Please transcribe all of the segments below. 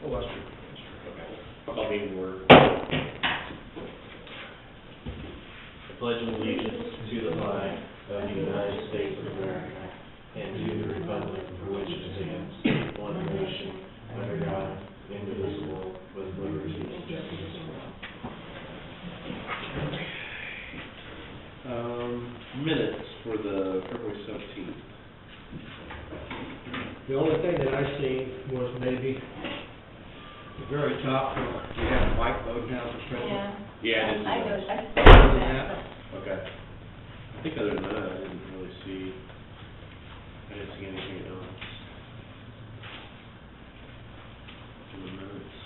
Oh, that's true. That's true. Okay. I'll call meeting to order. I pledge allegiance to the flag of the United States of America and to the republic for which it stands, one nation, under God, indivisible, with liberty and justice for all. Minutes for the February 17th. The only thing that I seen was maybe the very top, you have a whiteboard now for Christmas. Yeah, it is. I noticed, Other than that, Okay. I think other than that, I didn't really see, anything else. In the minutes.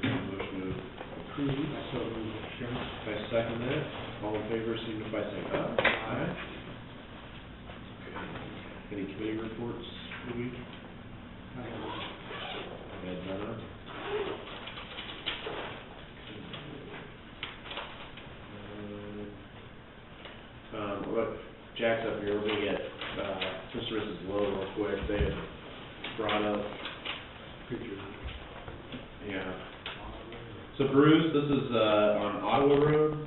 There's a motion to approve. I saw it, Mr. Chairman. I second that. All in favor, signify by saying aye. Aye. Okay. Any committee reports for the week? I don't know. Ed Benna. Look, Jack's up here, we're gonna get, Mr. and Mrs. Lowe real quick, they had brought up pictures. Yeah. So Bruce, this is, on Ottawa Road,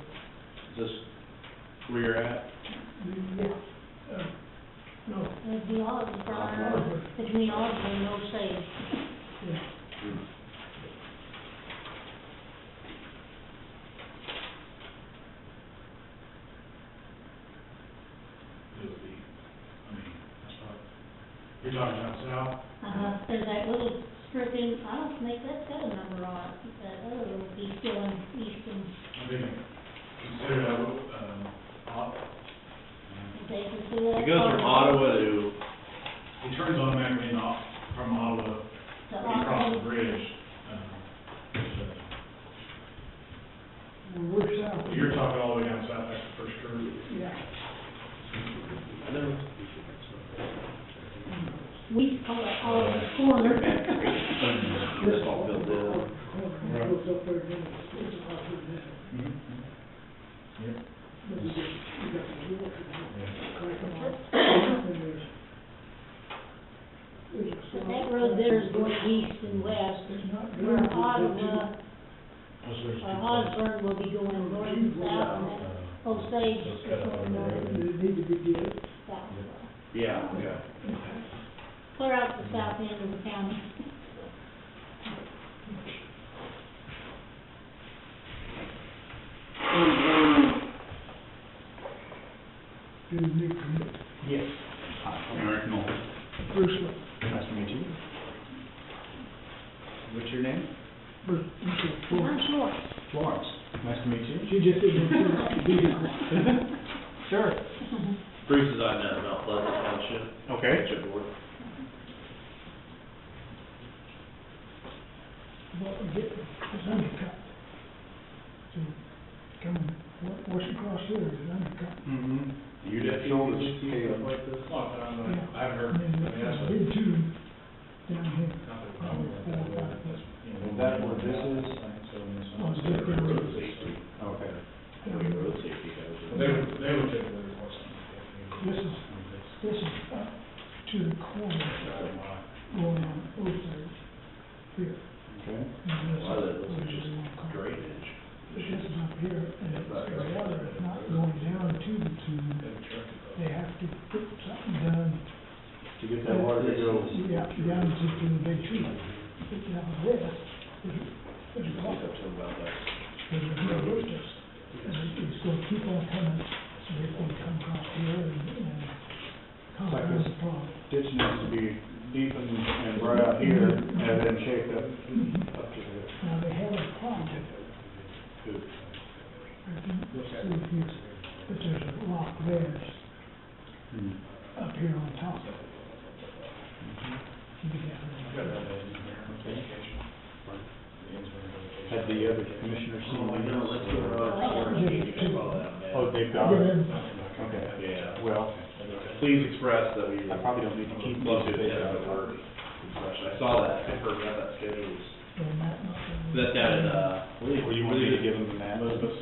is this where you're at? No, it'd be all, between Oliver and Osage. Hmm. You're talking about south? There's that little strip in, I don't think that's got a number on it, that other little piece going east and, I think, consider that, they can see that. It goes from Ottawa to, it turns automatically in off from Ottawa, To when you cross the Ottawa. bridge. We're south. You're talking all the way down south, that's the first curve. Yeah. I know. We call it Oliver Corner. This all filled in. It goes up there again, it's about there. Yep. But you got the door, crack them off, and there's a So slide. that road there is going east and west, where Ottawa, or Osborne will be going north and south, and that Osage is going north and They need to be good. south. Yeah, okay. Clear out the south end of the county. Do you need to, Yes. I'm Eric Knoll. Bruce, Nice to meet you. What's your name? Bruce, I'm short. Florence. Nice to meet you. she just didn't be here. Sure. Bruce is on, Mount Pleasant Township. Okay. Township board. But it's undercut. So, coming, what's across here is undercut. Mm-hmm. You did shoulders stuff like this? Yeah. I've heard, And then that's there's a big tube down here, probably 4 or 5 foot. Is that what this is? On the different roads. Safety. Okay. Road safety guys. They would typically report something. This is up to the corner, going on Osage, here. Okay. And A this lot of that is looks like just where we're going. drainage. But this is up here, and it's, the water is not going down to the tube. They have to put something done. To get that water to go. Yeah, down to the big tree. But down this, there's a Talk water, to him about that. there's no roosters. And it's gonna keep on coming, so it's gonna come across here and compound the problem. Ditch needs to be deepened and brought out here and then shaped up to here. Now, they have a problem. Good. I can see here, but there's a rock ledge up here on top of it. You can have it. Had the other commissioners seen Oh, I these? know, let's go to Oh, they've got Yeah. it? Yeah. Okay. Yeah. Well, Please express that we. I probably don't need to keep Love to these. attend the work session. I saw that, I heard about that schedule. And that- That's down in, Were you wanting me to give them the map? Elizabeth?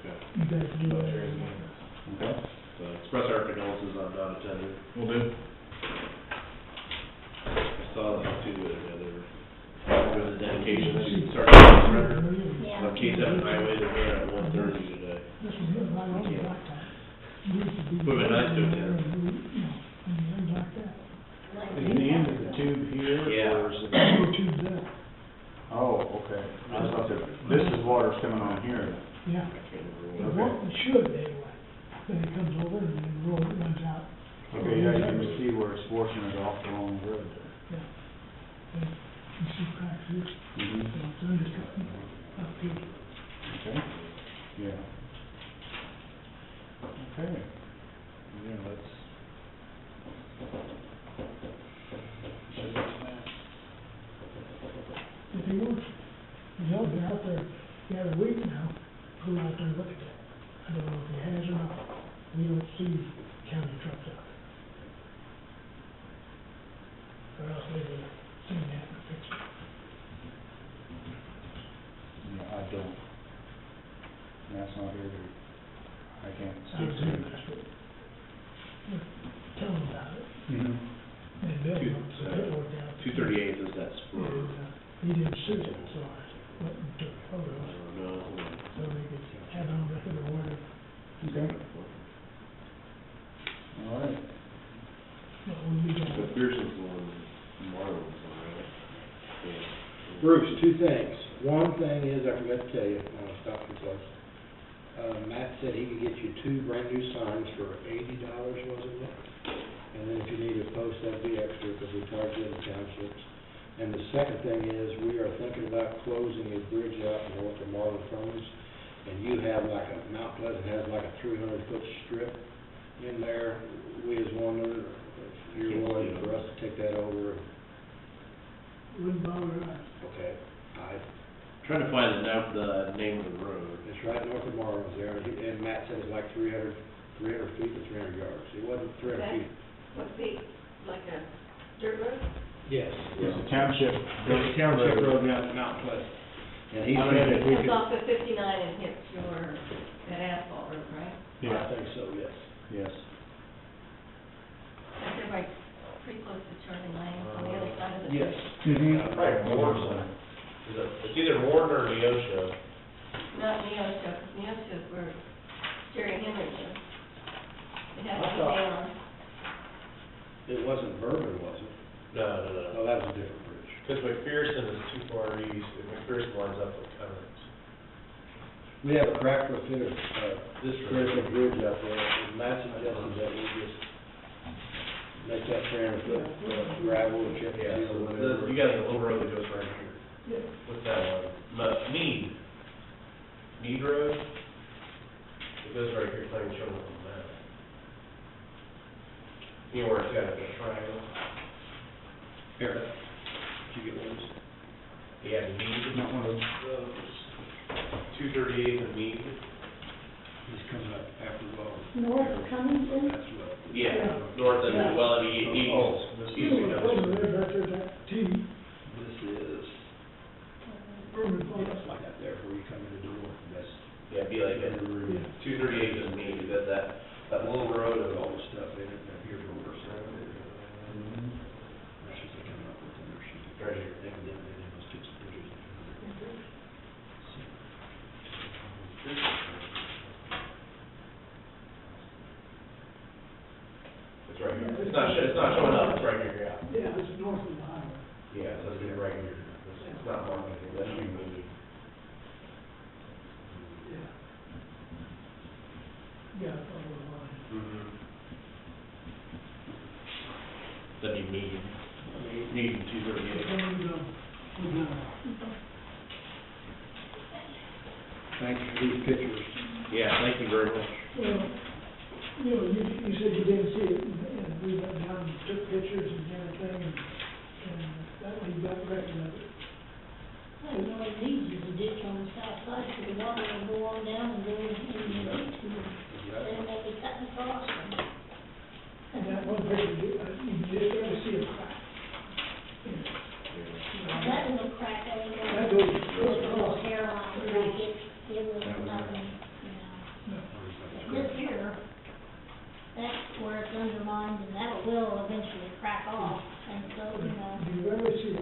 Okay. You guys do that. Okay. So express our condolences on not attending. Will do. I saw that to with the dedication, you start running. Yeah. Like Keith on the highway, they're there at 1:30 today. This one here, right on the blacktop. Used to be. Would've been nice to do it there. You know, and things like that. Is the end of the tube here, Yeah. or is it? No tubes there. Oh, okay. I thought that, this is water's coming on here. Yeah. I can't It remember. won't, it should anyway. Then it comes over and then the road runs out. Okay, yeah, you can see where it's washing it off along the road there. Yeah. And you see cracks here. Mhm. So it's undercut up here. Okay, yeah. Okay. Yeah, that's. If he wants, he'll be out there the other week now, go out there and look at that. I don't know if he has or not. We don't see county trucks out there. Or else they would have seen that and fixed it. Yeah, I don't. That's not here, I can't I speak was to it. interested. Tell him about it. Mhm. And Bill wants to paperwork out. 238 is that spur. And, he didn't sue it, so I went and took photos, No. so they could have it on record or whatever. Okay. All right. But when we got, But Pearson's one, Marlon's one, right? Yeah. Bruce, two things. One thing is, I forgot to tell you, stop you close. Matt said he could get you 2 brand-new signs for $80, wasn't it? And then if you need to post, that'd be extra, because we charge the other townships. And the second thing is, we are thinking about closing a bridge out north of Marlin Farms, and you have like a, Mount Pleasant has like a 300-foot strip in there. We was wondering if you're willing for us to take that over. wouldn't bother us. Okay, Trying to find the name of the road. it's right north of Marlin's there, and Matt said it's like 300 feet to 300 yards. It wasn't 300 Okay. feet. Would be like a dirt road? Yes. It's a township. It's a township road down to Mount Pleasant. And he I said mean, if we It could. comes off of 59 and hits that asphalt road, right? I think so, yes. Yes. That's right, pretty close to Charlie Lane on the other side of the. Yes. Mm-hmm. Probably Morrison. It's either Morton or Neosho. Not Neosho, because Neosho's where Jerry Henry lives. It has to I be thought- down. It wasn't Bourbon, was it? No. Oh, that was a different bridge. Because McPherson is too far east, and McPherson lines up with Cummings. We have a crack for finish, This critical bridge out there, and Matt suggested that we just make that 300-foot gravel and chip Yeah, seal or so whatever. you got a little road that goes right here. What's that one? Mead Road? It goes right here, it's not even showing up on the map. You know where it's got the triangle? Here, did you get one? Yeah, Mead. Not one of those. 238 and Mead. He's coming up after well. North of Cummington? That's what. Yeah, north and, well, and east. You know, the place where they're right there, that T, This is, Bourbon yeah, Farms. it's like out there where you come in the door, that's. Yeah, it'd be like a 238 and Mead, that little road With of all the stuff in it, and here's where we're starting. That's what they're coming up with in their sheet. Right here. Evidently, they must get some pictures. It's right here. It's not showing up, it's right here, yeah. Yeah, it's north of the highway. Yeah, so it's right here. It's not marked anything, that should be Mead. Yeah. Yeah, it's over the line. Mm-hmm. That'd be Mead. Mead and 238. Thanks for these pictures. Yeah, thank you very much. Well, you know, you said you didn't see it, and we went down and took pictures and everything, and that way you got record of it. Well, you know, it needs is a ditch on the south side, so the water will go on down and go in the ditch, and then they'll be cutting across. And that one picture, you just barely see a crack. That little crack, that little. That goes- Little hairline crack, it was nothing, you know. This here, that's where it's undermined, and that will eventually crack off, and so, you know. Do you ever see a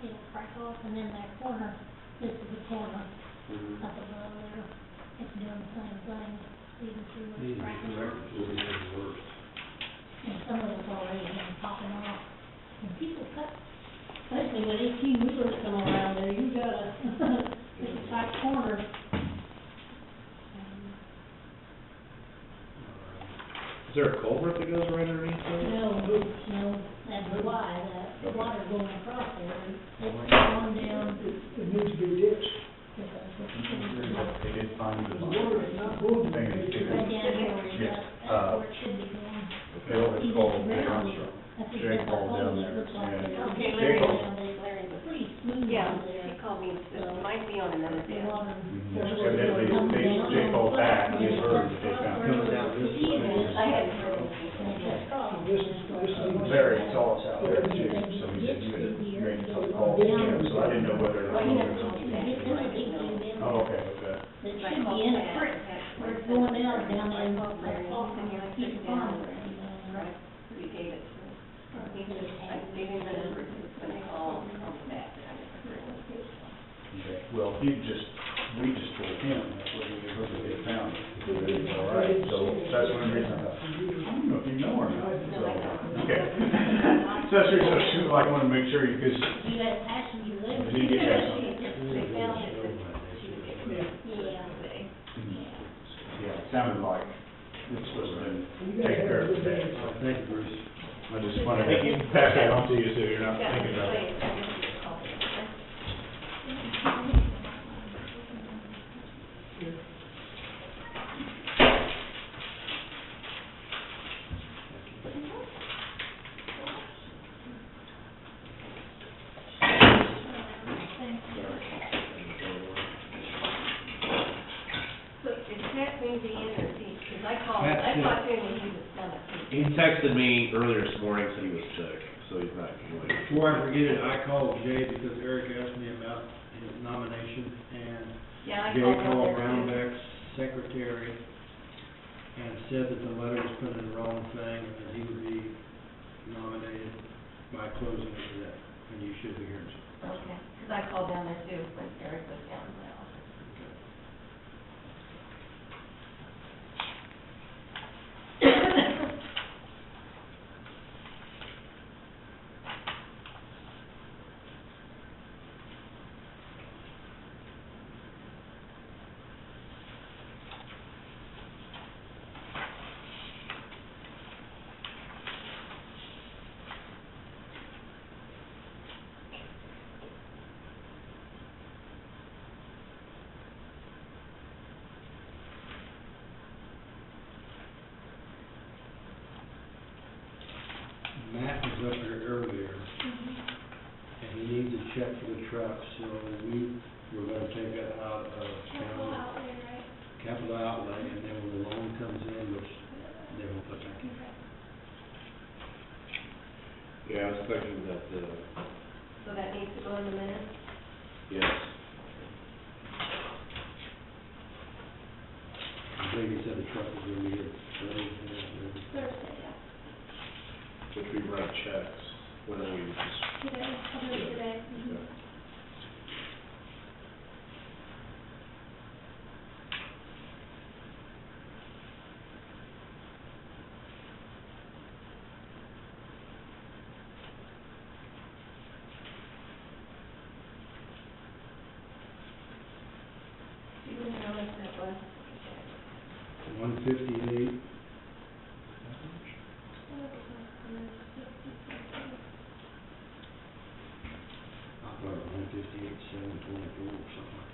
it'll crack off, and then that corner, this is the corner Mhm. up above there, it's doing the same thing, you can see where These it's are cracking correct, off. will be the worst. And some of it's already been popping off. And people cut, especially when 18-wheelers come around there, you gotta, it's a tight corner. Is there a culvert that goes right underneath there? No, that's why, the water going across there, it's going down. It needs to be ditched. They did find The the water is not going to thing be is ditched. Right down here, where Yes, that's where it should be going. Bill had called down, That's Jake exactly called what down it there, looks like. and Okay, Jake Larry. called. It's pretty smooth Yeah, down there. she called me, it might be on another The day. water. Evidently, Jake called back, and he heard that they found. Coming down this way. I hadn't heard anything. This is. Larry saw us out there too, so he said you had made some calls to him, so I didn't know whether. Well, he has something back, I didn't know. Oh, okay, okay. It should be in it, where it's going down there, and keep the pond. Right, we gave it to him. He just, I gave him the number, he was gonna call on the back, and I never heard anything. Okay. Well, we just told him that's what we heard that they found. All right, so that's one reason I thought, I don't know if you know or not, so, okay. So that's the reason I wanted to make sure you, because You had passenger there. Did he get that something? They found it, that she was getting rid of Yeah. today. yeah, it sounded like it's supposed to be taken care of today. Thank you, Bruce. I just wanted to pass that on to you so you're not Yeah, thinking about it. wait, I guess it's called, okay? So is Pat going to be in, or is he, because I talked to him when he was coming. He texted me earlier this morning, said he was sick, so he's not going. Before I forget it, I called Jay because Eric asked me about his nomination, and Yeah, I Jay called him called there too. Brownback's secretary and said that the letter was put in the wrong thing, and that he would be nominated by closing of today, and you should be here. Okay, because I called down there too when Eric was down in my office. Matt was up here earlier, and he needs a check for the truck, so we were gonna take that out of capital outlay, and then when the loan comes in, which they will put back in. Yeah, I was thinking that, So that needs to go in the minutes? yes. I think he said the truck was gonna be here Thursday. Thursday, yeah. Which we write checks, when we just. Today, I'll do it today. Okay. Do you know what that was? 158. I thought it was 158, 724 or something.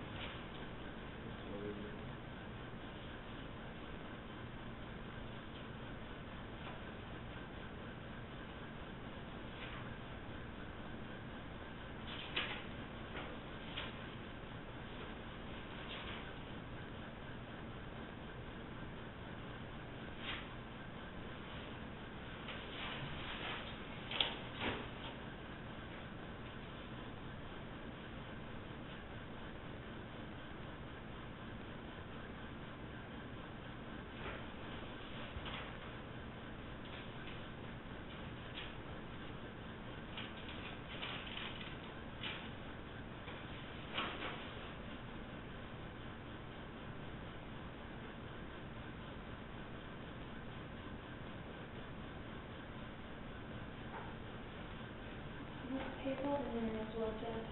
vehicle, and then as well just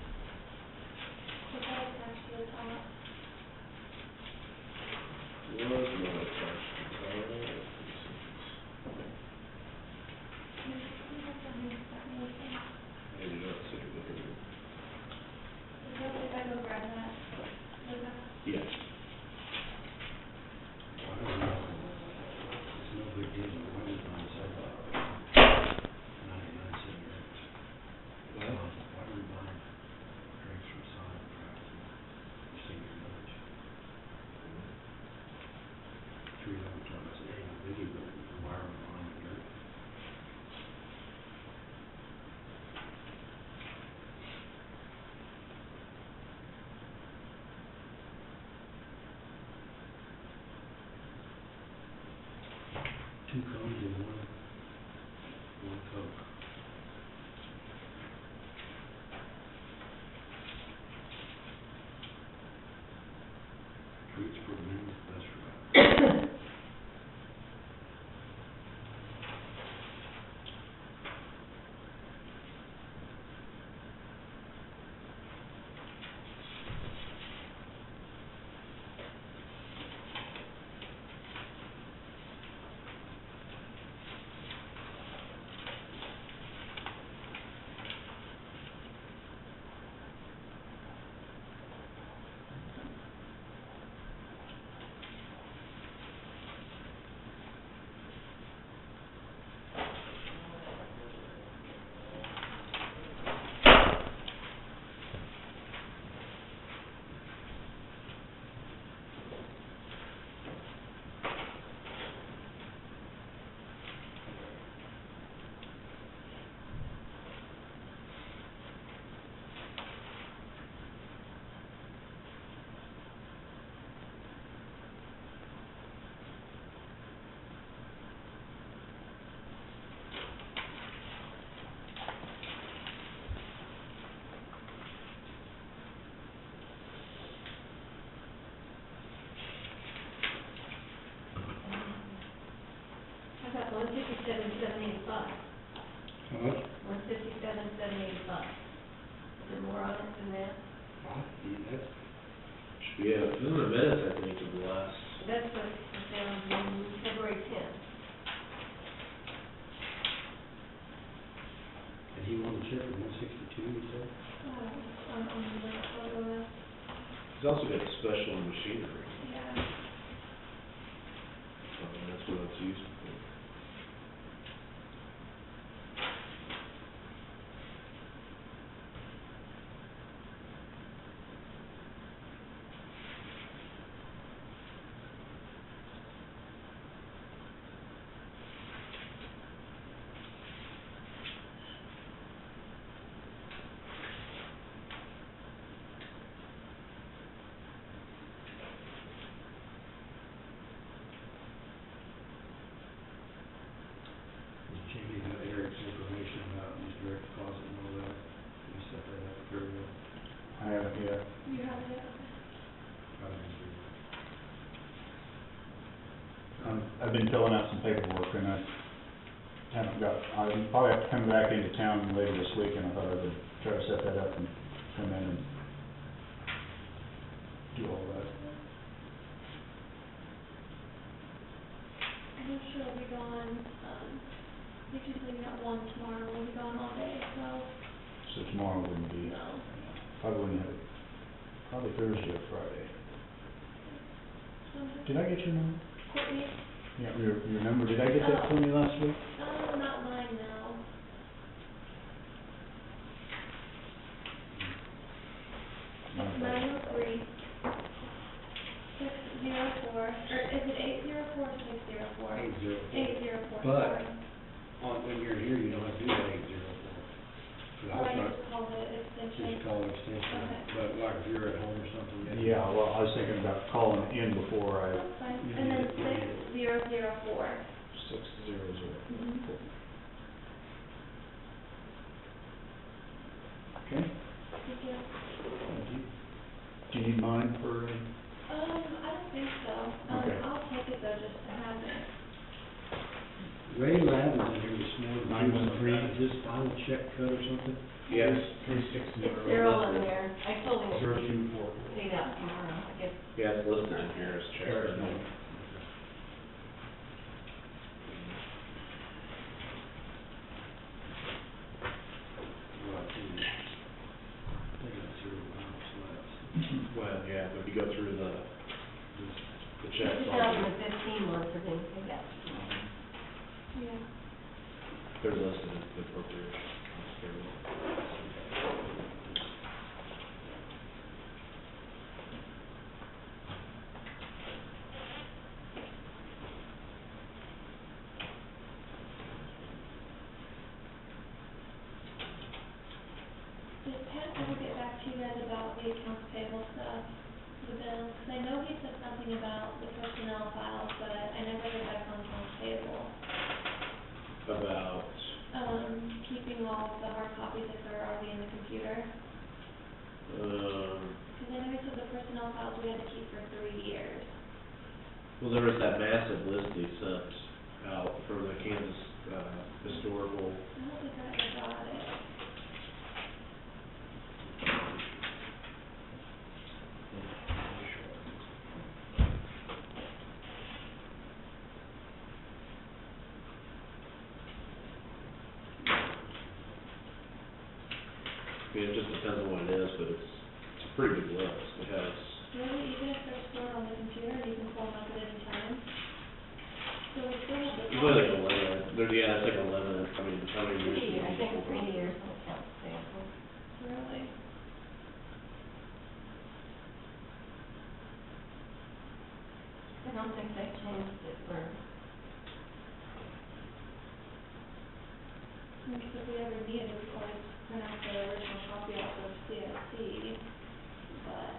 put that attached to the top. Was not attached to car. I did not see it with it. Is that if I go grab that? Okay. Yes. It's no big deal, why do you buy and sell 99 cigarettes? What? Why do you buy drinks from Sonic Drive and Senior Village? $3 times, ain't no biggie, but why are we buying dirt? Two cones in one Coke. Treats for men with best ride. I got 157,785. How much? 157,785. Is there more on it than that? That's, Yeah, this is the minutes, I think, of the last. That's what was down on February 10th. and he wanted to check for 162, you said? On the photo list. He's also got special machinery. Yeah. I mean, that's what it's used for. Jamie got Eric's information about his direct deposit and all that. Did you set that up very well? I haven't yet. You have it? Probably do. I've been filling out some paperwork and I haven't got, I probably have to come back into town later this week and I thought I would try to set that up and come in and do all that. I'm not sure we'll be gone, we just leaving at 1 tomorrow, we'll be gone all day, so, So tomorrow wouldn't be, no. probably wouldn't have, probably Thursday or Friday. So, Did I get your number? Courtney, Yeah, your number, did I get that from you last week? not mine, no. It's 903 604, or is it 804 or 604? 804. 804, But- sorry. When you're here, you don't have to do that 804. Or I just called it extension. Just call extension, Okay. but like if you're at home or something. Yeah, well, I was thinking about calling in before I, That's fine, You and then need it. 6004. 600. Mhm. okay? Thank you. Do you need mine for, I don't think so. Okay. I'll take it though, just to have it. Ray Lab was in here this morning. Nine one Is this final check cut or something? Yes. 360. It's there on there, I told him, 024. paid out tomorrow, I guess. Yeah, it's listed in here as check. Well, yeah, but if you go through the checks. Two thousand and fifteen ones are being paid out tomorrow. Yeah. They're listed as the appropriation. Did Pat ever get back to you guys about the accounts payable stuff, the bills? Cause I know he said something about the personnel files, but I never heard back on accounts payable. About, Keeping all of the hard copies if they're already in the computer. Cause I know he said the personnel files we had to keep for 3 years. well, there was that massive list he sent out for the Kansas, historical. I don't think I ever got it. I mean, it just depends on what it is, but it's a pretty big list. It has, Really, even if they're stored on the computer, you can pull them up at any time? So we still have the. there's only like a limit, there's, yeah, it's like a limit, I mean, how many years? 3 years, I think 3 years on accounts payable. Really? I don't think they changed it for, Because if we ever need it, we could always print out the original copy off of CSC, but.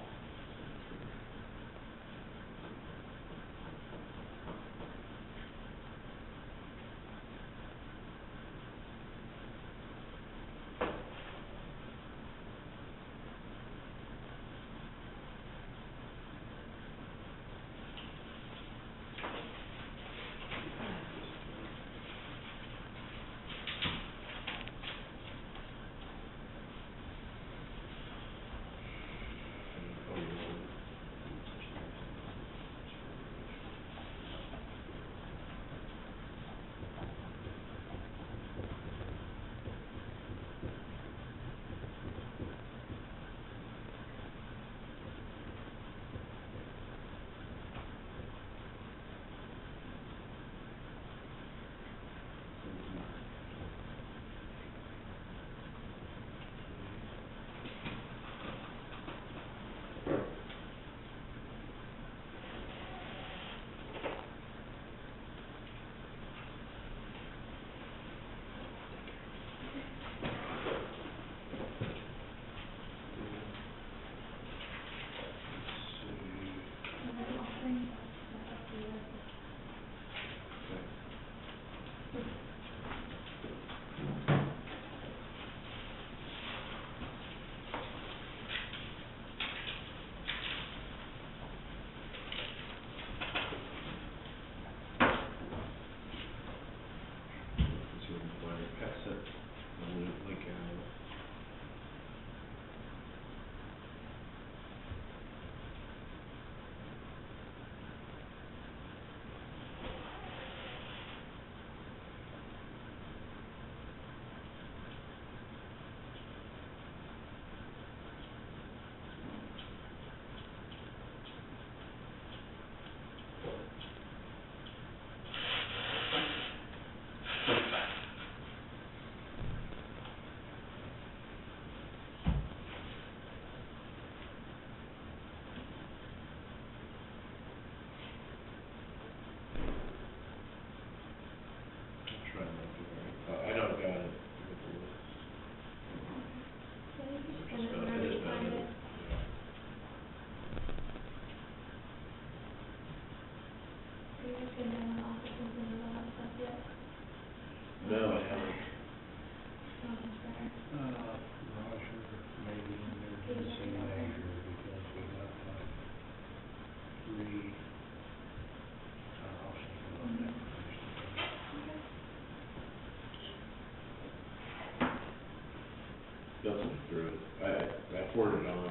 reported on,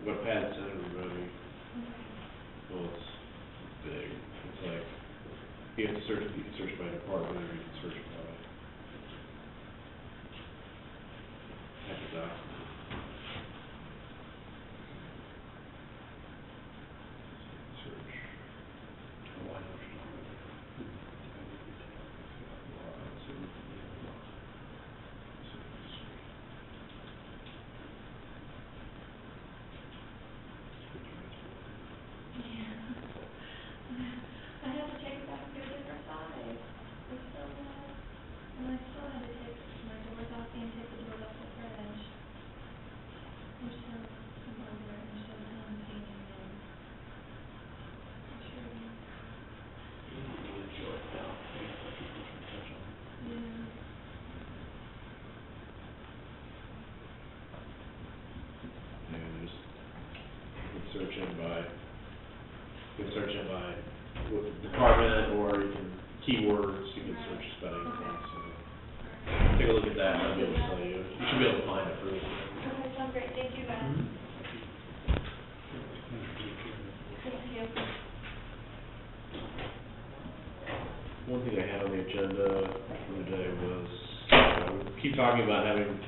what Pat had sent everybody. Well, it's big. It's like, you have to search, you can search by department, or you can search by type of document. Search. Oh, I know what you're talking about. I had to take it back to a different size. It's so bad. And I still had to take my doors off and take the doors off the fridge. They're so, I'm over it, they're so unassuming and. I'm sure. Yeah. And just, you can search in by what department, or you can keywords, you can search spelling, so. Take a look at that, and I'll be able to tell you, you should be able to find it really quick. Okay, sounds great, thank you guys. Thank you. One thing I had on the agenda for the day was, we keep talking about having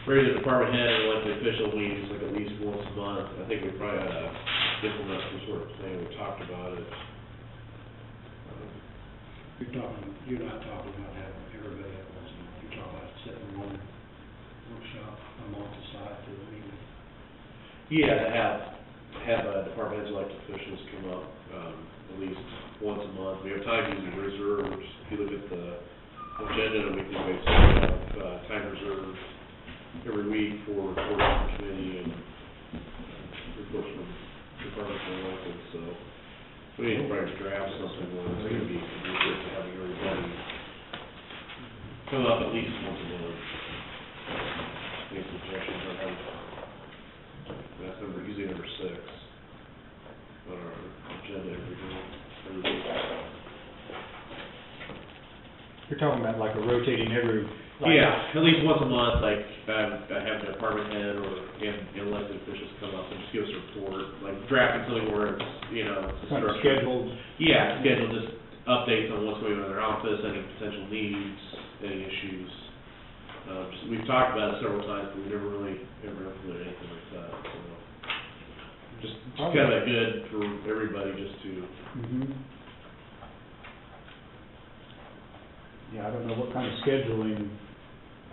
regular department head and elected official meetings like at least once a month. I think we probably ought to implement some sort of thing, we talked about it. You're not talking about having everybody at once, you're talking about setting one workshop a month aside for the meeting. Yeah, to have department heads, elected officials come up, at least once a month. We have time using reserves. If you look at the agenda on a weekly basis, we have time reserved every week for reports from committee and reports from departments and elected, so we need to probably draft something where it's going to be conducive to having everybody come up at least once a month. Make suggestions on how, that's usually number 6 on our agenda every week. You're talking about like a rotating every, Yeah, at least once a month, like, I have the department head or elected officials come up and just give us a report, like drafting something where it's, you know, it's a kind of structure. scheduled. Yeah, schedule just updates on what's going on in their office, any potential needs, any issues. We've talked about it several times, but we never really ever implemented anything like that, so. Just kind of good for everybody just to, Mhm. Yeah, I don't know what kind of scheduling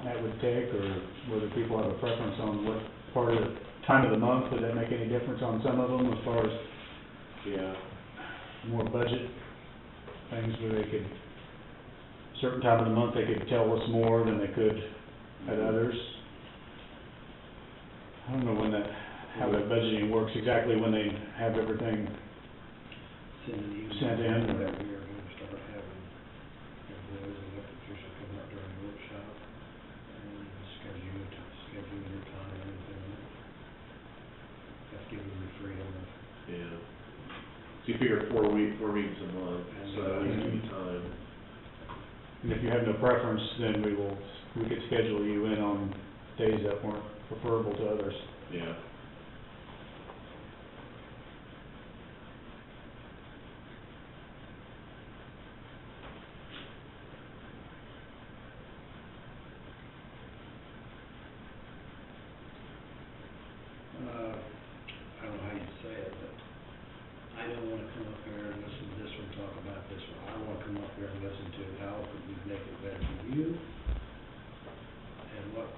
that would take, or whether people have a preference on what part of the time of the month. Would that make any difference on some of them as far as yeah. more budget things where they could, certain time of the month, they could tell us more than they could at others? I don't know how that budgeting works exactly, when they have everything sent in. Whatever, you're going to start having employees and elected officials come up during the workshop and schedule your time and everything. That's giving you freedom of. Yeah. So you figure 4 meetings a month, so that leaves you time. And if you have no preference, then we could schedule you in on days that weren't preferable to others. Yeah. I don't know how you say it, but I don't want to come up here and listen to this one talk about this one. I want to come up here and listen to how could we make it better for you, and what,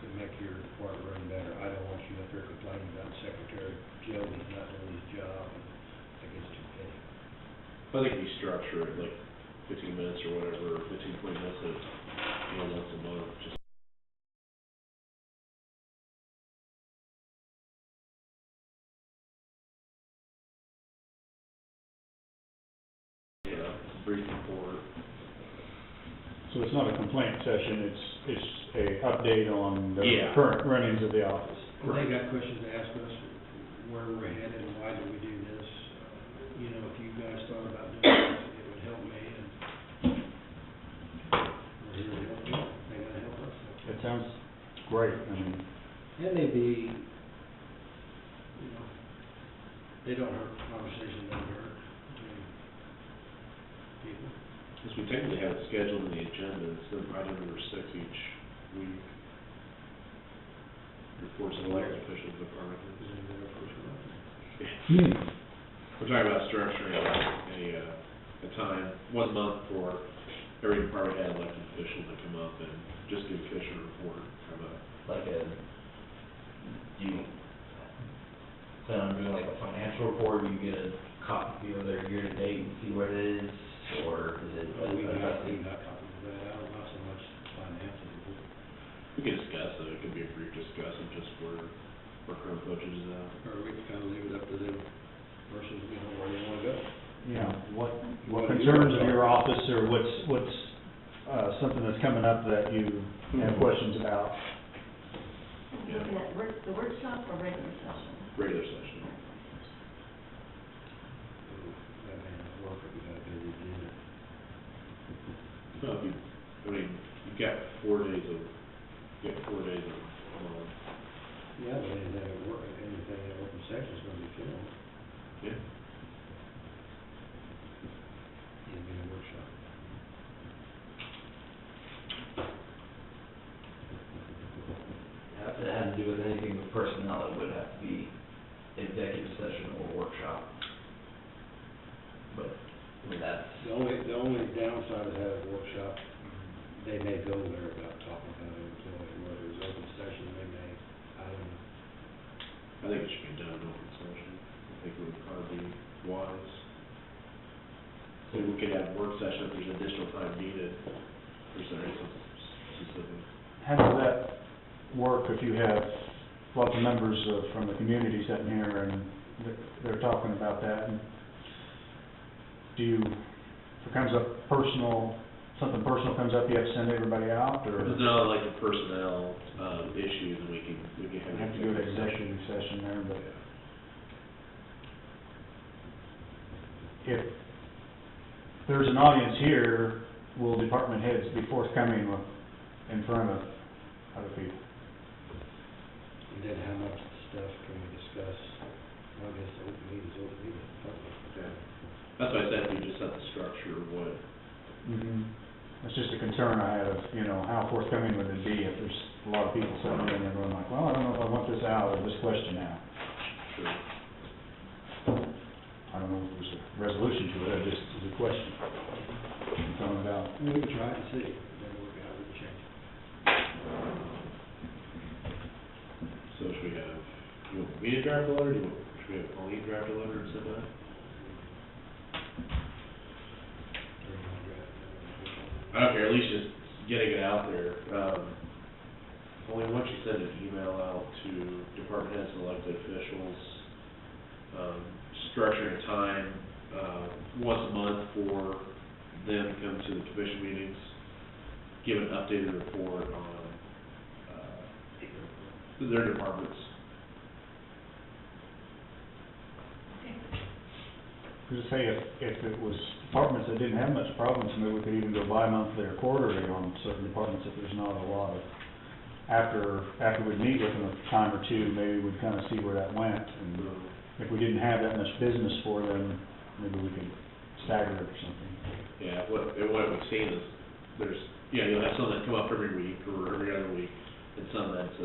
could make your department run better. I don't want you up here complaining about Secretary Joe is not doing his job, and I think it's too petty. I think we structure it like 15 minutes or whatever, 15, 20 minutes of, once a month, just. Yeah, brief report. So it's not a complaint session, it's a update on the Yeah. current runnings of the office. Well, they got questions to ask us, where we're headed and why do we do this. If you guys thought about doing this, it would help me, and we're here to help you. They gotta help us. It sounds great. I mean, And they be, you know, they don't hurt, conversation don't hurt between people. Because we technically have it scheduled in the agenda, it's item number 6 each week. Reports of elected officials, department heads. Is there a person out there? We're talking about structuring a time, 1 month for every department head, elected official to come up and just give official report from a, Like do you plan on doing like a financial report, you get a copy of their year-to-date and see what it is, or is it? We got copies of that, I don't know so much finances. we can discuss it, it could be a brief discussion just where current budget is at. Or we can kind of leave it up to them versus, you know, where they want to go. Yeah, what What concerns do of you- your office, or what's, something that's coming up that you have questions about? Looking at the workshop or regular session? Regular session. Ooh, that may not work if we got a busy agenda. No, you've got 4 days of, Yeah, but anything at work, anything in open session is gonna be filmed, yeah. even in a workshop. If it had to do with anything with personnel, it would have to be executive session or workshop. But, I mean, that's. The only downside of having a workshop, they may go there about talking about an employee, where there's open session, they may, I don't know. I think it should be done in open session. I think it would probably be wise. So we could have work session if there's additional time needed, for something specific. How does that work if you have lots of members from the community sitting here and they're talking about that? And do you, if it comes up something personal comes up, you have to send everybody out, or? If it's not like a personnel, issue, then we can Have to go to executive session there, but if there's an audience here, will department heads be forthcoming in front of other people? And then how much stuff can we discuss? Well, I guess open meetings, public. Okay. That's why I said we just set the structure of what, That's just a concern I had of, how forthcoming would it be if there's a lot of people sitting there and they're going like, well, I don't know if I want this out or this question out. sure. I don't know if there's a resolution to it, it just is a question. I'm throwing it out. We can try to see, then work out, we can change. So should we have, you want me to draft a letter, should we have Pauline draft a letter and send that? Or you want to draft it? I don't care, at least just getting it out there. Pauline, why don't you send an email out to department heads and elected officials, structuring a time, once a month for them to come to the commission meetings, give an updated report on, their departments. Just say if it was departments that didn't have much problems, maybe we could even go bi-monthly or quarterly on certain departments if there's not a lot of. After we meet with them a time or two, maybe we'd kind of see where that went, and if we didn't have that much business for them, maybe we could stagger it or something. Yeah, what we've seen is you'll have some that come up every week or every other week, and some that it's a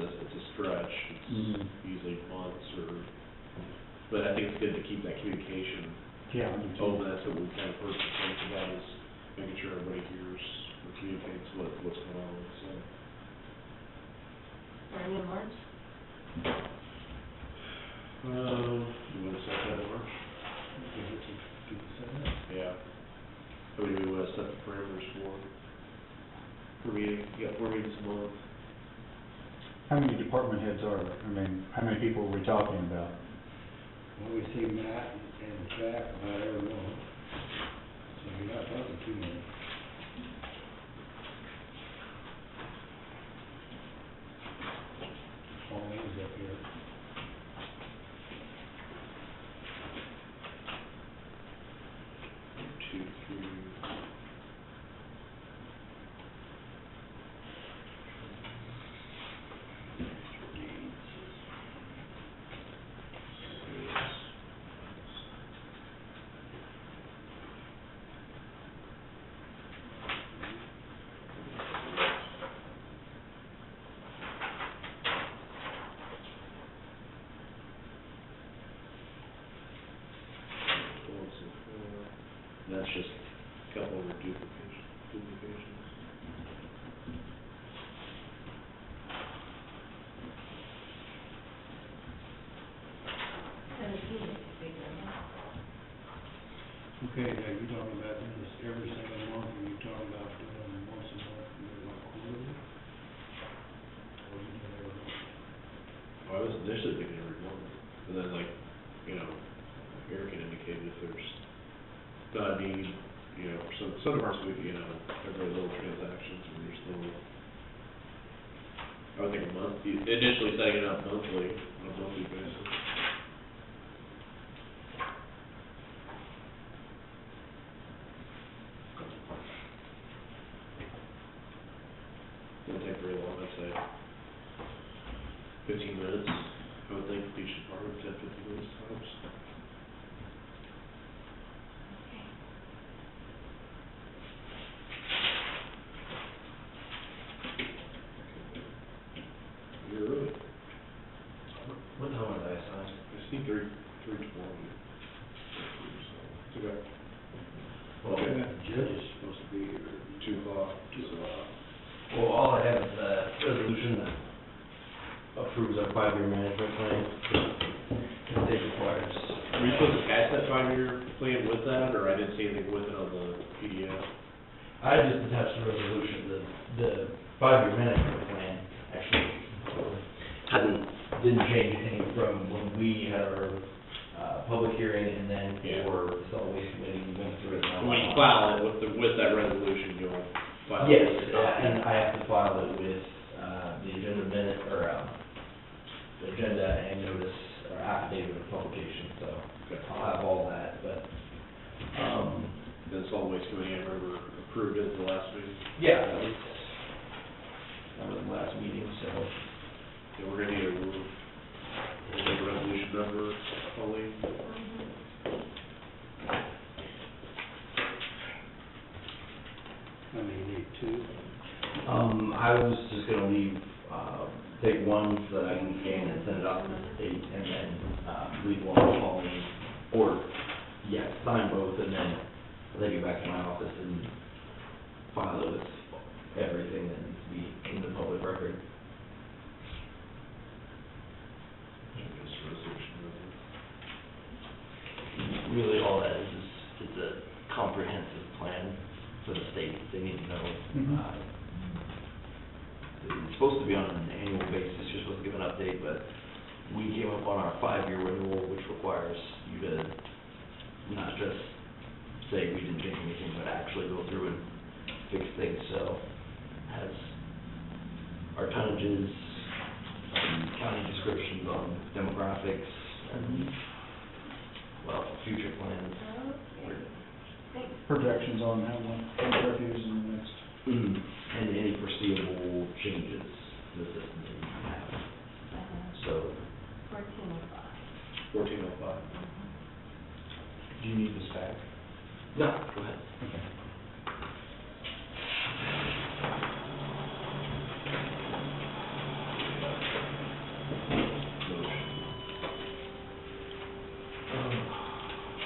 stretch. It's usually months but I think it's good to keep that communication Yeah, I do too. open. That's what we kind of first think about, is making sure everybody hears or communicates what's going on, so. Starting in March? You want to set that in March? Keep it set up. Yeah. How do we set the parameters for meeting? You got 4 meetings a month. How many department heads are there? I mean, how many people are we talking about? Well, we see Matt and Jack about every month, so you're not talking too many. Pauline's up here. Two, three. that's just a couple of duplications. Okay, now you're talking about doing this every single month, or you talking about doing once a month, and then like quarterly? Or you do every month? Well, I was initially thinking every month, and then like, you know, Eric can indicate if there's not a need, you know, some of our week, you know, every little transactions, and there's little, I would think a month, initially setting it up monthly, on a monthly basis. Won't take very long, I'd say 15 minutes, I would think each department, 10, 15 minutes tops. You're early. What time was I assigned? I see 3:20. It's okay. Well, Okay, the judge is supposed to be here at 2 o'clock. 2 o'clock. well, all I have is a resolution that approves our 5-year management plan. The state requires. Were you supposed to attach that 5-year plan with that, or I didn't see anything with it on the PDF? I just attached the resolution, the 5-year management plan actually didn't change anything from when we had our, public hearing and then for the solid waste committee, we went through it. When you file it with that resolution, you'll file it. Yes, with the and document. I have to file it with, the agenda minute, or, the agenda and notice, or affidavit of publication, so Okay. I'll have all that, but, Then solid waste committee, I remember approved it at the last meeting. yeah, that was the last meeting, so. Yeah, we're gonna need a resolution number, Colleen. I mean, you need two. I was just gonna leave, take one so that I can scan and send it off to the state, and then, leave one for Pauline, or, yeah, sign both, and then take it back to my office and file it with everything that needs to be in the public record. Just resolution number. Really, all that is it's a comprehensive plan for the state. They need to know, it's supposed to be on an annual basis, you're supposed to give an update, but we came up on our 5-year renewal, which requires you to not just say we didn't change anything, but actually go through and fix things, so has our tonnages, county descriptions on demographics, and, well, future plans. Projections on how much refuse in the next. And any foreseeable changes to the system that you have. So, 1405. Do you need this back? no, go ahead.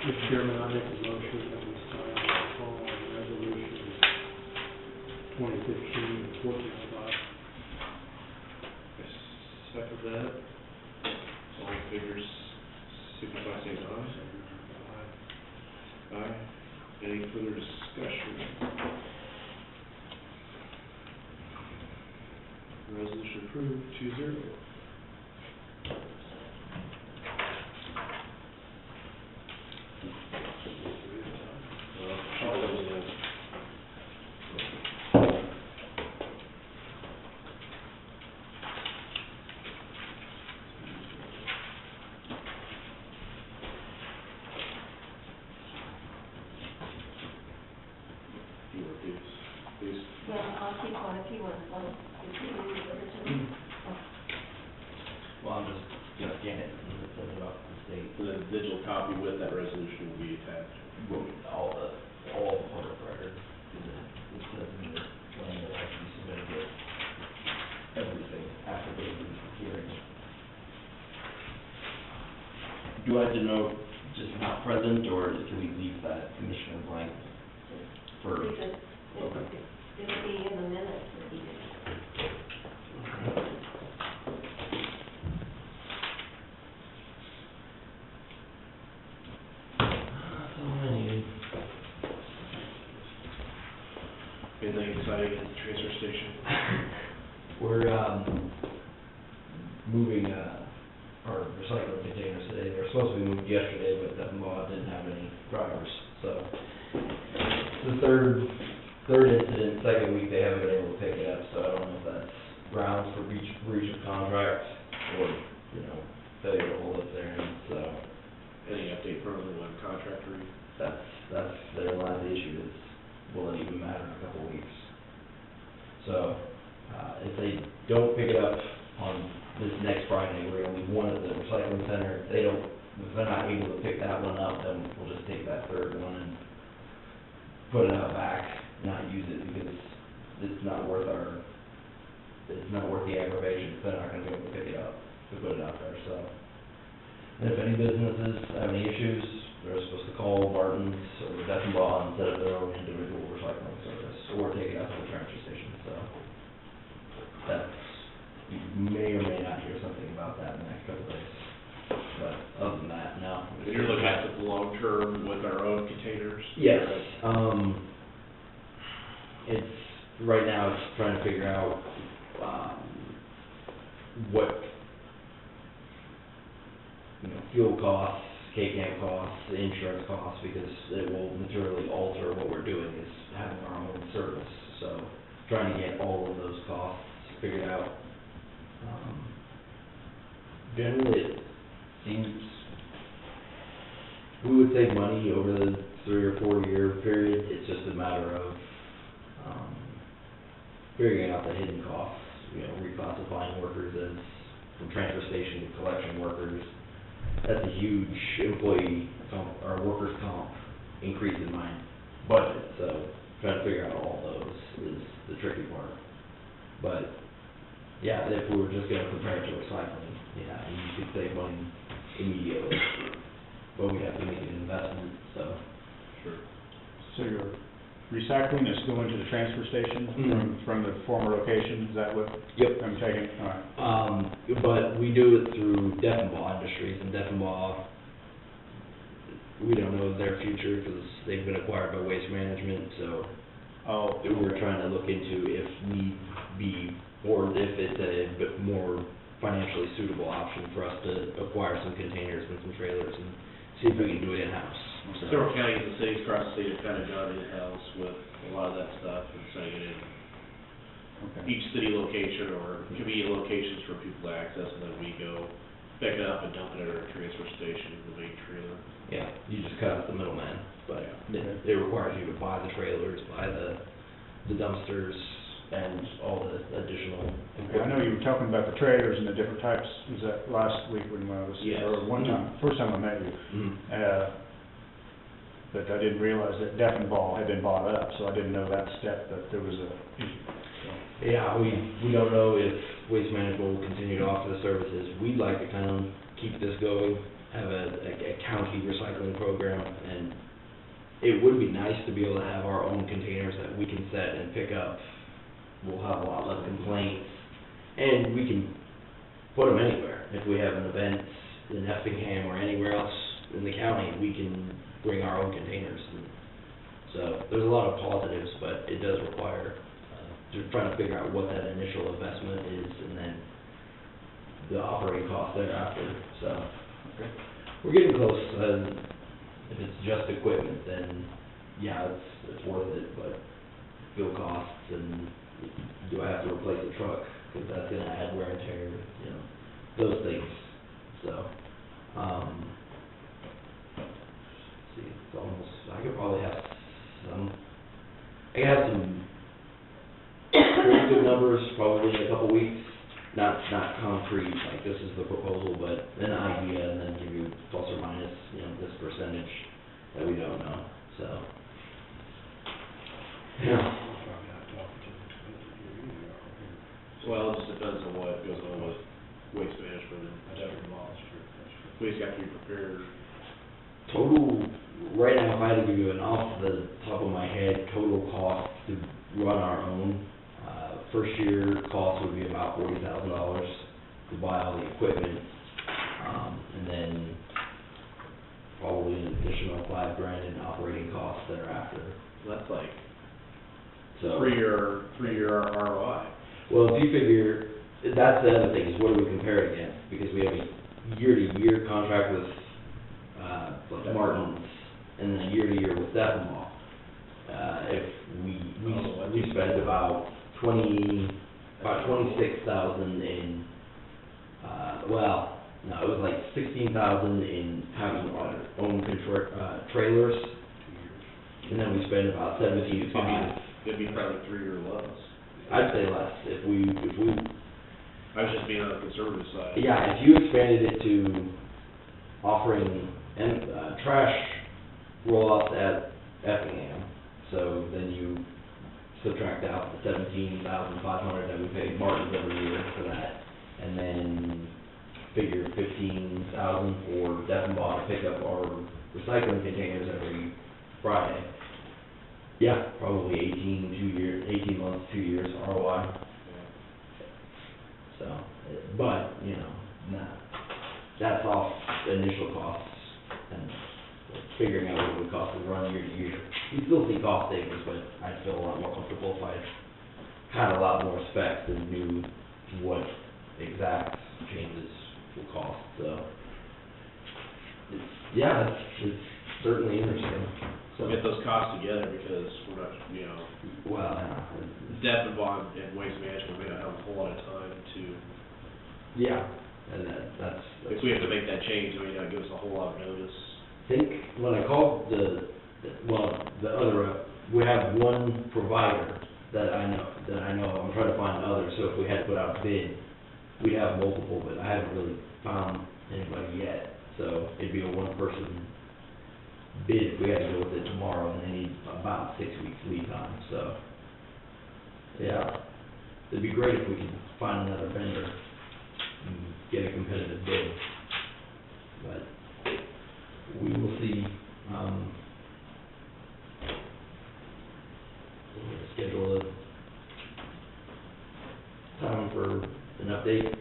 Mr. Chairman, I make a motion that we sign the following resolution 2015-1405. Second that. All in favor, signify saying aye. Aye. Any further discussion? Resolution approved, 2-0. These. Yeah, I'll keep one if you want, if you need it originally. Well, I'm just gonna scan it and send it off to the state. The digital copy with that resolution will be attached. All the public record, it says in the plan that I can submit it, everything after the hearing. Do I denote just not not present, or can we leave that commissioner blank for? Because Okay. it'll be in the minutes if he did. That's all I needed. Anything exciting at the transfer station? We're, moving, our recycling containers today. They were supposed to be moved yesterday, but that law didn't have any drivers, so. The third incident, second week, they haven't been able to pick it up, so I don't know if that's grounds for breach of contract or, you know, failure to hold up their end, so. Any update from the one contractor? That's their line of issue is, will it even matter in a couple of weeks? So, if they don't pick it up on this next Friday, we're gonna leave one at the recycling center. If they're not able to pick that one up, then we'll just take that third one and put it out back, not use it because it's not worth the aggravation, if they're not gonna be able to pick it up, to put it out there, so. And if any businesses have any issues, they're supposed to call Barton's or Deckenbaugh and set up their own individual recycling service, or take it out to the transfer station, so. That's, you may or may not hear something about that in the next couple of days, but other than that, no. And you're looking at the long term with our own containers? Yes, it's, right now, it's trying to figure out, what, you know, fuel costs, K-Camp costs, insurance costs, because it will materially alter what we're doing, is having our own service, so trying to get all of those costs figured out. Generally, it seems we would save money over the 3 or 4 year period. It's just a matter of figuring out the hidden costs, you know, reclassifying workers as from transfer station to collection workers. That's a huge employee or workers' comp increase in my budget, so trying to figure out all those is the tricky part. But yeah, if we were just gonna compare it to recycling, yeah, you could save money immediately, but we have to make an investment, so. Sure. So your recycling is going to the transfer station from the former location, is that what? Yep. I'm taking, all right. But we do it through Deckenbaugh Industries, and Deckenbaugh, we don't know their future, because they've been acquired by Waste Management, so. Oh. We're trying to look into if need be, or if it's a bit more financially suitable option for us to acquire some containers and some trailers and see if we can do it in-house. So. Several counties and cities across the state have kind of gone in-house with a lot of that stuff and saying it in Okay. each city location or convenient locations for people to access, and then we go pick it up and dump it at our transfer station, the main trailer. Yeah, you just cut out the middleman, but Yeah. it requires you to buy the trailers, buy the dumpsters, and all the additional Okay, I equipment. know you were talking about the trailers and the different types, was that last week when I was, Yes. or one time, first time I met you? Mhm. But I didn't realize that Deckenbaugh had been bought up, so I didn't know that step, that there was a issue. So, Yeah, we don't know if Waste Management will continue to offer the services. We'd like to kind of keep this going, have a county recycling program, and it would be nice to be able to have our own containers that we can set and pick up. We'll have a lot less complaints, and we can put them anywhere. If we have an event in Effingham or anywhere else in the county, we can bring our own containers. And so there's a lot of positives, but it does require just trying to figure out what that initial investment is, and then the operating cost thereafter, so. okay. We're getting close, if it's just equipment, then, yeah, it's worth it, but fuel costs, and do I have to replace the truck, because that's gonna add wear and tear, you know, those things, so, see, it's almost, I could probably have some, I have some pretty good numbers, probably in a couple weeks, not concrete, like this is the proposal, but an idea, and then give you plus or minus, you know, this percentage that we don't know, so. Yeah. Probably not talking to them expensive here either. Well, it just depends on what goes on with waste management and That's Denver true. laws. That's true. We just have to be prepared Total, right now, if I had to give you an off the top of my head, total cost to run our own, first year cost would be about $40,000 to buy all the equipment, and then probably an additional $5,000 in operating costs thereafter. That's like So, three-year ROI. well, if you figure, that's the other thing, is what do we compare it against? Because we have a year-to-year contract with, like Martin's, and then a year-to-year with Decimo. If we spent about 26,000 in, well, no, it was like 16,000 in having our own trailers, and then we spent about 17,500. It'd be probably 3-year lows. I'd say less, if we, I was just being on the conservative side. yeah, if you expanded it to offering, trash roll-offs at Effingham, so then you subtract out the 17,500 that we paid Martin's every year for that, and then figure 15,000 for Deffenbaugh to pick up our recycling containers every Friday. Yeah, probably 18 months, 2 years ROI. So, but, you know, that's off the initial costs and figuring out what it would cost to run year to year. You still see cost savings, but I'd feel a lot more comfortable if I had a lot more specs and knew what exact changes will cost, so. It's certainly interesting, so. Get those costs together because we're not, Well, Deffenbaugh and Waste Management may not have a whole lot of time to, yeah, and that's. if we have to make that change, it may not give us a whole lot of notice. I think when I called the other, we have one provider that I know, I'm trying to find others, so if we had to put out a bid, we'd have multiple, but I haven't really found anybody yet, so it'd be a one-person bid if we had to go with it tomorrow, and they need about 6 weeks lead time, so. Yeah, it'd be great if we could find another vendor and get a competitive bid, but we will see. We'll schedule a time for an update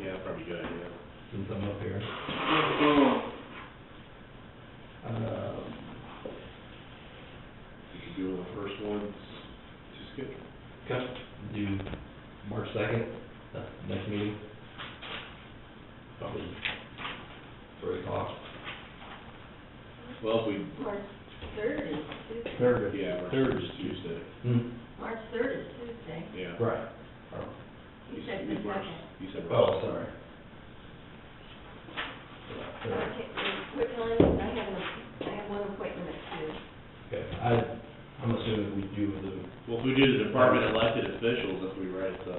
Yeah, probably a good idea. since I'm up here. You could be one of the first ones to schedule. Okay. Do March 2nd, next meeting? Probably 3 o'clock. Well, if we, March 3rd is Tuesday. yeah, March 3rd is Tuesday. March 3rd is Tuesday. Yeah. Right. You said the second. You said. Oh, sorry. Okay, what time? I have one appointment at 2. Okay, I'm assuming we do the, Well, if we do the department elected officials, if we write the,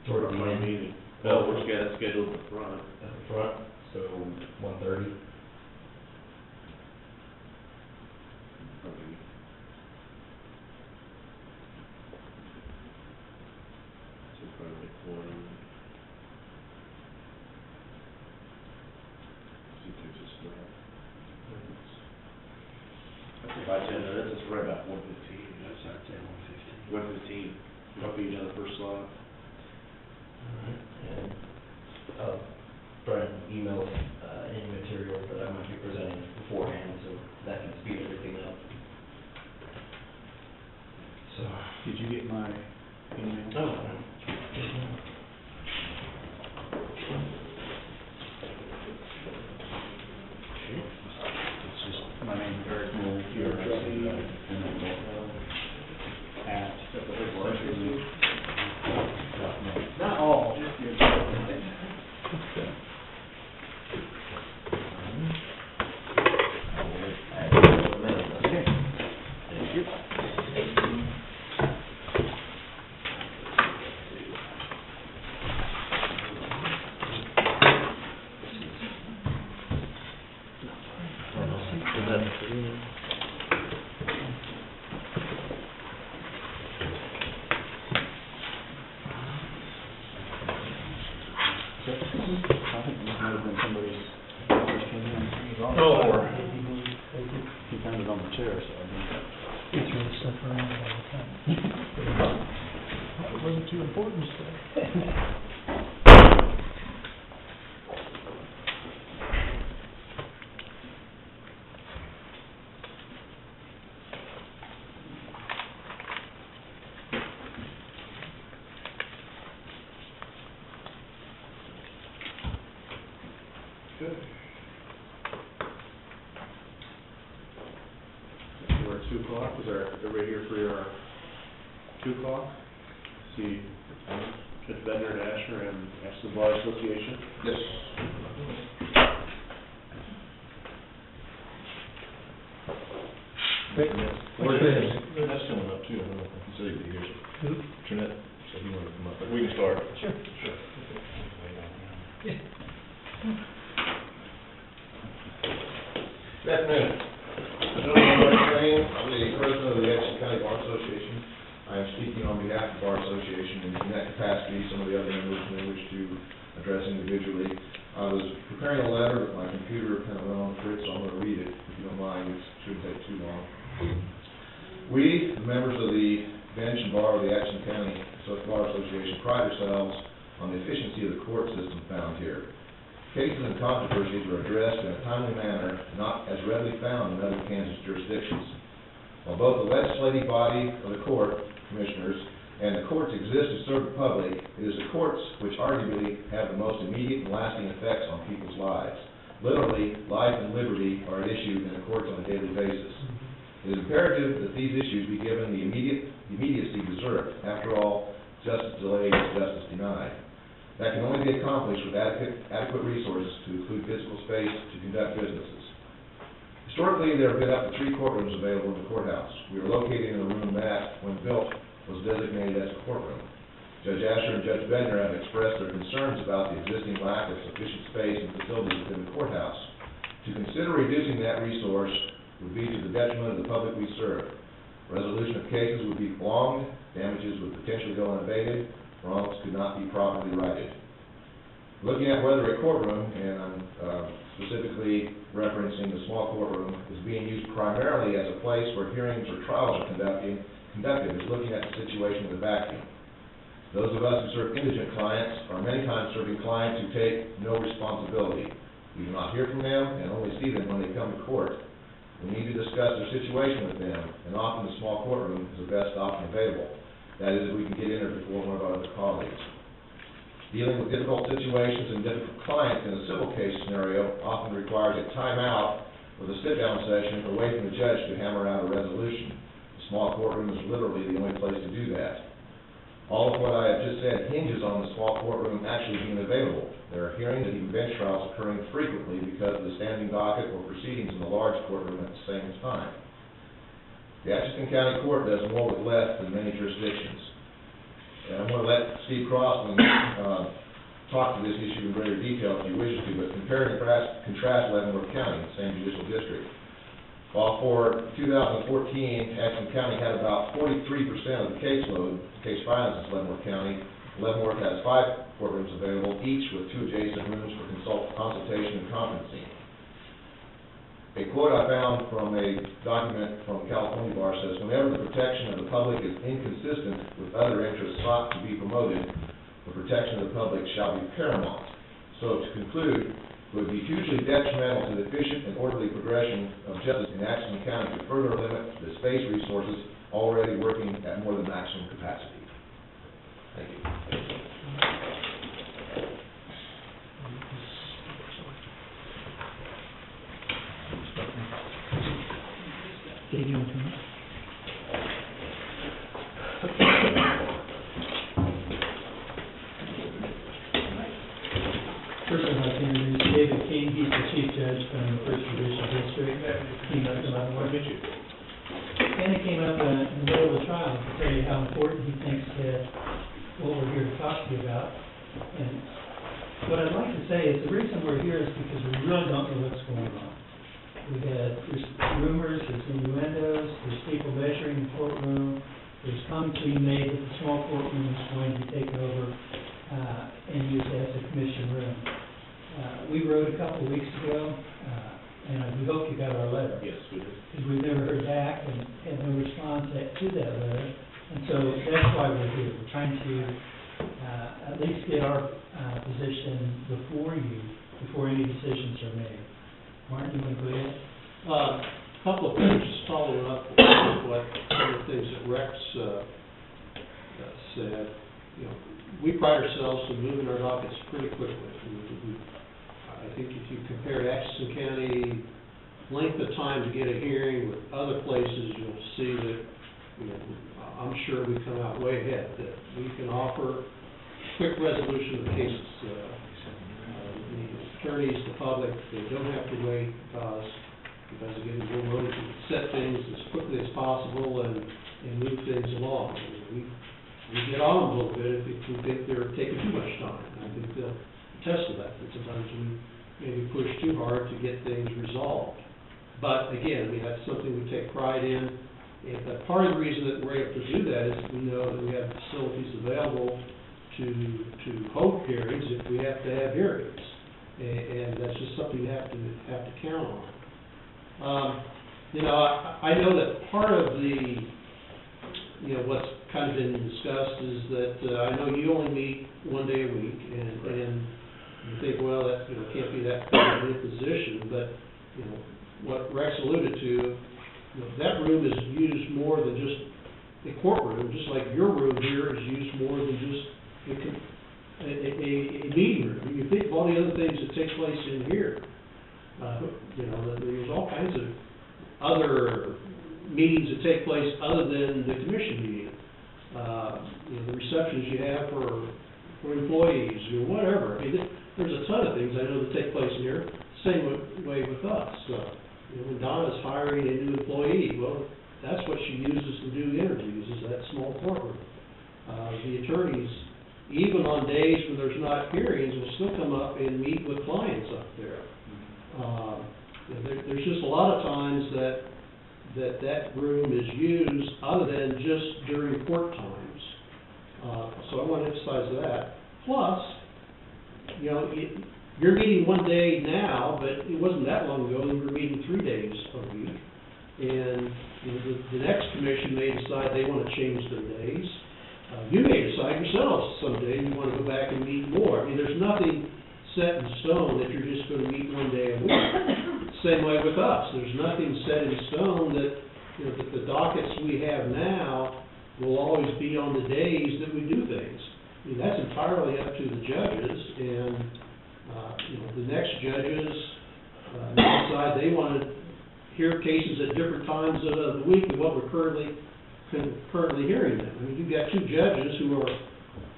toward the our end, meeting, well, we're scheduled at the front. at the front, so 1:30. Probably. So probably like 1. See if there's a slot. That's about 10 minutes, it's right about 1:15. That's not 10, 1:15, probably you done the first slot. Alright, and I'll try and email, any materials that I might be presenting beforehand, so that can speed everything up. So. Did you get my email? Oh. It's just my name, Eric Moore, URC, and then at centralnews.net. Not all. Thank you. I think this might have been somebody's first opinion. Oh, stuff around all the time. It wasn't too important stuff. Good. We're at 2 o'clock, is everybody here for your 2 o'clock? See, Judge Bender and Asher and Ashland Bar Association? Yes. That's coming up too, I don't know if you said he'd be here. Trinette said he wanted to come up, but we can start. Sure. Sure. Good afternoon. I'm Mark Crane. I'm the president of the Atchison County Bar Association. I am speaking on behalf of the Bar Association, and in that capacity, some of the other members may wish to address individually. I was preparing a letter, but my computer kind of went on for it, so I'm going to read it, if you don't mind. It shouldn't take too long. We, the members of the bench and bar of the Atchison County Bar Association, pride ourselves on the efficiency of the court system found here. Cases and controversies are addressed in a timely manner, not as readily found in other Kansas jurisdictions. While both the legislative body of the court commissioners and the courts exist to serve the public, it is the courts which arguably have the most immediate and lasting effects on people's lives. Literally, life and liberty are at issue in the courts on a daily basis. It is imperative that these issues be given the immediacy deserved. After all, justice delayed is justice denied. That can only be accomplished with adequate resources to include physical space to conduct businesses. Historically, there have been up to 3 courtrooms available in the courthouse. We are located in a room that, when built, was designated as a courtroom. Judge Asher and Judge Bender have expressed their concerns about the existing lack of sufficient space and facilities within the courthouse. To consider reducing that resource would be to the detriment of the public we serve. Resolution of cases would be prolonged, damages would potentially go unabated, wrongs could not be properly righted. Looking at whether a courtroom, and I'm specifically referencing the small courtroom, is being used primarily as a place where hearings or trials are conducted is looking at the situation with a vacuum. Those of us who serve indigent clients are many times serving clients who take no responsibility. We do not hear from them and only see them when they come to court. We need to discuss their situation with them, and often the small courtroom is the best option available. That is, if we can get in there before one of our other colleagues. Dealing with difficult situations and difficult clients in a civil case scenario often requires a timeout with a sit-down session away from the judge to hammer out a resolution. The small courtroom is literally the only place to do that. All of what I have just said hinges on the small courtroom actually being available. There are hearings and even bench trials occurring frequently because of the standing docket or proceedings in the large courtroom at the same time. The Atchison County Court does more with less than many jurisdictions. And I'm going to let Steve Crossland talk to this issue in greater detail if he wishes to, but compare and contrast Leavenworth County, the same judicial district. While for 2014, Atchison County had about 43% of the caseload, case filings in Leavenworth County, Leavenworth has 5 courtrooms available, each with 2 adjacent rooms for consultation and conferencing. A quote I found from a document from California Bar says, whenever the protection of the public is inconsistent with other interests sought to be promoted, the protection of the public shall be paramount. So to conclude, it would be hugely detrimental to the efficient and orderly progression of justice in Atchison County to further limit the space resources already working at more than maximum capacity. Thank you. First, I'd like to introduce David King. He's the Chief Judge from the First Judicial District. He came up in and he came up in the middle of the trial to tell you how important he thinks that what we're here to talk to you about. And what I'd like to say is the reason we're here is because we really don't know what's going on. There's rumors, there's innuendos, there's people measuring the courtroom, there's comments being made that the small courtroom is going to be taken over and used as a commission room. We wrote a couple of weeks ago and we hope you got our letter. Yes, we do. Because we've never heard back and had no response to that letter. And so that's why we're here. We're trying to at least get our position before any decisions are made. Martin, you want to go ahead? Couple of things, just following up with what some of the things that Rex said. You know, we pride ourselves in moving our dockets pretty quickly. I think if you compare Atchison County length of time to get a hearing with other places, you'll see that, you know, I'm sure we come out way ahead, that we can offer quick resolution of cases. The attorneys, the public, they don't have to wait because again, we're willing to set things as quickly as possible and move things along. We get on them a little bit if we think they're taking too much time. And I think they'll attest to that sometimes we maybe push too hard to get things resolved. But again, I mean, that's something we take pride in. And part of the reason that we're able to do that is we know that we have facilities available to hold hearings if we have to have hearings. And that's just something you have to count on. You know, I know that part of the, you know, what's kind of been discussed is that I know you only meet one day a week, and you think, well, that, you know, can't be that kind of imposition, but, you know, what Rex alluded to, you know, that room is used more than just a courtroom, just like your room here is used more than just a meeting room. You think of all the other things that take place in here. You know, there's all kinds of other meetings that take place other than the commission meeting. You know, the receptions you have for employees or whatever. I mean, there's a ton of things I know that take place in here. Same way with us. You know, when Donna's hiring a new employee, well, that's what she uses to do interviews, is that small courtroom. The attorneys, even on days when there's not hearings, will still come up and meet with clients up there. There's just a lot of times that room is used other than just during court times. So I want to emphasize that. Plus, you know, you're meeting one day now, but it wasn't that long ago, we were meeting 3 days a week. And you know, the next commission may decide they want to change their days. You may decide yourselves someday you want to go back and meet more. I mean, there's nothing set in stone that you're just going to meet one day a week. Same way with us. There's nothing set in stone that, you know, that the dockets we have now will always be on the days that we do things. I mean, that's entirely up to the judges, and you know, the next judges decide they want to hear cases at different times of the week than what we're currently hearing them. I mean, you've got two judges who are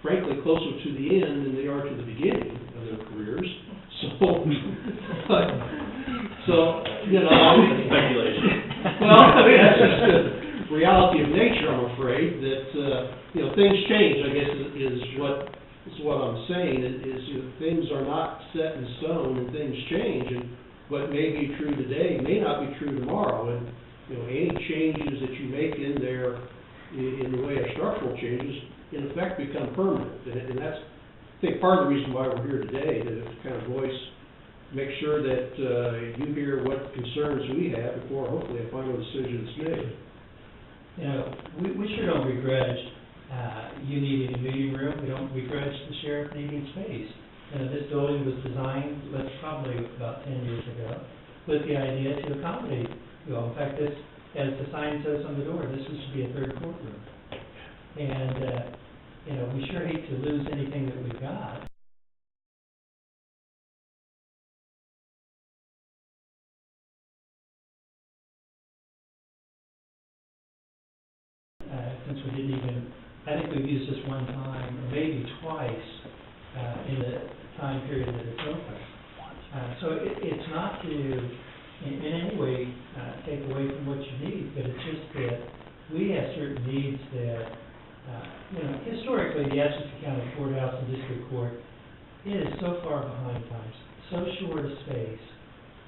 frankly closer to the end than they are to the beginning of their careers. So, you know, I mean, speculation. Well, I mean, that's just the reality of nature, I'm afraid, that, you know, things change, I guess, is what I'm saying, is you know, things are not set in stone and things change, and what may be true today may not be true tomorrow, and, you know, any changes that you make in there in the way of structural changes, in effect, become permanent, and that's, I think, part of the reason why we're here today, to kind of make sure that you hear what concerns we have before hopefully a final decision is made. You know, we sure don't begrudge you needing a meeting room. We don't begrudge the sheriff needing space. This building was designed, probably about 10 years ago, with the idea to accommodate you all. In fact, this, as the sign says on the door, this is to be a third courtroom. And, you know, we sure hate to lose anything that we've got. Since we didn't even, I think we've used this one time, or maybe twice, in the time period that it's open. So it's not to, in any way, take away from what you need, but it's just that we have certain needs that, you know, historically, the Atchison County Courthouse and District Court is so far behind times, so short of space.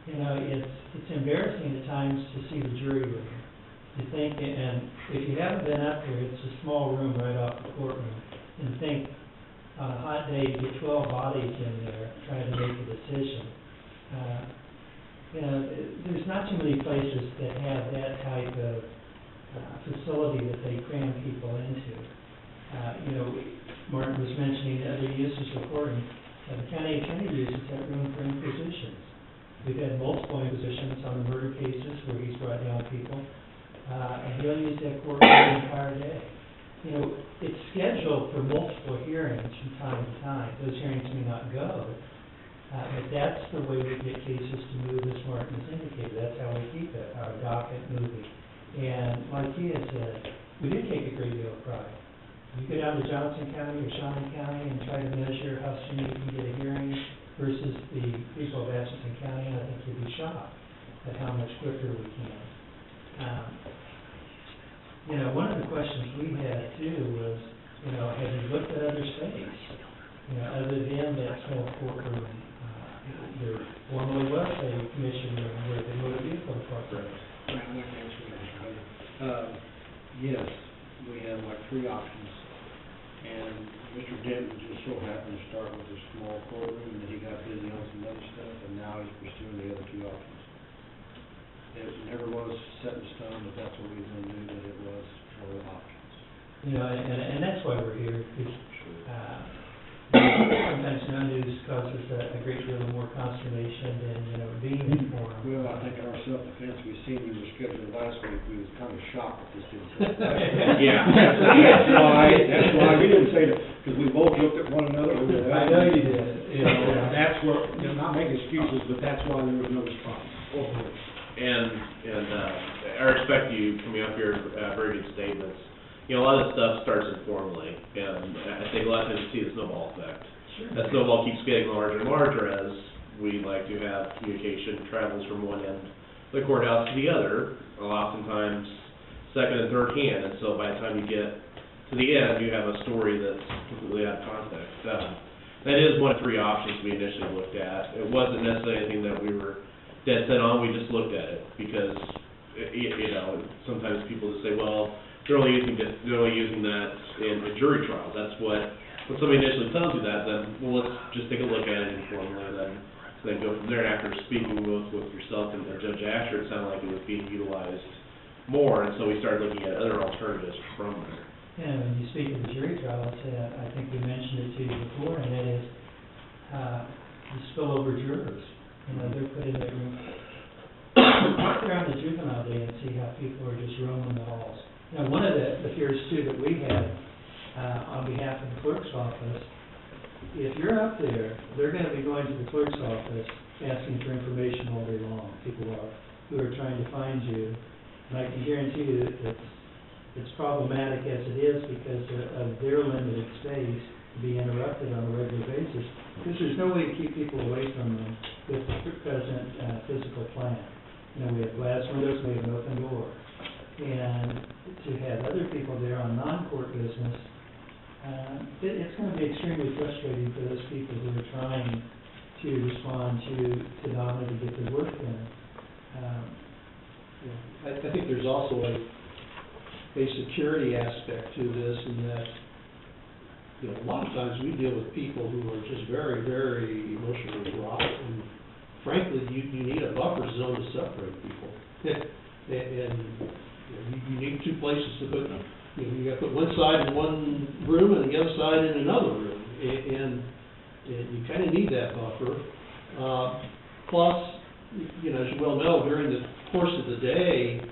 You know, it's embarrassing at times to see the jury room. You think, and if you haven't been up there, it's a small room right off the courtroom, and think on a hot day you get 12 bodies in there trying to make a decision. you know, there's not too many places that have that type of facility that they cram people into. You know, Martin was mentioning other uses recording. The county attorney uses that room for inquisitions. We've had multiple inquisitions on the murder cases where he's brought down people, and he'll use that court the entire day. You know, it's scheduled for multiple hearings from time to time. Those hearings may not go, but that's the way we get cases to move, as Martin has indicated. That's how we keep it, our docket moving. And like he had said, we did take a great deal of pride. You go down to Johnson County or Shawnee County and try to measure how soon you can get a hearing versus the people of Atchison County, and I think you'd be shocked at how much quicker we can. You know, one of the questions we had too was, you know, have you looked at other states? You know, other than that small courtroom, there formerly was a commission room where the motor vehicle department. Yes, we have like 3 options, and Mr. Denton just so happened to start with a small courtroom, and then he got busy on some other stuff, and now he's pursuing the other 2 options. It never was set in stone, but that's what we then knew that it was for the options. You know, and that's why we're here, because, sometimes no news causes a great deal more consternation than, you know, being informed. Well, I think our self-defense, we seen you were scheduled last week, we was kind of shocked that this didn't take place. Yeah. That's why we didn't say that, because we both looked at one another. I know you did. That's where, you know, not making excuses, but that's why there was no response. And I respect you coming up here, very good statements. You know, a lot of this stuff starts informally, and I think a lot of times you see the snowball effect. That snowball keeps getting larger and larger as we like to have communication travels from one end of the courthouse to the other, oftentimes second and third hand, and so by the time you get to the end, you have a story that's completely out of context. That is one of 3 options we initially looked at. It wasn't necessarily anything that we were dead set on, we just looked at it, because, you know, sometimes people just say, well, they're only using that in jury trials. That's when somebody initially tells you that, then, well, let's just take a look at it informally, and then go from there. After speaking with yourself and Judge Asher, it sounded like it was being utilized more, and so we started looking at other alternatives from there. Yeah, when you speak of the jury trials, I think we mentioned it to you before, and that is the spillover jurors. You know, they're put in that room. Walk around the juvenile day and see how people are just roaming the halls. Now, one of the fears too that we had on behalf of the clerk's office, if you're up there, they're going to be going to the clerk's office asking for information all day long. People who are trying to find you, and I can guarantee you that it's problematic as it is because of their limited space to be interrupted on a regular basis, because there's no way to keep people away from them with the present physical plan. You know, we have glass windows, we have an open door. And to have other people there on non-court business, it's going to be extremely frustrating for those people who are trying to respond to Donna to get their work done. I think there's also a security aspect to this, in that, you know, a lot of times we deal with people who are just very, very emotionally wrought, and frankly, you need a buffer zone to separate people. And you need 2 places to put them. You know, you got to put one side in one room and the other side in another room, and you kind of need that buffer. Plus, you know, as you well know, during the course of the day,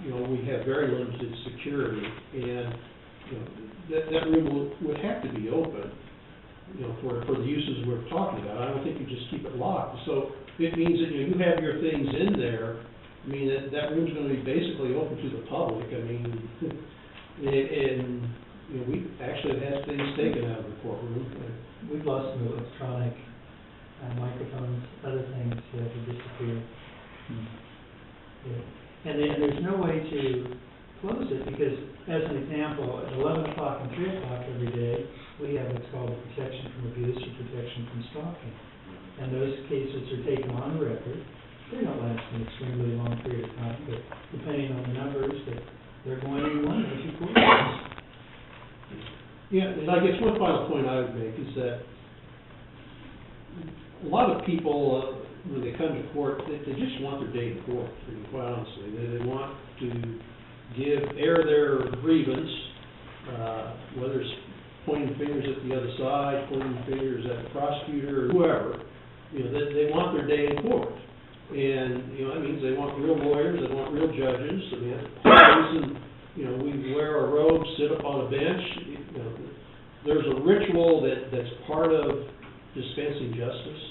you know, we have very limited security, and you know, that room would have to be open, you know, for the uses we're talking about. I don't think you just keep it locked. So it means that, you know, you have your things in there. I mean, that room's going to be basically open to the public. I mean, and you know, we actually had things taken out of the courtroom. We've lost some electronic microphones, other things have disappeared. Yeah. And there's no way to close it, because, as an example, at 11 o'clock and 3 o'clock every day, we have what's called a protection from abuse or protection from stalking. And those cases are taken on record. They don't last an extremely long period of time, but depending on the numbers, that they're going in 1 or 2 quarters. Yeah, and I guess one final point I would make is that a lot of people when they come to court, they just want their day in court, to be quite honestly. They want to air their grievance, whether it's pointing fingers at the other side, pointing fingers at the prosecutor, or whoever. You know, they want their day in court. And, you know, that means they want real lawyers, they want real judges. I mean, part of the reason, you know, we wear a robe, sit up on a bench, you know, there's a ritual that's part of dispensing justice,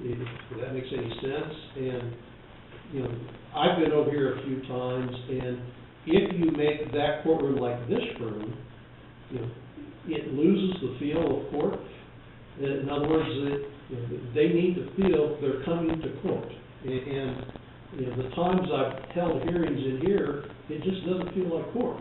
if that makes any sense. And, you know, I've been over here a few times, and if you make that courtroom like this room, you know, it loses the feel of court. In other words, you know, they need to feel they're coming to court. And you know, the times I've held hearings in here, it just doesn't feel like court,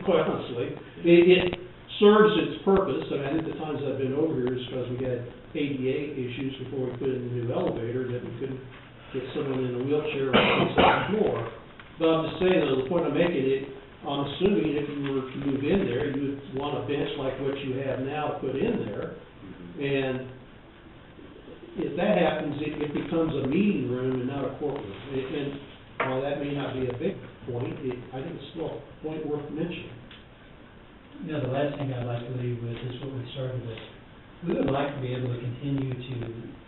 quite honestly. It serves its purpose, and I think the times I've been over here is because we had ADA issues before we put in the new elevator, that we couldn't get someone in a wheelchair on the second floor. But I'm just saying, though, the point I'm making, I'm assuming if you were to move in there, you would want a bench like what you have now put in there. And if that happens, it becomes a meeting room and not a courtroom. And while that may not be a big point, I think it's still a point worth mentioning. You know, the last thing I'd like to leave with is what we started with. We would like to be able to continue to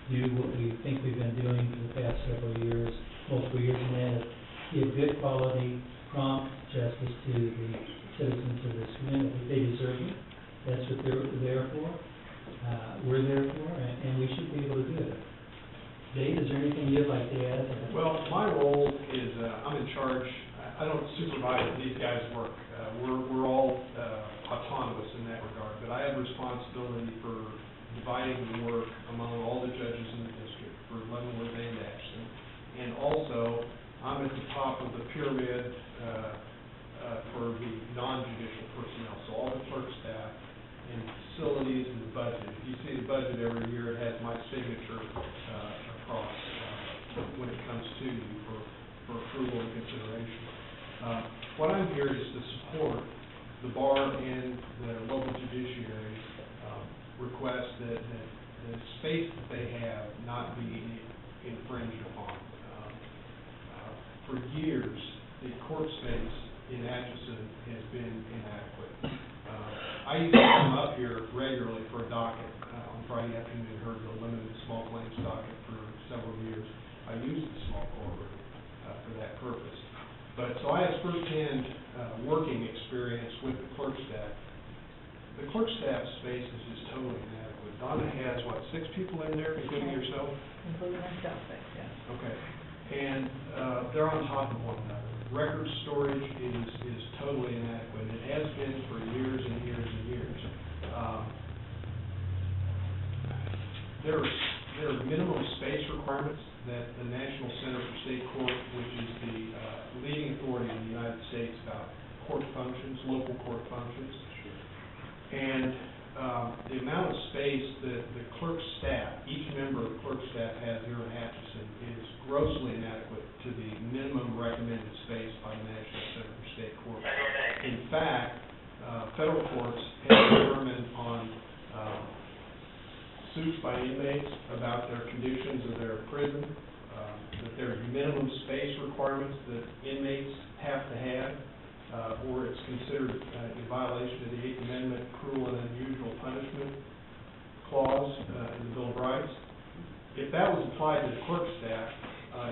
do what we think we've been doing for the past several years, multiple years, and that is give good quality, prompt justice to the citizens of this community. They deserve it. That's what they're there for. We're there for, and we should be able to do it. Dave, is there anything you'd like to add? Well, my role is, I'm in charge. I don't supervise these guys' work. We're all autonomous in that regard, but I have responsibility for dividing the work among all the judges in the district for Leavenworth and Atchison. And also, I'm at the top of the pyramid for the non-judicial personnel, so all the clerk staff and facilities and the budget. If you see the budget every year, it has my signature across when it comes to you for approval and consideration. What I'm here is to support the bar and the local judiciary request that the space that they have not be infringed upon. For years, the court space in Atchison has been inadequate. I used to come up here regularly for a docket on Friday afternoon and heard the limited small claims docket for several years. I used the small courtroom for that purpose. But so I have firsthand working experience with the clerk staff. The clerk staff space is just totally inadequate. Donna has, what, 6 people in there, including yourself? Including myself, yeah. Okay. And they're on top of one another. Record storage is totally inadequate. It has been for years and years and years. There are minimum space requirements that the National Center for State Court, which is the leading authority in the United States about court functions, local court functions. And the amount of space that the clerk staff, each member of the clerk staff has here in Atchison is grossly inadequate to the minimum recommended space by the National Center for State Court. In fact, federal courts have determined on suits by inmates about their conditions of their prison, that there are minimum space requirements that inmates have to have, or it's considered in violation of the 8th Amendment cruel and unusual punishment clause in the Bill of Rights. If that was applied to the clerk staff,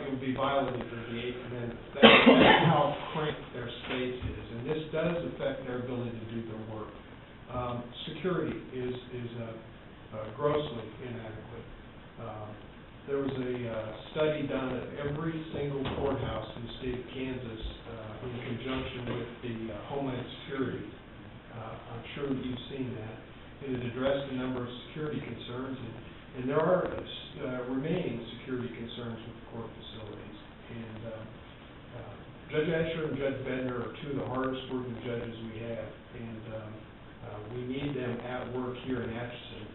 it would be violated of the 8th Amendment. That's how cramped their space is, and this does affect their ability to do their work. Security is grossly inadequate. There was a study done at every single courthouse in the state of Kansas in conjunction with the Homeland Security. I'm sure that you've seen that. It addressed a number of security concerns, and there are remaining security concerns with the court facilities. And Judge Asher and Judge Bednar are 2 of the hardest working judges we have, and we need them at work here in Atchison.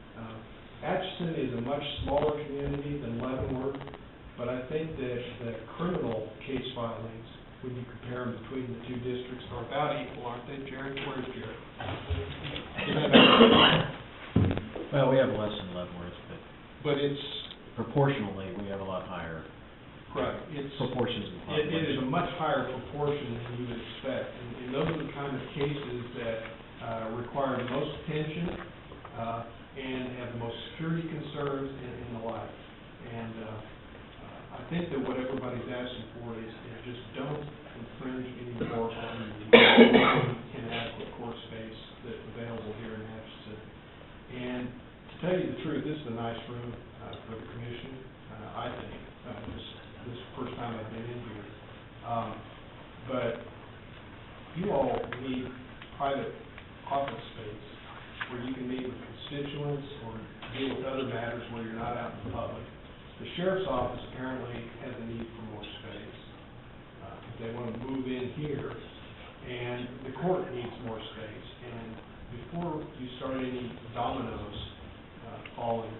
Atchison is a much smaller community than Leavenworth, but I think that the criminal case filings, when you compare them between the 2 districts, are about equal, aren't they, Jared? Where's Jared? Well, we have less than Leavenworth, But it's proportionally, we have a lot higher Correct. It's, proportions of the it is population. a much higher proportion than you would expect. And those are the kind of cases that require the most attention and have the most security concerns and the like. And I think that what everybody's asking for is just don't infringe any more on the inadequate court space that's available here in Atchison. And to tell you the truth, this is a nice room for the commission, I think. This is the first time I've been in here. But you all need private office space where you can meet with constituents or deal with other matters where you're not out in the public. The sheriff's office apparently has a need for more space. They want to move in here, and the court needs more space. And before you start any dominoes falling,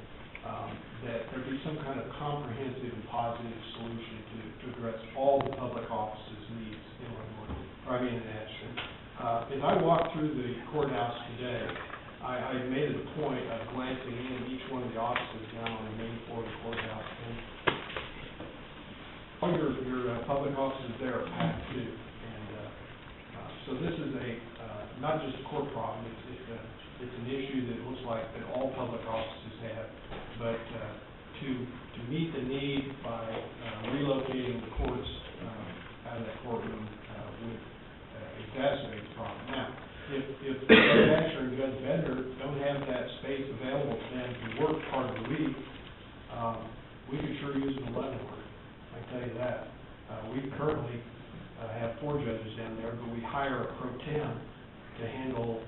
that there be some kind of comprehensive and positive solution to address all the public offices' needs in Atchison. As I walked through the courthouse today, I made it a point of glancing in each one of the offices down on the main floor of the courthouse. And all your public offices there are packed too. And so this is not just a court problem, it's an issue that looks like that all public offices have. But to meet the need by relocating the courts out of that courtroom would exacerbate the problem. Now, if Judge Asher and Judge Bender don't have that space available to them to work part of the week, we could sure use an 11 word. I can tell you that. We currently have 4 judges down there, but we hire a pro tem to handle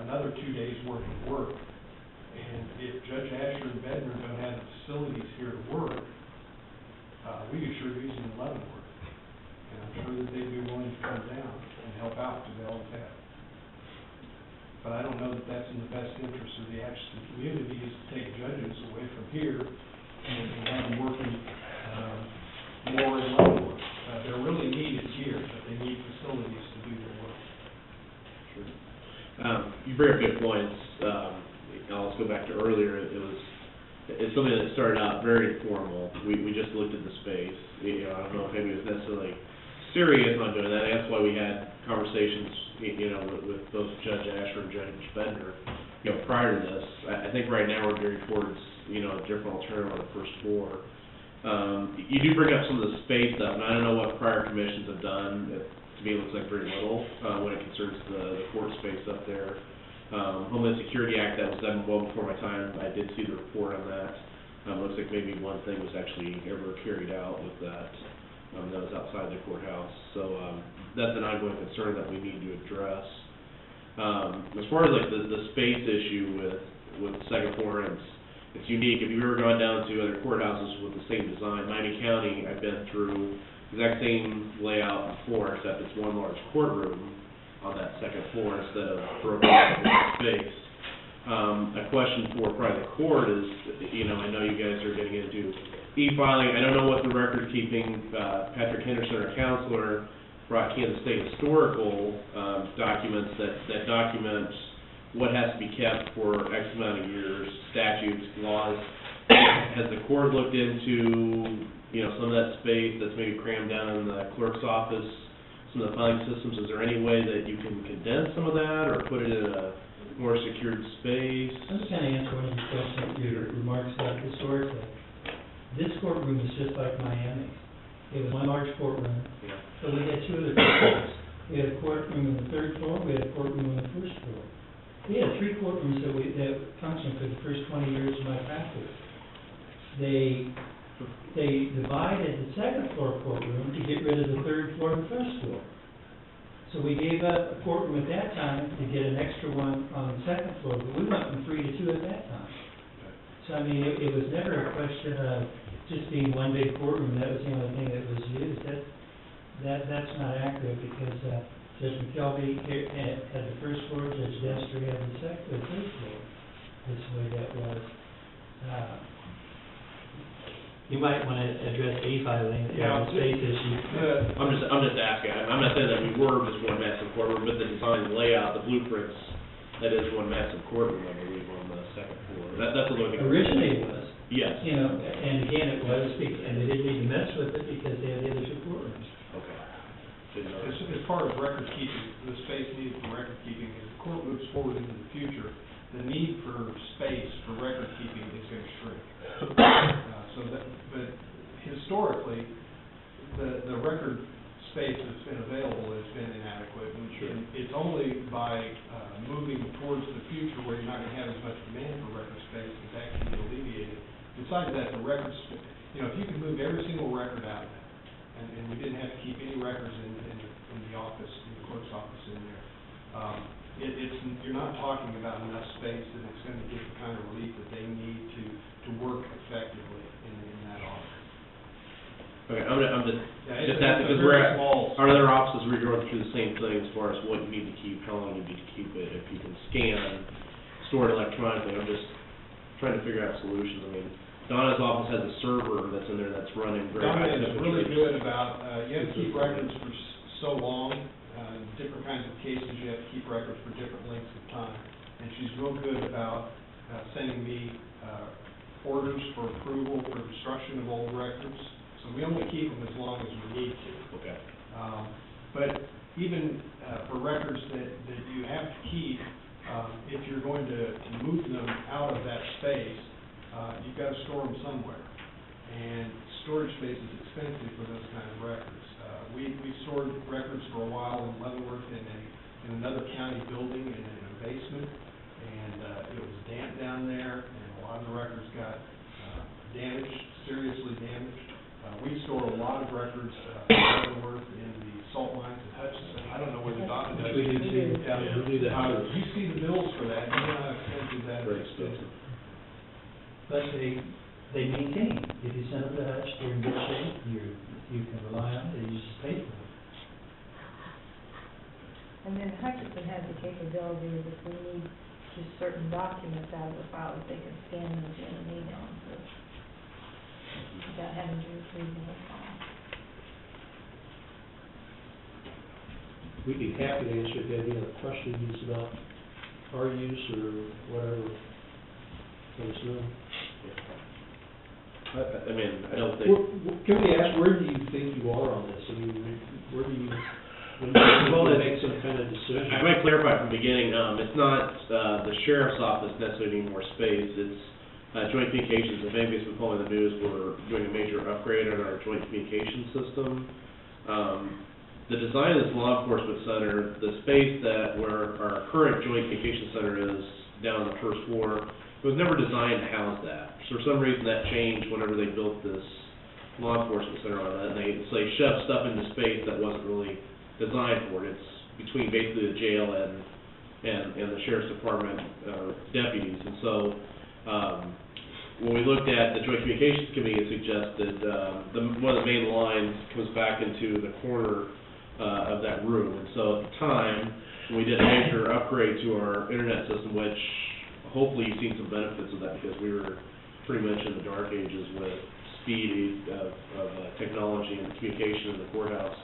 another 2 days worth of work. And if Judge Asher and Bender don't have the facilities here to work, we could sure use an 11 word. And I'm sure that they'd be willing to come down and help out to develop that. But I don't know that that's in the best interest of the Atchison community, is to take judges away from here and have them working more in Leavenworth. They're really needed here, but they need facilities to do their work. Sure. You bring up good points. I'll let's go back to earlier. It's something that started out very informal. We just looked at the space. I don't know if maybe it was necessarily serious on doing that. That's why we had conversations, with both Judge Asher and Judge Bender, prior to this. I think right now we're gearing towards, a different alternative on the first floor. You do bring up some of the space stuff, and I don't know what prior commissions have done. To me, it looks like very little when it concerns the court space up there. Homeland Security Act, that was done well before my time. I did see the report on that. Looks like maybe one thing was actually ever carried out with that. That was outside the courthouse. So that's an ongoing concern that we need to address. As far as like the space issue with the second floor, it's unique. If you've ever gone down to other courthouses with the same design, Miami County, I've been through the exact same layout before, except it's one large courtroom on that second floor instead of broken up space. A question for probably the court is, I know you guys are getting into e-filing. I don't know what the record keeping, Patrick Henderson, our counselor, brought Kansas State historical documents that document what has to be kept for X amount of years, statutes, laws. Has the court looked into, some of that space that's maybe crammed down in the clerk's office, some of the filing systems? Is there any way that you can condense some of that or put it in a more secured space? I'm just going to answer one of your questions, your remarks about historically. This courtroom is just like Miami. It was one large courtroom, but we had 2 other courtrooms. We had a courtroom on the 3rd floor, we had a courtroom on the 1st floor. We had 3 courtrooms that functioned for the first 20 years of my practice. They divided the 2nd floor courtroom to get rid of the 3rd floor and 1st floor. So we gave up a courtroom at that time to get an extra one on the 2nd floor, but we went from 3 to 2 at that time. So I mean, it was never a question of just being one big courtroom. That was the only thing that was used. That's not accurate, because Judge McKelvey had the 1st floor, Judge Destry had the 3rd floor. This way that was. You might want to address e-filing, the space issue. I'm just asking. I'm not saying that we were just one massive courtroom, but the design layout, the blueprints, that is one massive courtroom, I believe, on the 2nd floor. That's a little bit. Originally it was. Yes. You know, and again, it was, and they didn't even mess with it because they had the other two courtrooms. Okay. Didn't know. As far as record keeping, the space needed for record keeping, as the court moves forward into the future, the need for space for record keeping is going to shrink. But historically, the record space that's been available has been inadequate. And it's only by moving towards the future where you're not going to have as much demand for record space that's actually be alleviated. Besides that, the records, if you could move every single record out, and we didn't have to keep any records in the office, in the clerk's office in there, you're not talking about enough space that it's going to give the kind of relief that they need to work effectively in that office. Okay, I'm just Yeah, asking, because we're at, small. our other offices, we're going through the same thing as far as what you need to keep, how long you need to keep it, if you can scan, store it electronically. I'm just trying to figure out solutions. I mean, Donna's office has a server that's in there that's running very high Donna is temperature. really good about, you have to keep records for so long, different kinds of cases, you have to keep records for different lengths of time. And she's real good about sending me orders for approval for destruction of old records. So we only keep them as long as we need to. Okay. But even for records that you have to keep, if you're going to move them out of that space, you've got to store them somewhere. And storage space is expensive for those kind of records. We stored records for a while in Leavenworth in another county building in a basement, and it was damp down there, and a lot of the records got damaged, seriously damaged. We store a lot of records in Leavenworth in the salt mines at Hutchinson. I don't know where the Donna does. We do too. Yeah, We do that too. You see the bills for that, you know how expensive that Very is. expensive. But they maintain. If you send them to Hutch, they're in good shape, you can rely on it, you just pay for it. And then Hutchinson has the capability that if we need just certain documents out of the file, that they can scan them and send an email to us without having to retrieve the whole file. We'd be happy to answer if you have any other questions about our use or whatever. Let us know. I mean, I don't think. Can we ask, where do you think you are on this? I mean, where do you, when you make some kind of decision? I might clarify from the beginning, it's not the sheriff's office necessarily needing more space, it's joint communications. If anybody's been following the news, we're doing a major upgrade on our joint communication system. The design of this law enforcement center, the space where our current joint communication center is down on the first floor, it was never designed to house that. So for some reason that changed whenever they built this law enforcement center on that, and they shoved stuff into space that wasn't really designed for it. It's between basically the jail and the sheriff's department deputies. And so when we looked at the Joint Communications Committee, it suggested one of the main lines comes back into the corner of that room. And so at the time, we did a major upgrade to our internet system, which hopefully you've seen some benefits of that, because we were pretty much in the dark ages with speed of technology and communication in the courthouse.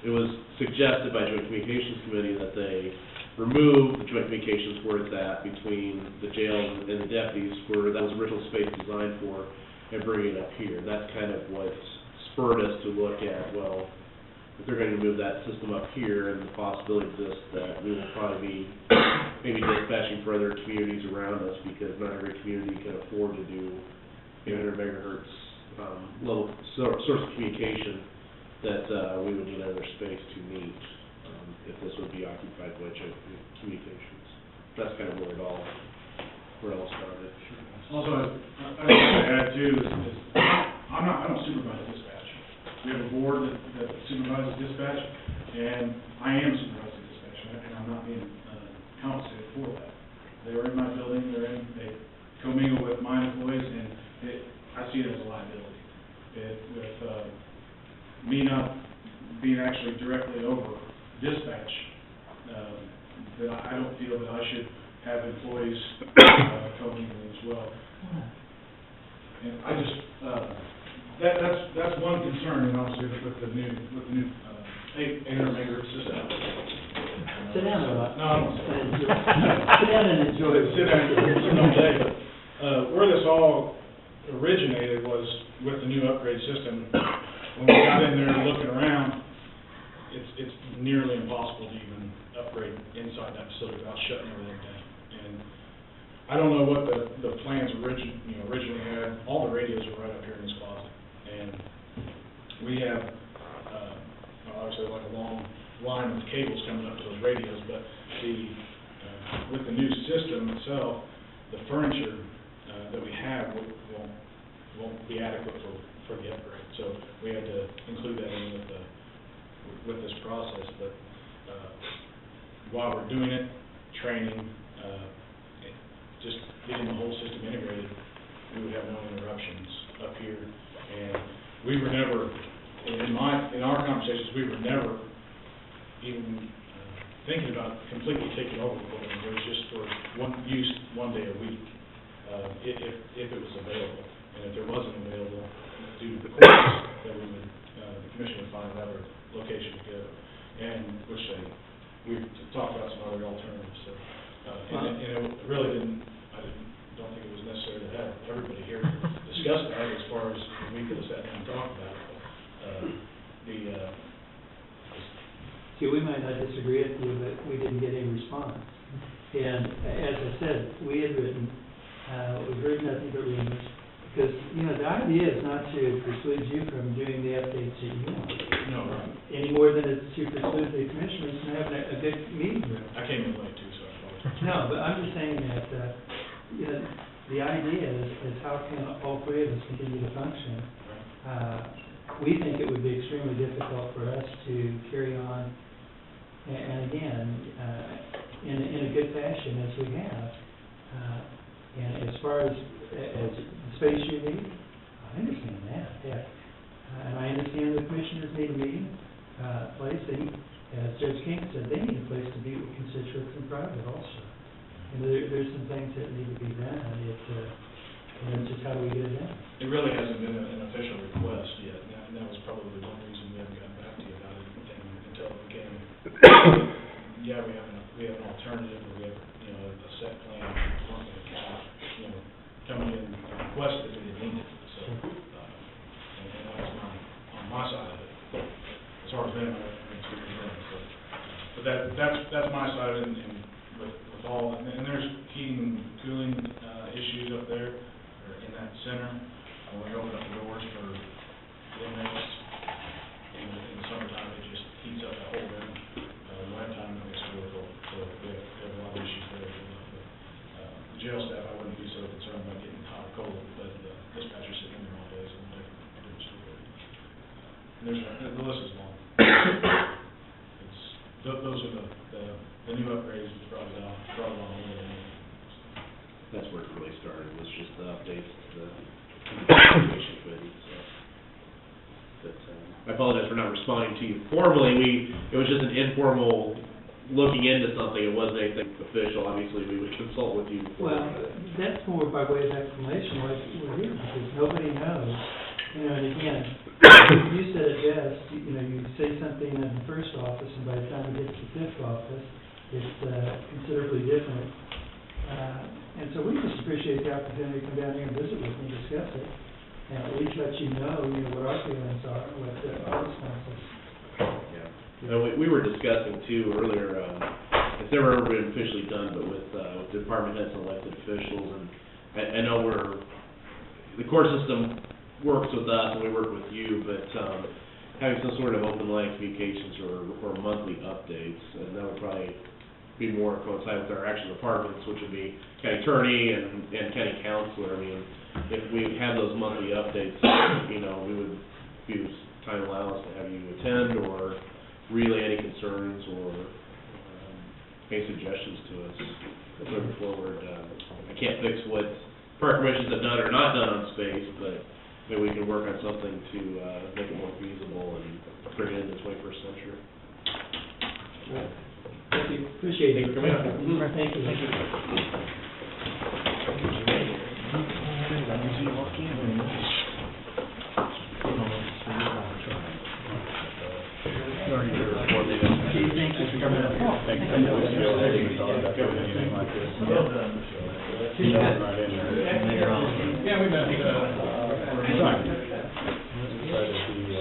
It was suggested by Joint Communications Committee that they remove the joint communications where it's at between the jail and the deputies, where that was original space designed for, and bring it up here. That's kind of what spurred us to look at, well, if they're going to move that system up here, and the possibility exists that we will probably be maybe dispatching for other communities around us, because not every community can afford to do 800 megahertz level source of communication that we would need other space to meet if this would be occupied by joint communications. That's kind of where it all started. Also, I'd like to add too, is I don't supervise dispatch. We have a board that supervises dispatch, and I am supervising dispatch, and I'm not being compensated for that. They're in my building, they commingle with my employees, and I see it as a liability. With me not being actually directly over dispatch, that I don't feel that I should have employees commingling as well. And I just, that's one concern, and obviously with the new 800 megahertz system. Sit down, Rob. No, I don't. Sit down and enjoy it. Sit down, it's no day. Where this all originated was with the new upgrade system. When we got in there looking around, it's nearly impossible to even upgrade inside that facility without shutting everything down. And I don't know what the plans originally had. All the radios were right up here in this closet. And we have, obviously like a long line of cables coming up to those radios, but with the new system itself, the furniture that we have won't be adequate for the upgrade. So we had to include that in with this process. But while we're doing it, training, just getting the whole system integrated, we would have no interruptions up here. And we were never, in our conversations, we were never even thinking about completely taking over the building. It was just for use one day a week, if it was available. And if there wasn't available, due to the course, then we would, the commission would find another location to go. And we've talked about some other alternatives. So, and it really I don't think it was necessary to have everybody here discuss that as far as we could have sat down and talked about it. See, we might not disagree with you, but we didn't get any response. And as I said, we had written, we've heard nothing but rumors. Because, the idea is not to preclude you from doing the updates that you want. No, right. Any more than it's to preclude the commissioners from having a good meeting room. I came in late too, so I apologize. No, but I'm just saying that, the idea is how can all three of us continue to function? We think it would be extremely difficult for us to carry on, and again, in a good fashion as we have. And as far as the space you need, I understand that, yeah. And I understand the commissioners need a meeting place. As Judge King said, they need a place to meet with constituents in private also. And there's some things that need to be done, and it's just how do we get it done? It really hasn't been an official request yet, and that was probably one reason we haven't gotten back to you about it until it became, yeah, we have an alternative, or we have, a set plan, coming in request that we didn't need it, so, and that was on my side of it, as far as them, so, but that's my side of it, and with all, and there's heating and cooling, issues up there, or in that center. When we open up the doors for inmates, in the summertime, it just heats up the whole room. The wintertime, it makes it really cold, so we have a lot of issues there. The jail staff, I wouldn't be so concerned about getting hot or cold, but the dispatcher's sitting in there all day, so I'm different story. And the list is long. Those are the new upgrades that brought it on over. That's where it really started, was just the updates to the communication committee, so. But, I apologize for not responding to you formally. It was just an informal looking into something. It wasn't anything official. Obviously, we would consult with you before. Well, that's more by way of explanation, like we're here, because nobody knows. And again, you said it best, you say something in the first office, and by the time it gets to the fifth office, it's considerably different. And so we just appreciate the opportunity to come down here and visit with you and discuss it, and at least let you know, what our feelings are, what our responses. Yeah. We were discussing too earlier, it's never ever been officially done, but with department heads and elected officials, and I know the court system works with us and we work with you, but having some sort of open line communications or monthly updates, and that would probably be more coincide with our actual departments, which would be county attorney and county counselor. I mean, if we have those monthly updates, we would use time allowance to have you attend or relay any concerns or any suggestions to us moving forward. I can't fix what park commissions have done or not done on space, but maybe we can work on something to make it more feasible and bring it into the 21st century. Thank you, appreciate it. Thanks for coming out. Thank you. Thank you. coming up. Think a couple weeks ago, they didn't thought about doing anything like this. He's right in there. Later on. Yeah, we met, Right. Try to be,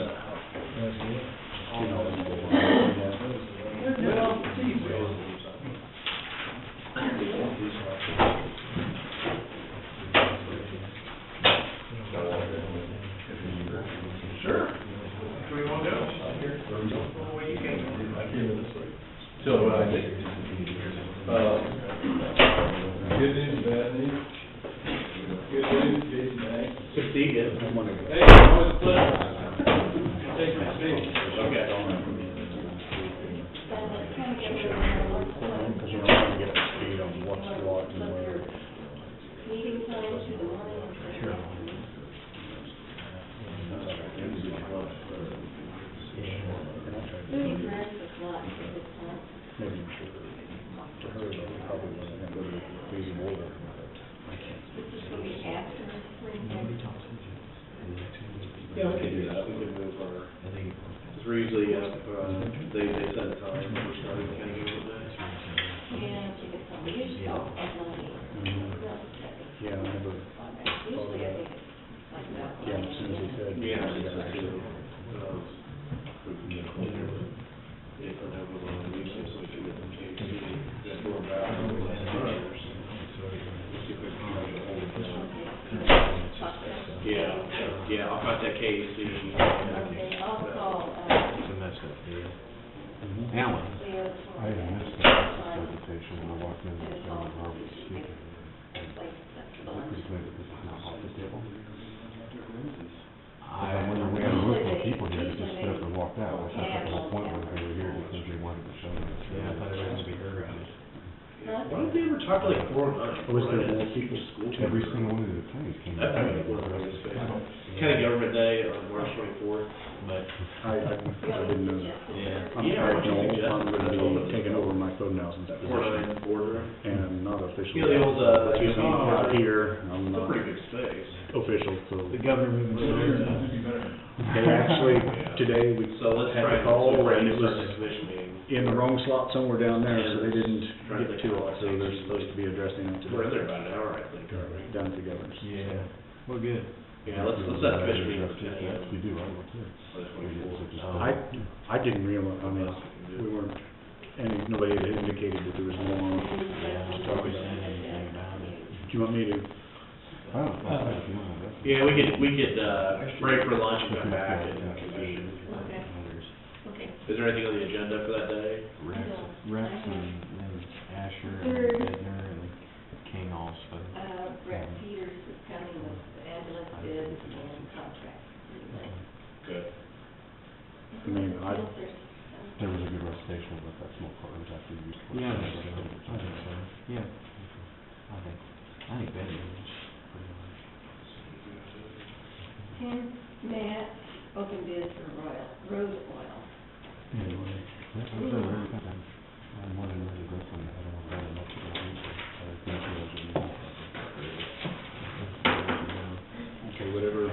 Sure. What do you want to do? Well, you came. So, good news, bad news. Good news, Jason, thanks. Steve, yeah. I'm wondering. Hey, always a pleasure. Take your seat. Okay. Because we're trying to get up to speed on what's what and where. Meeting time to the morning. Sure. Maybe perhaps a lot at this time. Maybe to her, though, we probably wasn't going to go to the meeting order. This is going to be after spring break. Yeah, we can do that, we can move our, because we're usually, they set a time, we're starting to kind of go with that. Yeah, you can tell me, usually, oh, at 9 a.m. Yeah, I never Usually, I think it's like that. Yeah, as soon as he said. Yeah, that's true. If we're never going to use this, we should get them to see, that's more about, yeah, I'll contact KAC. Okay, I'll call, It's a messed up deal. Alan. I had missed that presentation when I walked in, and Rob was speaking. I couldn't believe that this is not off the table. I wonder, we had a room full of people here that just stood up and walked out. I thought the whole point was they were here because they wanted to show us. Yeah, I thought everybody was to be heard about it. Why don't they ever talk to like 4 or 9? Was there more people at school? Every single one of the things came That's out. kind of government day on March 24th, but. I didn't know. Yeah. I'm sorry, Joel, I'm going to be taking over Mike Bodenhausen's That position. 4-9 border. And not official. You know, the old, Just out here, I'm It's a not pretty big space. official, so. governor moving forward. They actually, today, we So let's had try a call and it start was next commission meeting. in the wrong slot somewhere down there, so they didn't Trying get to to call it, so they're supposed to be addressing it We're in today. there about an hour, I think, aren't we? Down at the governor's. Yeah, well, good. Yeah, let's set a commission meeting for 10 a.m. You do, right, what's it? I didn't realize, I mean, we weren't, and nobody had indicated that there was more on. Yeah, I'm probably saying anything about it. Do you want me to? Yeah, we could, break for lunch and come back and convene. Okay. Is there anything on the agenda for that day? Rex and Asher Third. and Bednar and King all spoke. Brett Peters is coming with ambulance bids and contracts. Good. I mean, There was a good recitation of what that small courtroom after you used. Yeah. I think so, yeah. I think Bednar was pretty much. Tim, Matt, open bid for Rose Oil. Anyway, that was a very good one. I'm more than ready to go from that. I don't know very much about it. I think it was a good one. Okay, whatever.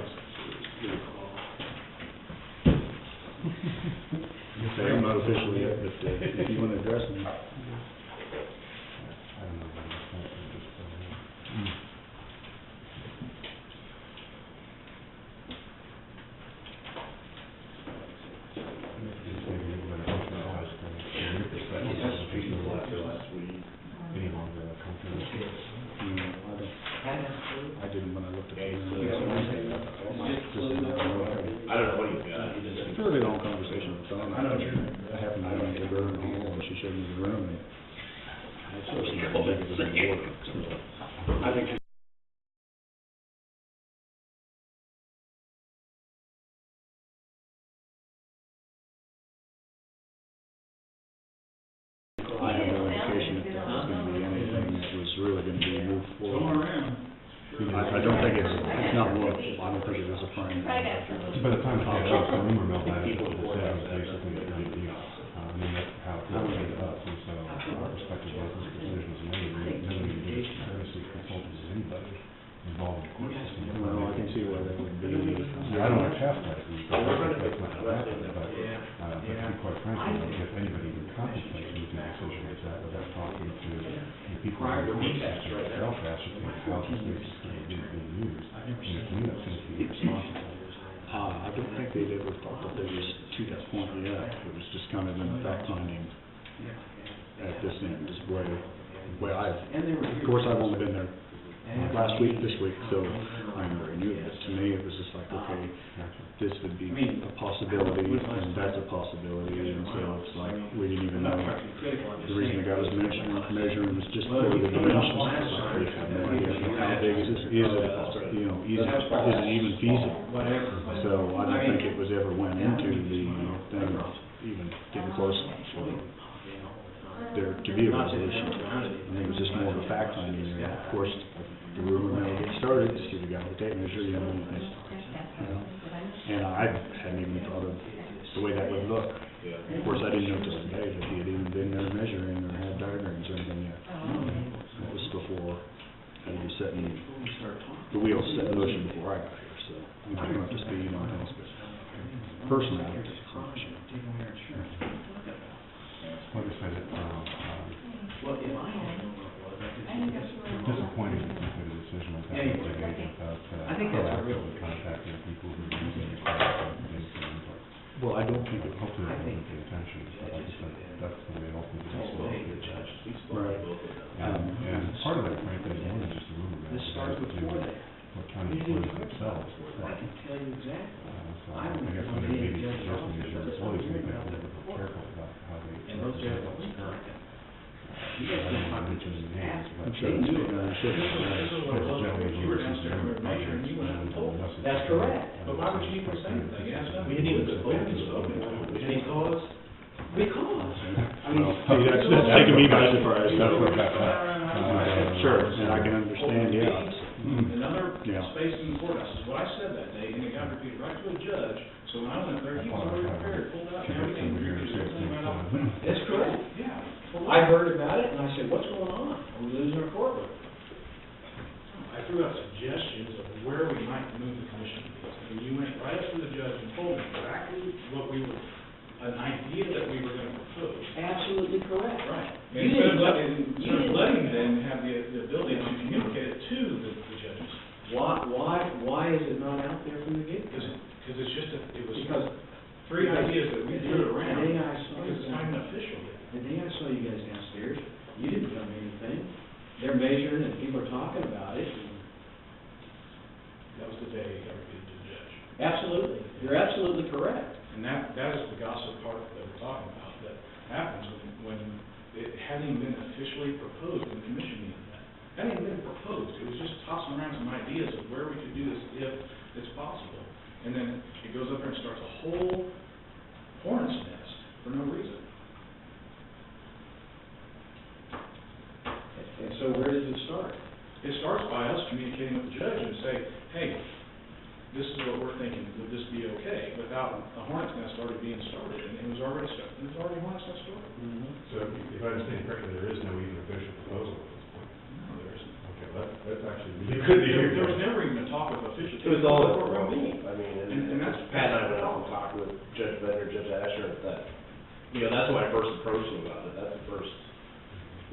Say, I'm not official yet, but if you want to address me. I don't know about that, but just, I didn't when I looked at Okay, it. so- I don't know what you've got. You just- Fairly long conversation with Dawn. I happened to run into her in the hall and she showed me the room and I saw some executives in the board. I think I have no indication that that was going to be anything that was really going to be moved forward. I don't think it's not what, I don't think it is a prime. by the time I got the rumor mill back, it was basically a done deal. I mean, that's how it feels to us, and so our respective business decisions made, nobody did courtesy consultants or anybody involved in court system. Well, I can see why that would be. I don't want to chastise you, because I think that's not what happened, but to be quite frank, if anybody even contemplates moving decision is that without talking to the people Prior to who me, are that's right there. Belfast, you think how the space is going to be being used, and the community's going to be responsible. I don't think they'd ever thought that they was to that point yet. It was just kind of in the fact finding at this end, is where of course, I've only been there last week, this week, so I never knew it. To me, it was just like, okay, this would be a possibility, and that's a possibility, and so it's like, we didn't even know. The reason the guy was measuring was just for the dimensions. Like, we have no idea how big is this, is it, is it even feasible? So I don't think it was ever went into the thing, even getting close for there to be a resolution. I think it was just more of a fact finding there. Of course, the rumor mill gets started, to see the guy with the tape measure, and I hadn't even thought of the way that would look. Of course, I didn't know till today that he had even been there measuring or had diagrams or anything yet. That was before, he was setting, the wheels set in motion before I got here, so I'm not up to speed on things, but personally, I think it's an issue. Like I said, it's disappointing to make a decision like that without proactively contacting people who are using the product and getting some input. Well, I don't think it, Hopefully that wasn't the intention, but like I said, that's the way ultimately it's supposed to be. right. And part of that, frankly, is more than just a rumor mill. It has to do with what county employees themselves say. So I guess what I maybe suggesting is your employees need to be a little bit more careful about how they represent what's current. I don't want to mention any names, but I'm sure it's being understood. there's a gentleman who was using rumor measures and the message. That's correct. But why would you even say anything? We didn't even vote to open it. Because, I mean. See, that's taking me by surprise. That's what got that. Sure, and I can understand, yeah. Another Yeah. space in the courthouse is what I said that day, and it got repeated right to a judge. So when I went there, he was already prepared, pulled out everything. That's correct. Yeah. I heard about it, and I said, what's going on? Are we losing our courtroom? I threw out suggestions of where we might move the commission fees, and you went right up to the judge and told me exactly what we were, an idea that we were gonna propose. Absolutely correct. Right. You Instead didn't- of letting them have the ability to communicate it to the judges. Why is it not out there from the get-go? Because it's just, it was Because three ideas that we threw around, the day I saw because it's you- not even official yet. The day I saw you guys downstairs, you didn't tell me anything. They're measuring and people are talking about it. and- That was the day it got repeated to the judge. Absolutely. You're absolutely correct. And that is the gossip part that we're talking about, that happens when it hadn't even been officially proposed in the commission meeting yet. It hadn't even been proposed, it was just tossing around some ideas of where we could do this if it's possible. And then it goes up there and starts a whole hornet's nest for no reason. And so where does it start? It starts by us communicating with the judge and say, hey, this is what we're thinking, would this be okay? Without a hornet's nest already being started, and it was already a hornet's nest started. So if I understand correctly, there is no even official proposal at this point? No, there isn't. Okay, that's actually really There good to hear. there was never even a talk of official. It was all at courtroom meeting, I mean, And that's. Pat and I went out and talked with Judge Vedder, Judge Asher, that, that's when I first approached him about it, that's the first,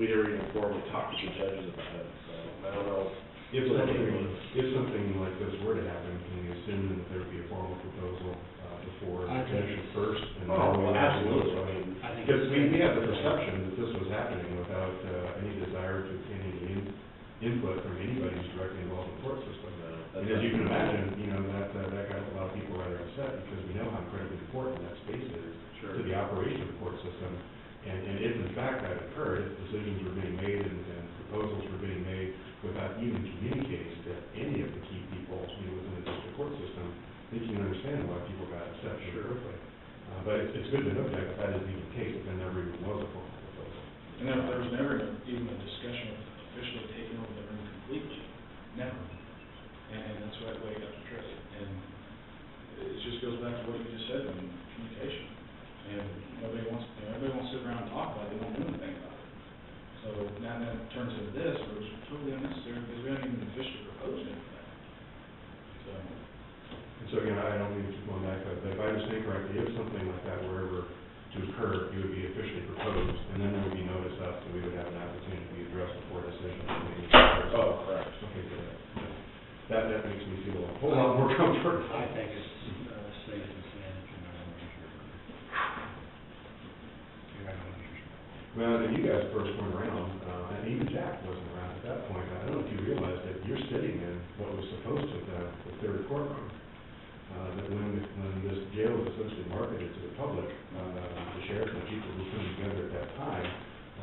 we never even formally talked to the judges about it, so, I don't know. If something like this were to happen, can we assume that there would be a formal proposal before the commission first? And then we Absolutely, I mean, because we have the perception that this was happening without any desire to obtain any input from anybody who's directly involved in the court system. And as you can imagine, that got a lot of people rather upset because we know how incredibly important that space is to the operation of the court system. And if in fact that occurred, if decisions were being made and proposals were being made without even communicating to any of the key people, within the district court system, I think you can understand why people got upset so quickly. But it's good to note that that is even the case, that there never even was a formal proposal. And then there was never even a discussion of officially taking over the room completely, never. And that's why it got betrayed. And it just goes back to what you just said, communication. And everybody wants to sit around and talk about it, they won't do anything about it. So now that it turns into this, where it's totally unnecessary, because we haven't even officially proposed anything. So. And so again, I don't mean to keep going back, but if I understand correctly, if something like that were ever to occur, it would be officially proposed, and then there would be no that makes me feel a whole lot more comfortable. I think it's, safe and sound, Well, and you guys first went around, and even Jack wasn't around at that point. I don't know if you realized that you're sitting in what was supposed to have been the third courtroom. That when this jail was essentially marketed to the public, the sheriff and the people who put it together at that time,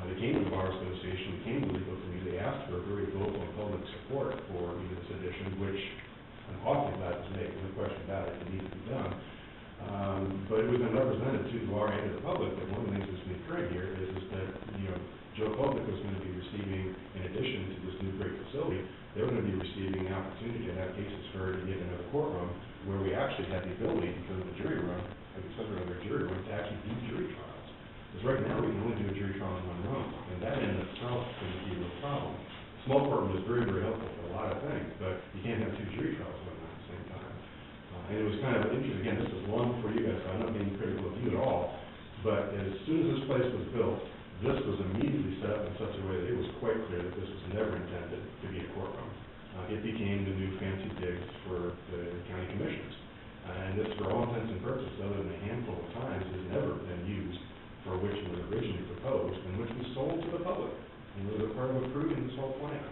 they came to the Bar Association, they came to Legal Committee, they asked for very vocal and public support for this addition, which I'm awfully glad was made, no question about it, it needed to be done. But it was then represented to the bar and to the public that one of the things that's been occurring here is that, Joe Public was going to be receiving, in addition to this new great facility, they were going to be receiving the opportunity to have cases heard in yet another courtroom where we actually had the ability, because of the jury room, like the subject of their jury room, to actually do jury trials. Because right now, we can only do a jury trial in one room, and that in itself can be a real problem. Small courtroom is very, very helpful for a lot of things, but you can't have two jury trials going on at the same time. And it was kind of interesting, again, this was long before you guys, so I'm not being critical of you at all, but as soon as this place was built, this was immediately set up in such a way that it was quite clear that this was never intended to be a courtroom. It became the new fancy digs for the county commissioners. And this, for all intents and purposes, other than a handful of times, has never been used for which it was originally proposed and which was sold to the public. And was a part of approving this whole plan.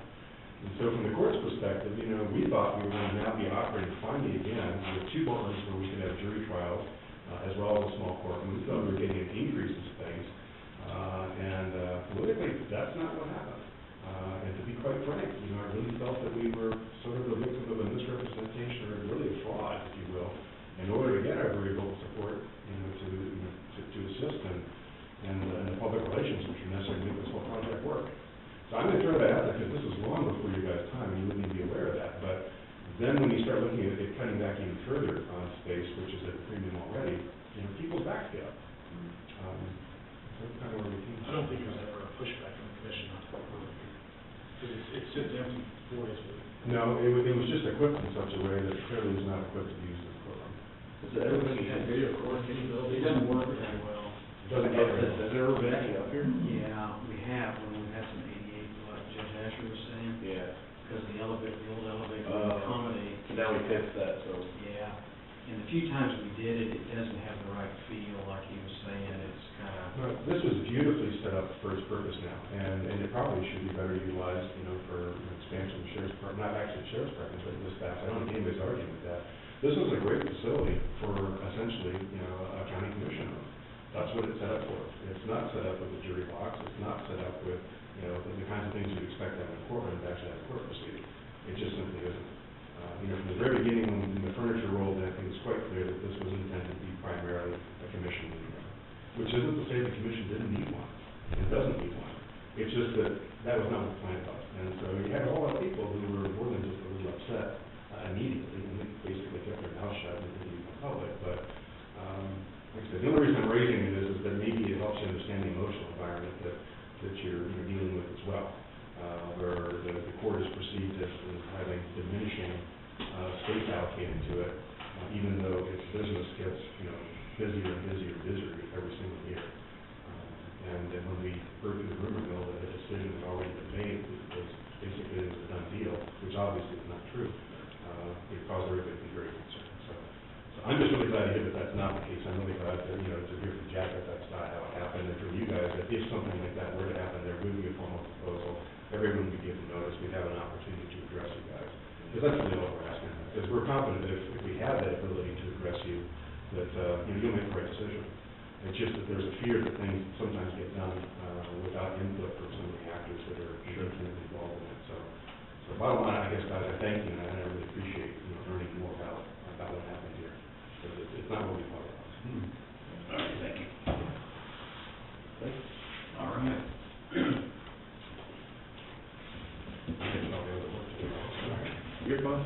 And so from the court's perspective, we thought we were going to now be operating finally again with two courtrooms where we could have jury trials, as well as a small courtroom. We thought we were getting an increase in things. Politically, that's not what happened. And to be quite frank, I really felt that we were sort of the victim of a misrepresentation or really a fraud, if you will, in order to get our very vocal support, to assist in the public relations which are necessary to make this whole project work. So I'm going to throw that out there because this is long before you guys' time, and you wouldn't even be aware of that. But then when you start looking at it cutting back even further on space, which is at a premium already, people's backs get up. So that's kind of where we came from. I don't think there's ever a pushback from the commission on that. Because it sits empty for us. No, it was just equipped in such a way that clearly was not equipped to be used as a courtroom. Is it everybody had video recording capability? It doesn't work very well. Doesn't get it. Has it ever been any up here? Yeah, we have, when we had some 88, like Judge Asher was saying, Yeah. because the old elevator wouldn't accommodate. Now we fixed that, so. Yeah, and the few times we did it, it doesn't have the right feel, like he was saying, it's kind of. Well, this was beautifully set up for its purpose now, and it probably should be better utilized, for expansion of the sheriff's department, not actually the sheriff's department, but dispatch. I don't think anybody's arguing with that. This was a great facility for essentially, a county commission room. That's what it's set up for. It's not set up with a jury box. It's not set up with, the kinds of things you'd expect to have in a courtroom to actually have a court proceeding. It just simply isn't. From the very beginning, when the furniture rolled in, it was quite clear that this was intended to be primarily a commission meeting room. Which isn't to say the commission didn't need one. It doesn't need one. It's just that that was not what the plan was. And so you had all our people who were more than just a little upset immediately, and they basically kept their mouth shut and didn't even public. But like I said, the only reason I'm raising it is that maybe it helps you understand the emotional environment that you're dealing with as well, where the court is perceived as having diminishing space allocated to it, even though its business gets busier and busier and busier every single year. And then when we heard through the rumor mill that a decision had already been made, it was basically a done deal, which obviously is not true. It caused everybody to be very concerned. So I'm just really glad to hear that that's not the case. I'm really glad to hear from Jack that that's not how it happened, and from you guys that if something like that were to happen, there would be a formal proposal. Everyone would be given notice. We'd have an opportunity to address you guys. Because that's really all we're asking. Because we're confident that if we have that ability to address you, that you'll make the right decision. It's just that there's a fear that things sometimes get done without input from some of the actors that are intimately involved in it. So bottom line, I guess, guys, I thank you, and I really appreciate learning more about what happened here. Because it's not what we thought it was. All right, thank you. All right. You're fine.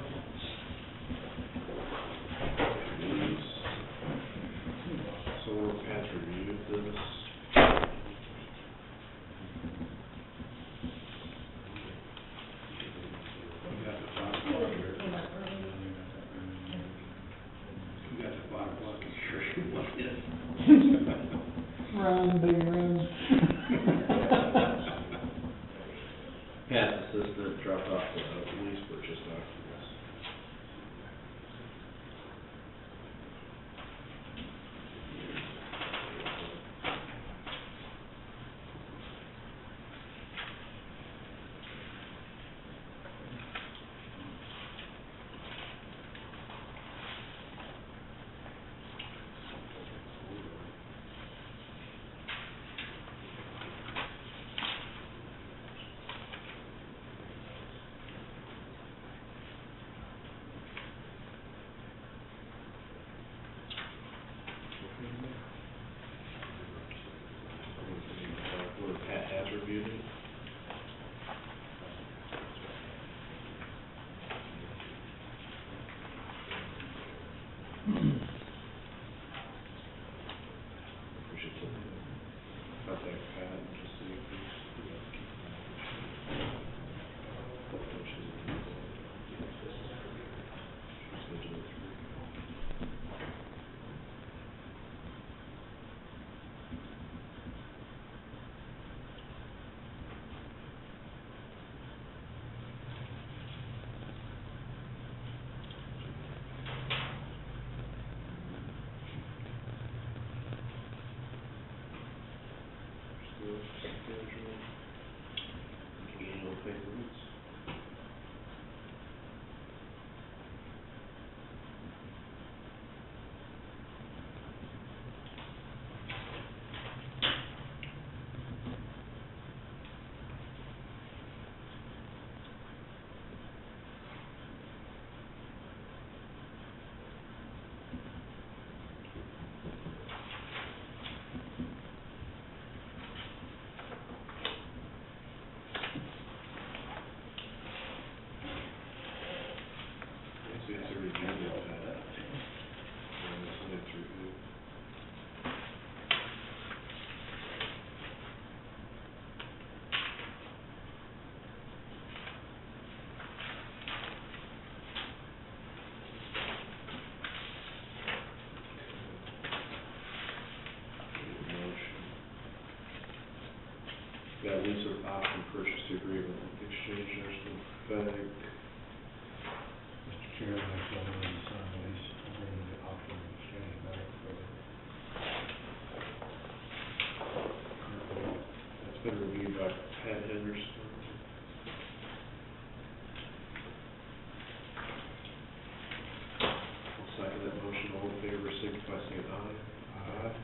So we're past review of this. We got the 5 o'clock here. We got the 5 o'clock here. What is? Run, big run. Pat's assistant dropped off the lease purchase documents. lease or option purchase agreement, exchange nursing bank. Mr. Chairman, I shall move to sign the lease agreement with Option Exchange Bank for the That's been reviewed by Pat Henderson. I'll second that motion. All in favor, signify by saying aye. Aye.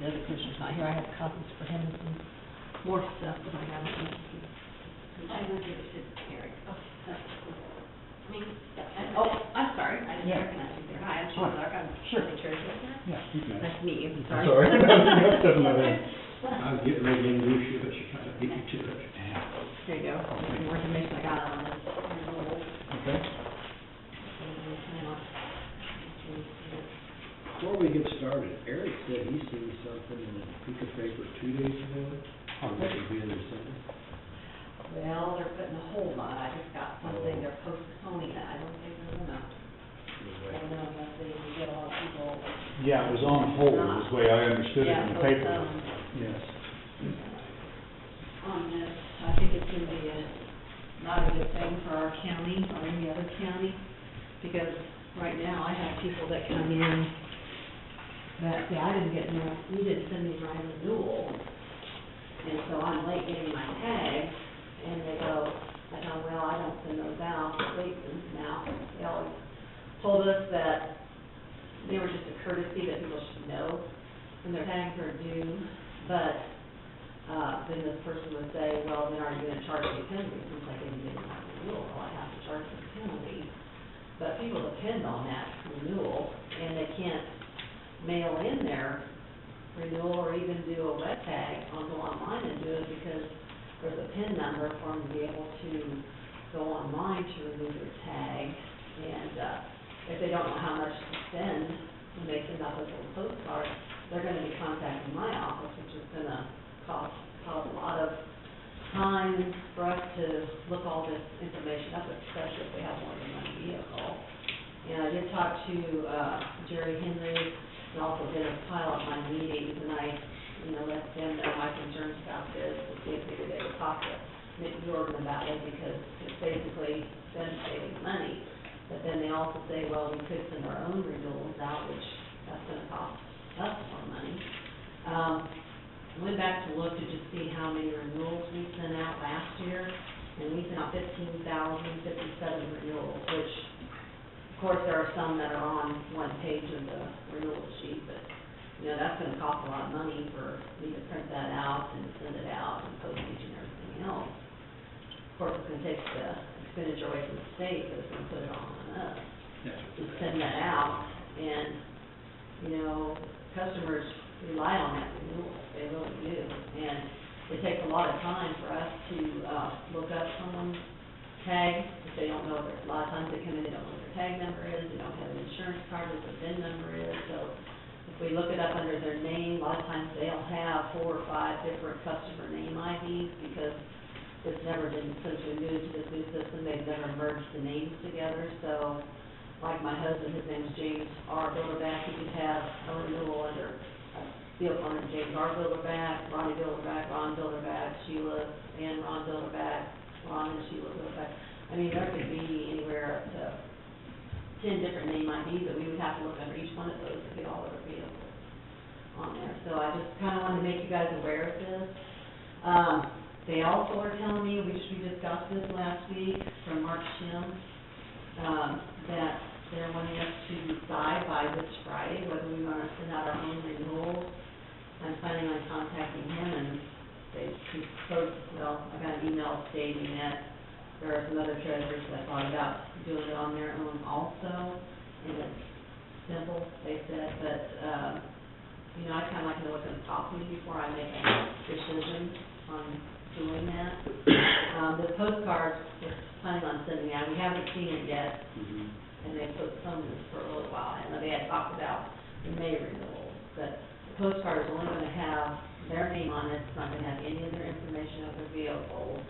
The other commissioner's not here, I have copies for him and some more stuff that I haven't seen. I will give it to Eric. Oh, I'm sorry, I didn't recognize you there. Hi, I'm Sheila Clark, I'm the treasurer. Yeah, you can. Nice to meet you, I'm sorry. sorry. I was getting ready to introduce you, but you kind of beat me to it. There you go, some more information I got on this. Okay. Before we get started, Eric said he seen something in the Pico paper 2 days ago, or this would be in December. Well, they're putting a hold on it, I just got something, they're postponing it, I don't think they're gonna. I don't know, unless they can get a lot of people. Yeah, it was on hold, is the way I understood it in the Yeah, paper. so, Yes. on this, I think it's gonna be not a good thing for our county or any other county, because right now I have people that come in that say, I didn't get no, you didn't send me my renewal, and so I'm late getting my tags, and they go, I go, well, I don't send those out, wait, now, they always told us that they were just a courtesy that people should know when their tags are due, but then this person would say, well, then are you gonna charge me a penalty since I didn't get my renewal? Well, I have to charge them a penalty. But people depend on that renewal, and they can't mail in their renewal or even do a web tag or go online and do it because there's a PIN number for them to be able to go online to renew their tag. And if they don't know how much to send when they send out those little postcards, they're gonna be contacting my office, which is gonna cause a lot of time for us to look all this information up, especially if they have more than one vehicle. And I did talk to Jerry Henry, and also did a pile of my meetings, and I, let them know my concerns about this, to see if maybe they would talk to Nick Jordan about it, because it's basically them saving money. But then they also say, well, we could send our own renewals out, which that's gonna cost us more money. I went back to look to just see how many renewals we sent out last year, and we sent out 15,057 renewals, which, of course, there are some that are on one page of the renewal sheet, but, that's gonna cost a lot of money for me to print that out and send it out and postage and everything else. Of course, it's gonna take the expenditure away from the state, but it's gonna put it all on us to send that out, and, customers rely on that renewal, they really do, and it takes a lot of time for us to look up someone's tag, if they don't know, a lot of times they come in, they don't know what their tag number is, they don't have an insurance card, what their VIN number is, so if we look it up under their name, a lot of times they'll have 4 or 5 different customer name IDs, because it's never been, since we moved to this new system, they've never merged the names together, so, like my husband, his name's James R. Bilderback, he could have a renewal under, vehicle under James R. Bilderback, Ronnie Bilderback, Ron Bilderback, Sheila and Ron Bilderback, Ron and Sheila Bilderback. I mean, there could be anywhere up to 10 different name IDs, that we would have to look under each one of those to get all of our vehicles on there. So I just kinda wanted to make you guys aware of this. They also are telling me, we discussed this last week from Mark Shim, that they're wanting us to decide by this Friday whether we want to send out our own renewals. I'm planning on contacting him, and I got an email stating that there are some other treasurers that thought about doing it on their own also, and it's simple, they said, but, I kinda like to know what's gonna cost me before I make a decision on doing that. The postcards, we're planning on sending out, we haven't seen it yet, and they put some of this for a little while, I know they had talked about the May renewals, but the postcard is only gonna have their name on it, it's not gonna have any of their information of their vehicles,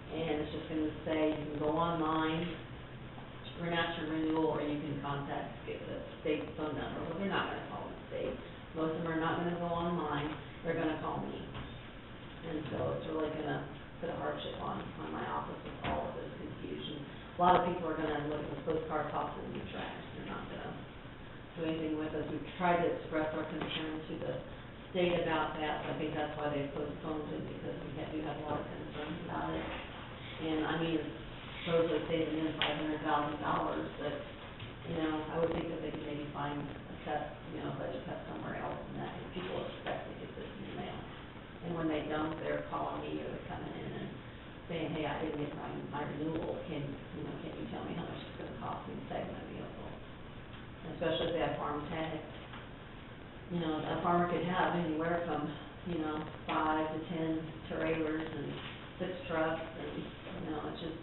and it's just gonna say, you can go online, print out your renewal, or you can contact the state phone number. Well, they're not gonna call the state, most of them are not gonna go online, they're gonna call me. And so it's really gonna put a hardship on my office with all of this confusion. A lot of people are gonna look at the postcard, toss it in the trash, they're not gonna do anything with us. We've tried to express our concern to the state about that, so I think that's why they postponed it, because we do have a lot of concerns about it. And I mean, it's supposedly saving them $500,000, but, I would think that they could maybe find a cut, budget cut somewhere else, and that, if people expect to get this in the mail. And when they don't, they're calling me, or they're coming in and saying, hey, I didn't get my renewal, can you tell me how much it's gonna cost me to save my vehicle? Especially if they have farm tags. A farmer could have anywhere from, 5 to 10 trailers and 6 trucks, and, it's just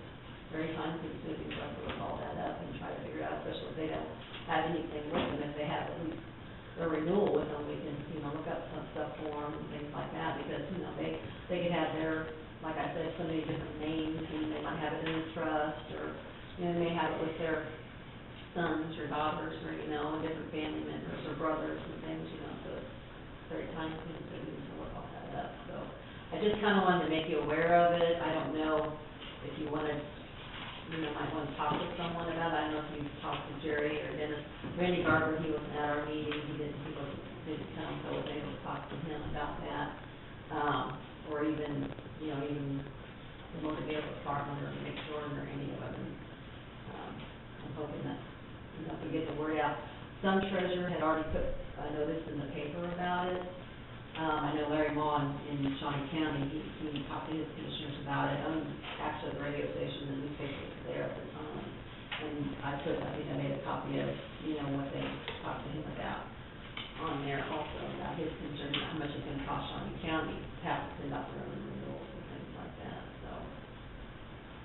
very time consuming for us to look all that up and try to figure out, especially if they don't have anything with them. If they have at least a renewal with them, we can, look up some stuff for them and things like that, because, they could have their, like I said, so many different names, and they might have it in a trust, or, they may have it with their sons or daughters, or, different family members or brothers and things, so it's very time consuming to look all that up. So I just kinda wanted to make you aware of it. I don't know if you wanna, might wanna talk to someone about it. I don't know if you've talked to Jerry or Dennis. Randy Garber, he wasn't at our meeting, he didn't come, so I was able to talk to him about that. Or even, even the motor vehicle department, or Nick Jordan, or any of them. I'm hoping that, if we get the word out. Some treasurer had already put a notice in the paper about it. I know Larry Maughan in Shawnee County, he talked to his commissioners about it. Actually, the radio station, the newspaper was there at the time. And I think I made a copy of, what they talked to him about on there also, about his concern, how much it's gonna cost Shawnee County to have to send out their own renewals and things like that, so.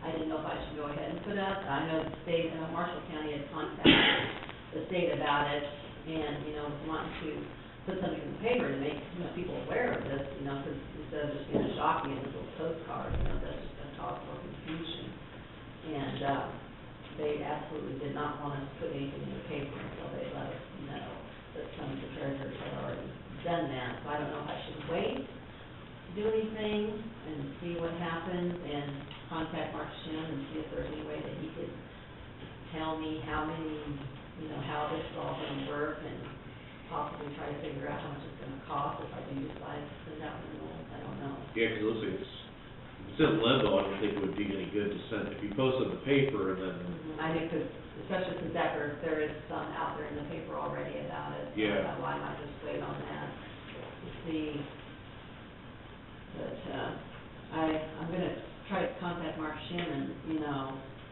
I didn't know if I should go ahead and put up, I know the state, Marshall County had contacted the state about it, and, wanting to put something in the paper to make, people aware of this, because instead of just being shocking in this little postcard, that's just gonna cause more confusion. And, they absolutely did not want us to put anything in the paper until they let us know that some of the treasurers had already done that. So I don't know if I should wait to do anything and see what happens, and contact Mark Shim and see if there's any way that he could tell me how many, how this is all gonna work, and possibly try to figure out how much it's gonna cost if I do decide to send out renewals. I don't know. Yeah, 'cause it looks like it's in limbo. I don't think it would do any good to send, if you post it in the paper and then. I think, because especially since there is some out there in the paper already about it. So Yeah. I thought, why not just wait on that to see? But, I'm gonna try to contact Mark Shim, and,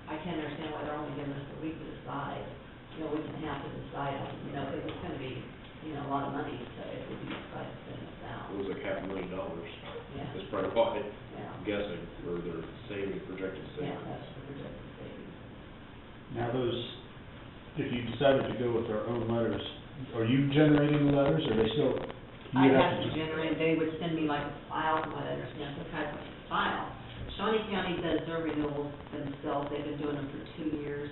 I can't understand why they're only giving us a week to decide. We didn't have to decide on, because it's gonna be, a lot of money if we do decide to send this out. It was like $500,000. Yeah. That's probably why, Yeah. I'm guessing, or they're saving, projected Yeah, savings. that's the projected savings. Now those, if you decided to go with our own letters, are you generating the letters, or they still? I you have to just- generate, they would send me like a file, from what I understand, some kind of file. Shawnee County does their renewals themselves, they've been doing them for 2 years,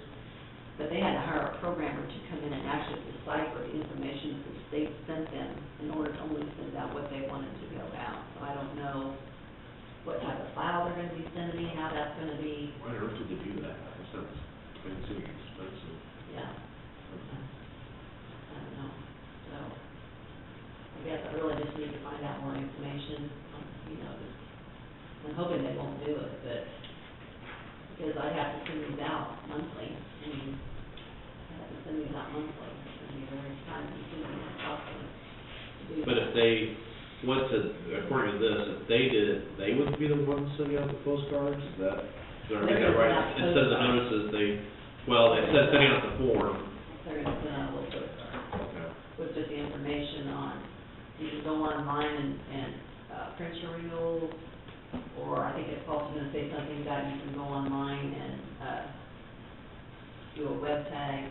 but they had to hire a programmer to come in and actually decipher the information that the state sent them in order to only send out what they wanted to go out. So I don't know what type of file they're gonna be sending me, how that's gonna be, Why on earth would they do that? That sounds expensive, expensive. yeah. I don't know, so, I guess I really just need to find out more information, you know, I'm hoping they won't do it, but, because I'd have to send these out monthly, I mean, I have to send these out monthly, it'd be very time consuming and costly to do that. But if they went to, according to this, if they did it, they would be the ones sending out the postcards, is that, do I read that right? Instead of the notices, they, well, it says sending out the form. They're gonna send out a little postcard Okay. with just the information on, you can go online and print your renewals, or I think it's also gonna say something that you can go online and, do a web tag,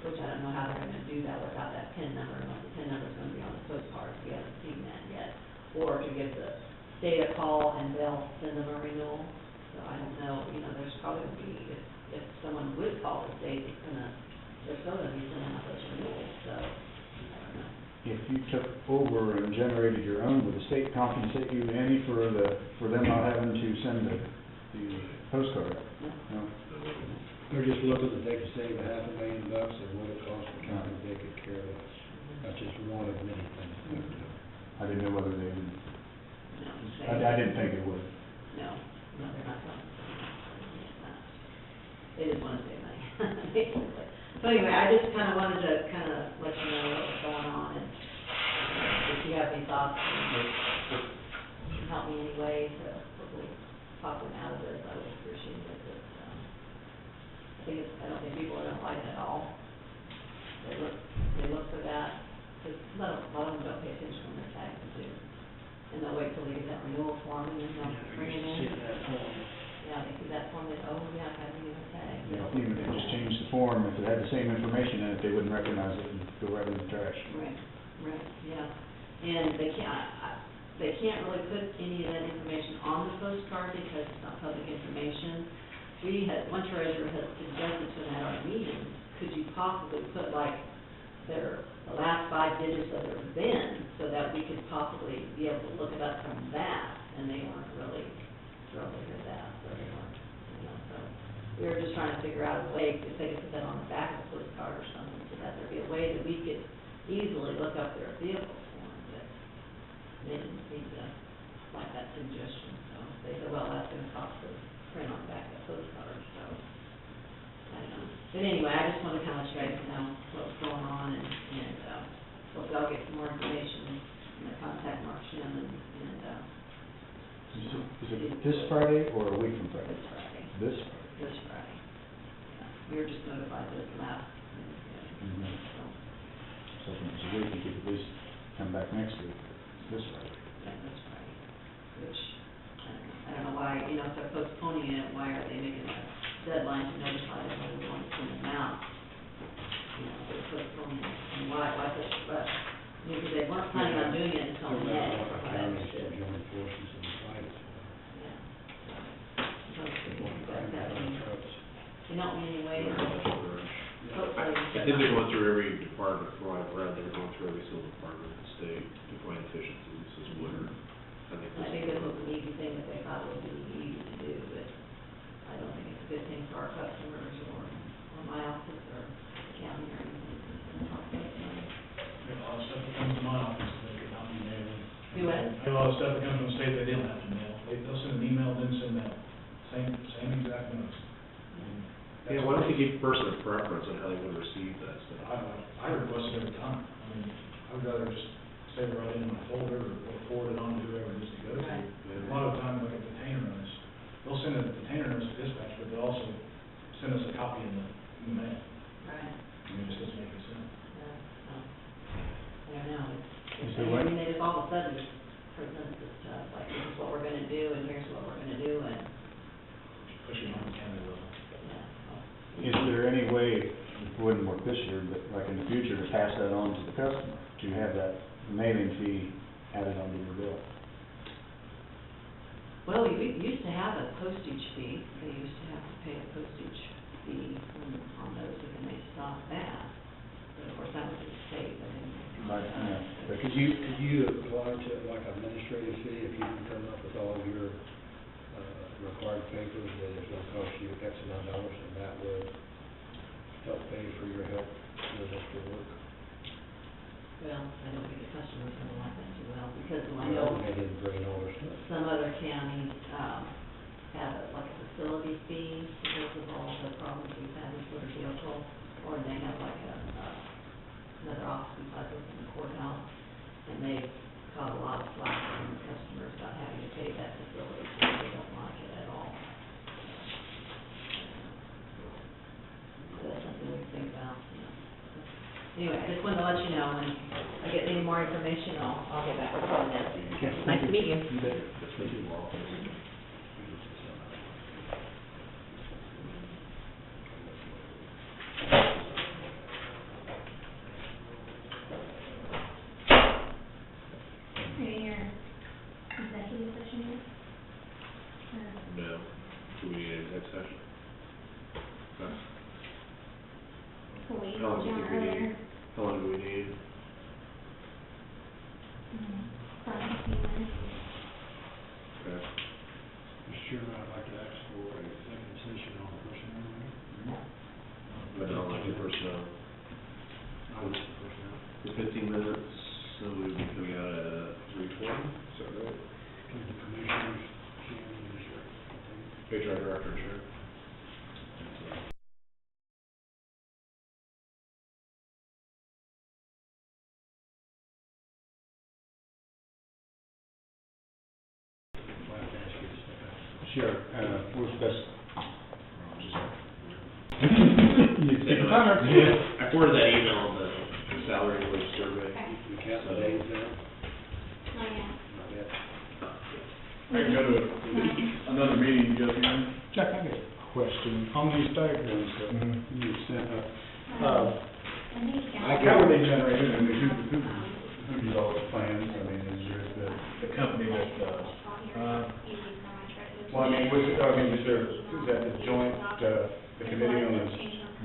which I don't know how they're gonna do that without that PIN number, unless the PIN number's gonna be on the postcard, we haven't seen that yet. Or to give the state a call and they'll send them a renewal, so I don't know, you know, there's probably gonna be, if someone would call the state, they're still gonna be sending out those renewals, so, I don't know. If you took over and generated your own, would the state compensate you any for them not having to send the postcard? No? They're just looking that they could save $500,000 and what it costs the county to take good care of us. That's just one of many things that they're doing. I didn't know whether they would, No, I didn't think they would. No, they're not going to. They just want to save money, basically. So anyway, I just kind of wanted to let you know what was going on, and if you have any thoughts, help me anyway to hopefully talk them out of this, I would appreciate it. But, I don't think people are going to like it at all. They look for that, because a lot of them don't pay attention when they're tagged to do. And they'll wait till they get that renewal form, and then they'll bring it in. Yeah, they see that form, they, oh, yeah, I have a tag. Even if they just changed the form, if it had the same information in it, they wouldn't recognize it and go right in the trash. Right, yeah. And they can't really put any of that information on the postcard because it's not public information. One treasurer has suggested to them at our meeting, could you possibly put like the last 5 digits of their VIN so that we could possibly be able to look it up from that? And they weren't really thrilled to hear that, so they weren't, so we were just trying to figure out a way if they could put that on the back of the postcard or something, so that there'd be a way that we could easily look up their vehicle form, but they didn't seem to like that suggestion, so they said, well, that's gonna cost us print on the back of the postcard, so, I don't know. But anyway, I just wanted to kind of let you guys know what's going on, and hopefully I'll get some more information, contact Mark Shim, and Is it this Friday or a week from Friday? This Friday. This Friday? This Friday. Yeah. We were just notified this last, Mhm. so, So if it's a week, you could at least come back next week, this Friday. yeah, this Friday, which, I don't know why, if they're postponing it, why are they making a deadline to notify them when we want to send them out? They're postponing it, and why such a rush? Because they weren't planning on doing it until May, from what I understood. Join forces and fight us. Yeah. You know, anyway, hopefully. I think they're going through every department, from what I've read, they're going through every single department in the state to find efficiencies this winter. I think this was an easy thing that they thought would be easy to do, but I don't think it's a good thing for our customers or my office or the county or anything. It's gonna cost us money. A lot of stuff that comes to my office that could not be mailed. Do what? A lot of stuff that comes from the state they didn't have to mail. They'll send an email, then send that, same exact notice. Yeah, why don't you give a person a preference on how they want to receive that stuff? I request it every time. I'd rather just save it right in my folder or forward it on to whoever it needs to go to. Right. A lot of times, like a detainer notice, they'll send a detainer notice to dispatch, but they'll also send us a copy in the mail. Right. It just doesn't make any sense. I don't know, Is there one? they just all of a sudden just present this to us, like, this is what we're gonna do, and here's what we're gonna do, and, Especially on the county level. yeah. Is there any way, it wouldn't work this year, but like in the future to pass that on to the customer, to have that mailing fee added onto your bill. Well, we used to have a postage fee, they used to have to pay a postage fee on those, and then they stopped that. But of course, that was a state, I didn't. Right, yeah. But Could you apply to like administrative fee if you can come up with all of your, required papers, that it's gonna cost you X amount of dollars, and that would help pay for your help with extra work? Well, I don't think the customers will like that too well, because I Well, know they didn't bring all their stuff. some other counties, have like a facility fee because of all the problems we've had with motor vehicle, or they have like another office beside us in the courthouse, and they've caught a lot of flack from the customers about having to pay that facility fee, they don't like it at all. So that's something we can think about, you know. Anyway, I just wanted to let you know, when I get any more information, I'll get back with you on that. Nice to meet you. Executive session here? No. Do we need an exec session? No. Can we, How long do you think we earlier? need? How long do we need? 5 to 15 minutes. Okay. Mr. Chairman, I'd like to ask for a executive session on personnel matter. But not like the personnel. Personnel. For 15 minutes, so we'll be coming out at 3:20, is that right? Can the commissioners, HR director, sure. I'll have to ask you to step out. Sure, what's best? I forwarded that email on the salary wage survey. You count the days now? Not yet. Not yet. I can go to another meeting, Joe, you know? Jack, I got a question on these diagrams that you sent up. I think it's down. How were they generated, and who developed the plans? I mean, is there the company that, well, I mean, was that the joint, the committee on this?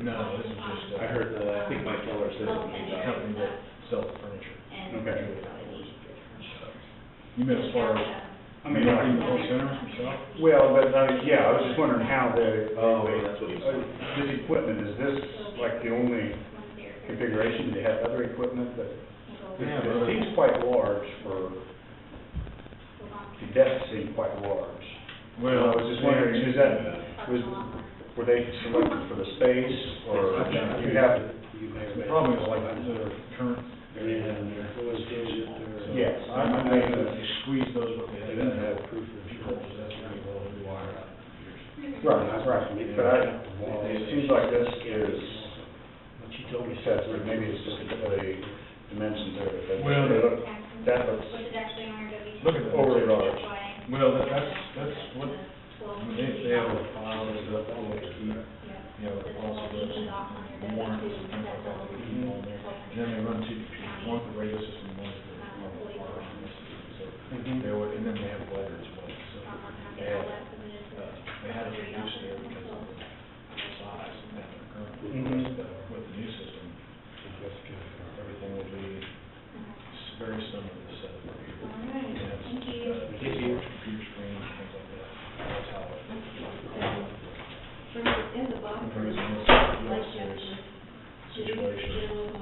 No, this is just, I heard, I think Mike Keller said it. a company that sells furniture. Okay. You meant as far as, I mean, not even the whole center himself? well, but, yeah, I was just wondering how Oh, that's what he said. this equipment, is this like the only configuration? Do they have other equipment that, it seems quite large for, the desk seemed quite large. Well, I was just wondering, were they selected for the space, or do you have? You may have The been. problem is like the current, Yes, I'm they squeeze those, but They they don't don't have have. proof of insurance, that's pretty well required. Right, but it seems like this is, What you told me says that maybe it's just the dimensions of it, but Well, that looks Which is actually on your W. Look at that. overly large. Well, that's what, I mean, they have a file and stuff that they keep, you know, also the warrants and things like that, they keep on there. And then they run two computers, one for radio system, one for our system, so they would, and then they have weather as well, so they had to reduce there because of the size and that they're currently, but with the new system, everything will be very similar to the setup over here. All right, It has, thank you. computer screens, things like that, that's how it. In the bottom, There is no like serious situation,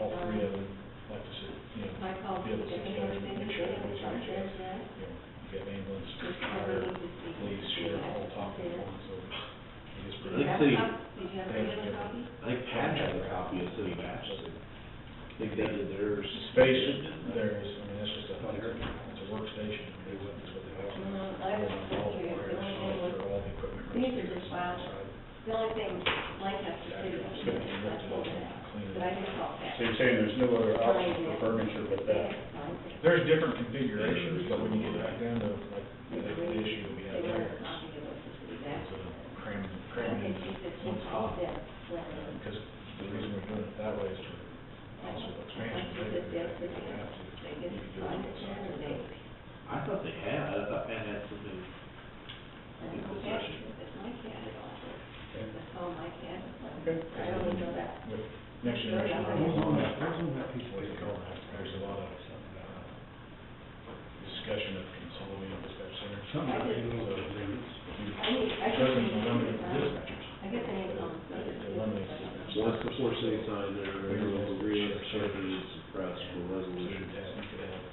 all three of them like to sit, you know, I called be able to to sit get together, everything make sure together, everybody's on each other. that. You know, you get ambulance, fire, police, sheriff, all talking at once, so it is Did pretty. you have City- a copy? Did you have a copy? I think Pat has a copy of City Match. I think they did theirs. Space, there is, I mean, that's just it's a workstation, that's what they have. I was thinking, the only thing was, All the equipment. these are just files. The only thing Lancaster City, that's what they have. But I didn't call that. So you're saying there's no other option for furniture but that? There's different configurations, but when you get back down to like the issue that we have there, it's a cram in one top. Because the reason we're doing it that way is to Okay. I only know that. With next generation, What's on that, what's on that piece of what do you paper? call that? There's a lot of, discussion of consolidating dispatch centers. Something like that. So, I doesn't guess eliminate I dispatchers. I guess I need to know. It eliminates dispatchers. Once the four city sign there, local agreement, services, press for resolution, You could have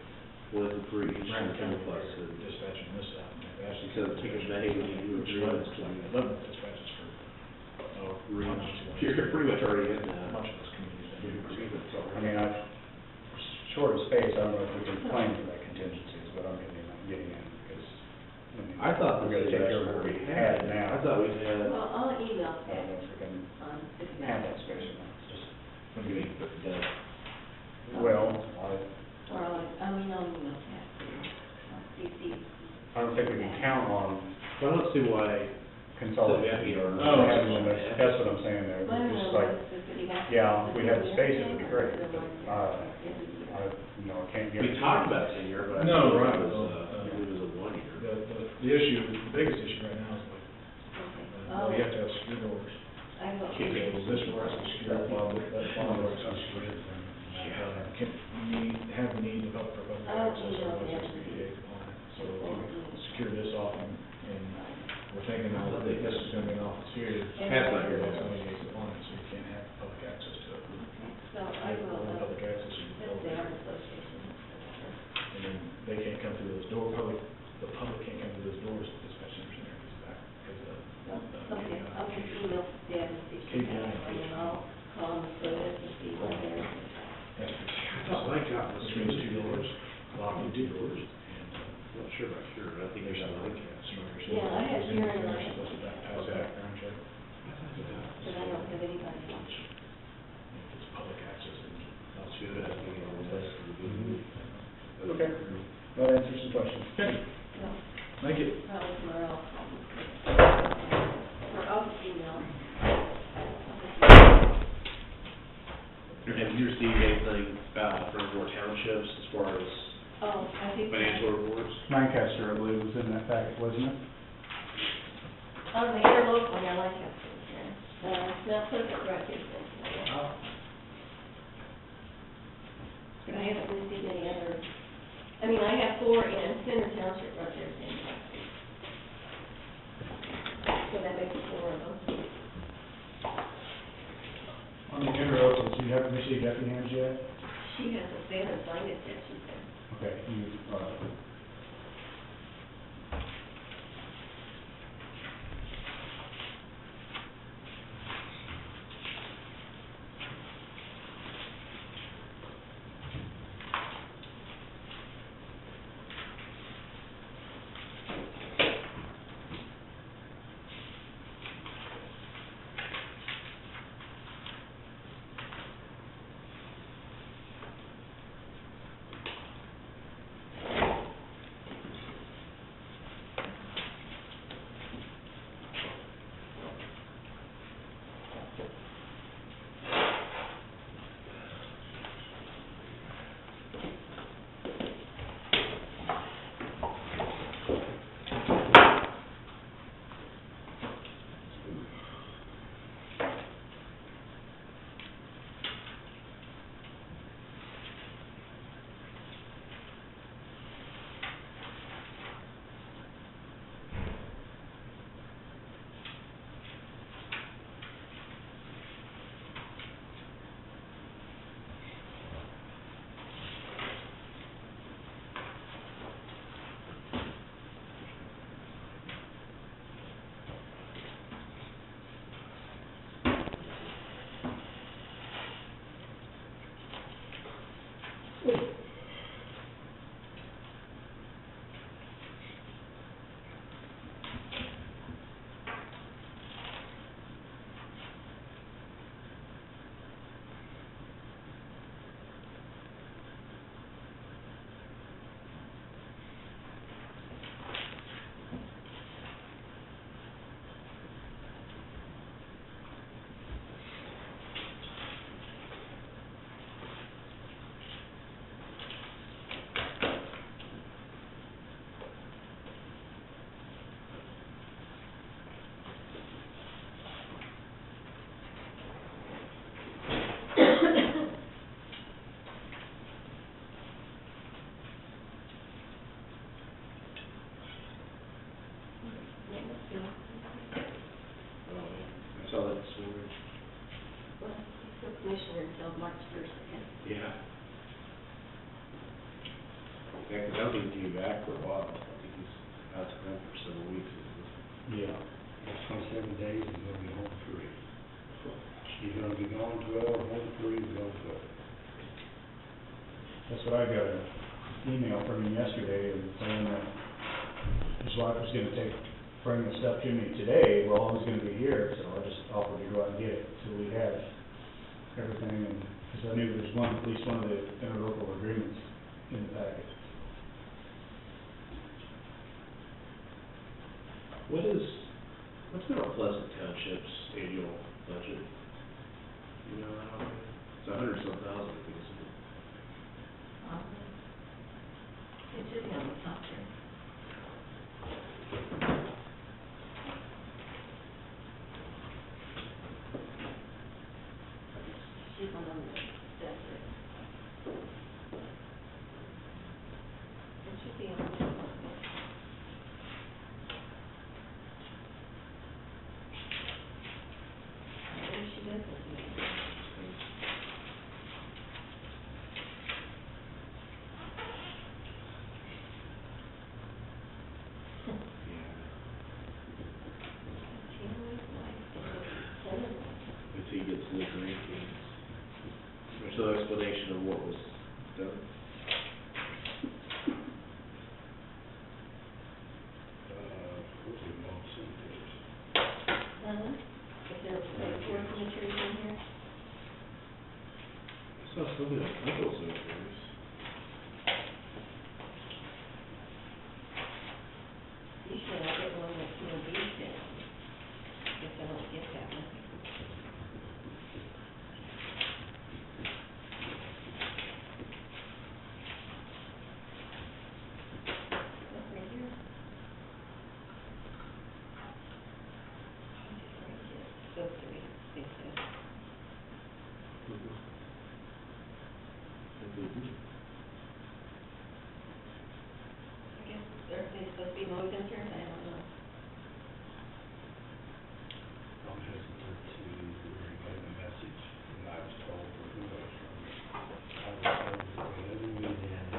one for each, Brown and County plus, dispatching this out. Because May, we need to agree on this. 11 dispatches for, You're pretty much already in that. much of this community. I mean, short of space, I don't know if we can claim for that contingency, is what I'm getting at, because. I thought we gotta take care of what we had now. I thought we had. Well, I'll email I don't know that if we can on this have that matter. space or not, it's just, What do you mean, but that? well, Or I'll email that. CC. I don't think we can count on I don't see why. consolidating or Oh. having them, that's what I'm saying there, Well, just no, like, the city has to- yeah, if we had the space, it would be great, but, I can't get. We talked about 10 year, but I No, think right. it was, it was a 1 year. The issue, the biggest issue right now is like, Oh, you have to have secure doors. I will. This requires a secure fob, that fob is secure. Have the need for public access, otherwise there's going to be a component. So if you secure this off and we're thinking now that this is going to be an office here. Pat's not here. That's going to be a component, so you can't have public access to it. So I will, Only public access is that's the art association. and then they can't come through those doors, the public can't come through those doors to dispatch centers in there because that, because of. Okay, I'll just email Deb and see if she has one, and I'll call them for this and see what they're. Which means two doors, lock the two doors, and, I'm not sure about sure, but I think there's some like that. Yeah, I have here in They're my- supposed to pass a background check. But I don't have anybody else. If it's public access, then that's Should good. have been on the list. Okay, that answers some questions. Okay, No, thank you. probably tomorrow I'll call them. Or I'll just email. Have you received anything, from more townships as far as Oh, I think. financial reports? Lancaster, I believe, was in that packet, wasn't it? On the interlocal, I like that. Now, put it right here. But I haven't received any other, I mean, I have 4 in Center Township right there. So that makes it 4 of them. On the interlocals, you haven't received Effinghams yet? She hasn't been or signed it yet, she said. Okay, you, I saw that this morning. Well, he's still commissioner until March first, I guess. Yeah. Yeah, 'cause I don't think he'll be back for a while. I think he's out to come for several weeks. Yeah. That's 27 days, he's gonna be home 3. He's gonna be gone 12, home 3, gone 12. That's what I got an email from him yesterday, and saying that his wife was gonna bring the stuff to me today, well, I was gonna be here, so I just offered to go out and get it, so we have everything, and, because I knew there's at least one of the interlocal agreements in the packet. What's been our Pleasant Township's annual budget? You know, it's $100-some thousand, I think, isn't it? It should be on the top there. She's on the, that's it. It should be on the top. What she does with me. Until he gets the rankings. There's no explanation of what was done. What's the most in this? If there's like 4 signatures in here. I saw something like a couple of things. Usually I get one that's more detailed. Guess I don't get that one. Look right here. Supposed to be, it says. I guess everything's supposed to be no concern, I don't know. I'm hesitant to relay the message that I was told for who I was from. I was told that we had a meeting and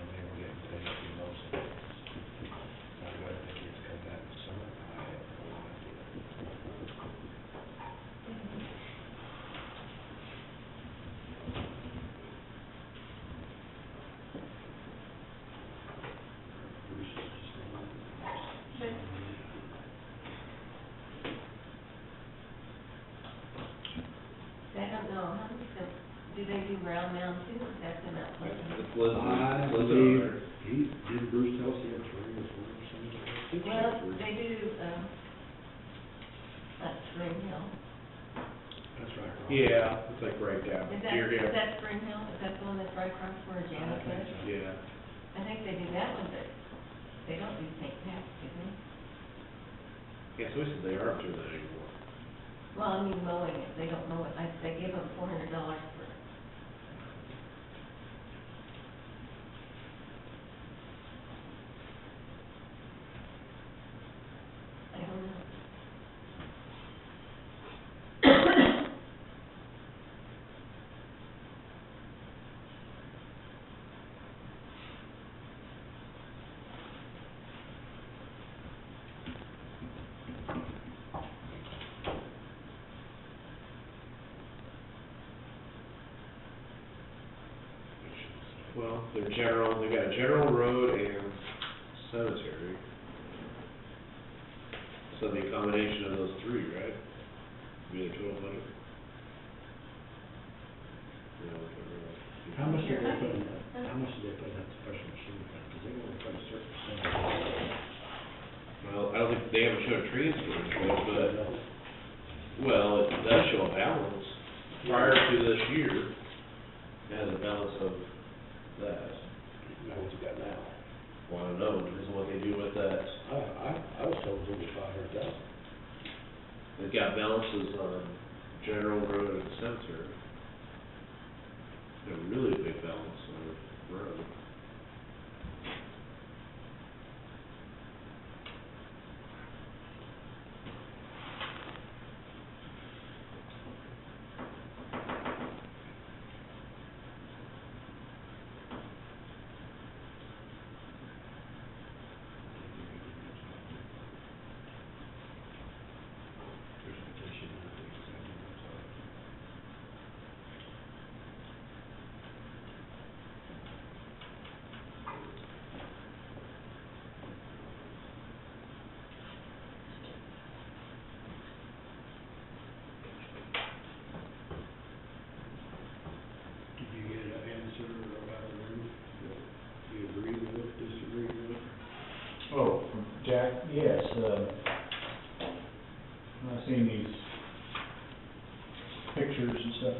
they were getting paid for most of it. Now, whether the kids come back this summer, I have no idea. Bruce is just not. I don't know, how many, do they do ground mound too, or that's in that place? It's Pleasant, I Pleasant believe, Honor. did Bruce tell us he had 3 or 4 or something? Well, they do, that's Spring Hill. That's right. Ron. Yeah, it's like right down Is here, is that Spring Hill? Is that the one that's right across where Janet I think lives? so. Yeah. I think they do that one, but they don't do St. Pat's, do they? Yeah, so we said they aren't doing that anymore. Well, I mean mowing it, they don't mow it, they give them $400 for it. I don't know. Well, they're general, they got a general road and cemetery. So the combination of those 3, right? Be the 1,200? Yeah, I can't remember. How much did they put in that, how much did they put in that special machine thing? Because they only put a certain percentage. Well, I don't think they ever showed a transfer, but, well, it does show a balance. Prior to this year, it has a balance of that. Now, what's it got now? Well, I don't know, depends on what they do with that. I was told it was 500,000. They've got balances on general road and cemetery. A really big balance on the road. Jack, yes, I've seen these pictures and stuff,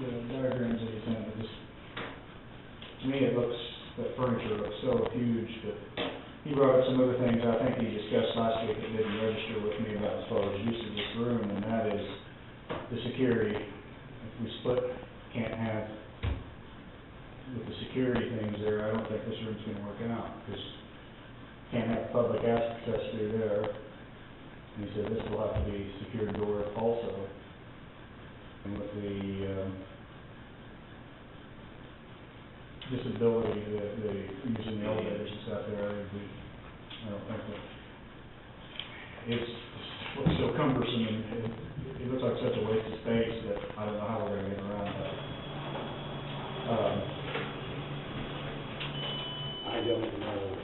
the diagrams that he's done, it just, to me, it looks, the furniture looks so huge, but he brought up some other things I think he discussed last week that didn't register with me about as far as use of this room, and that is the security. If we split, can't have, with the security things there, I don't think this room's gonna work out, because can't have public access through there. And he said this will have to be secured door also. And with the, disability, the using the elevators and stuff there, I don't think that, it's so cumbersome and it looks like such a waste of space that I don't know how we're gonna get around that. I don't know if,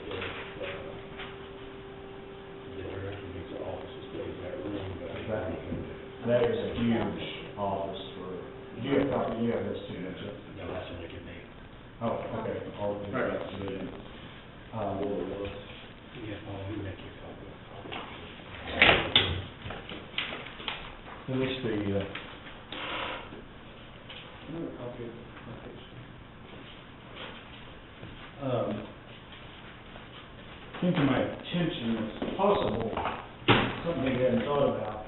the director needs an office to stay in that room, but I think. That is a huge office for, do you have copy, you have this too, don't you? No, that's what it could be. Oh, okay, all of these. Right, absolutely. Yeah, we make you a copy. At least the, came to my attention as possible, something we hadn't thought about,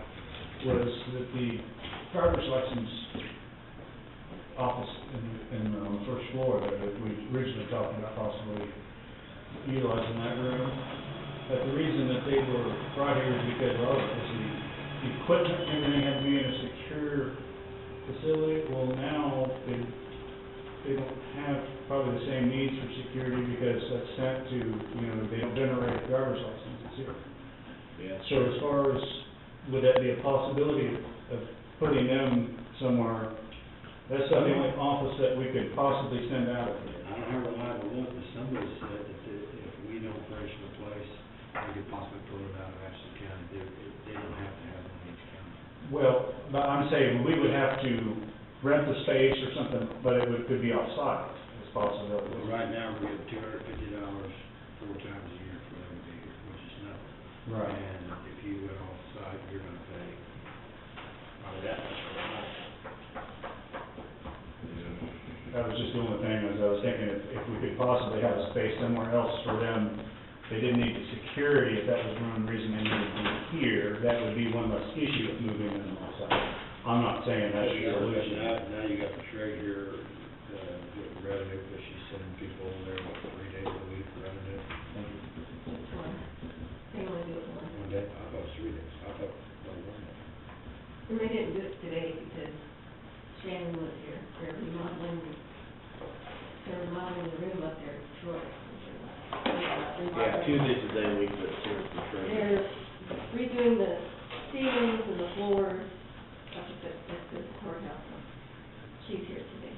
was that the driver's license office on the first floor there that we originally talked about possibly utilizing that room. But the reason that they were brought here is because of the equipment, everything had to be in a secure facility. Well, now they don't have probably the same needs for security because that's sent to, they don't generate driver's licenses here. Yeah. So as far as, would that be a possibility of putting them somewhere? That's the only office that we could possibly send out of here. I don't have a reliable look, but somebody said that if we don't furnish the place, we could possibly pull it out of Ashland County. They don't have to have it in each county. Well, but I'm saying we would have to rent the space or something, but could be off-site, as a possibility. Well, right now, we get $250 4 times a year for them to be here, which is nothing. Right. And if you went off-site, you're gonna pay probably that much for a night. That was just the only thing, as I was thinking, if we could possibly have a space somewhere else for them, they didn't need the security, if that was one reason they needed to be here, that would be one less issue of moving them off-site. I'm not saying that's your solution. Now you got the treasurer, with revenue, because she's sending people over there, 3 days a week for revenue. It's one. They only do it once. One day, I thought it was 3 days, I thought, no, 1 day. And they didn't do it today because Shannon was here. They're remodeling the room up there at Troy. Yeah, Tuesday's the day we put service for training. They're redoing the ceilings and the floors up at the courthouse. She's here today.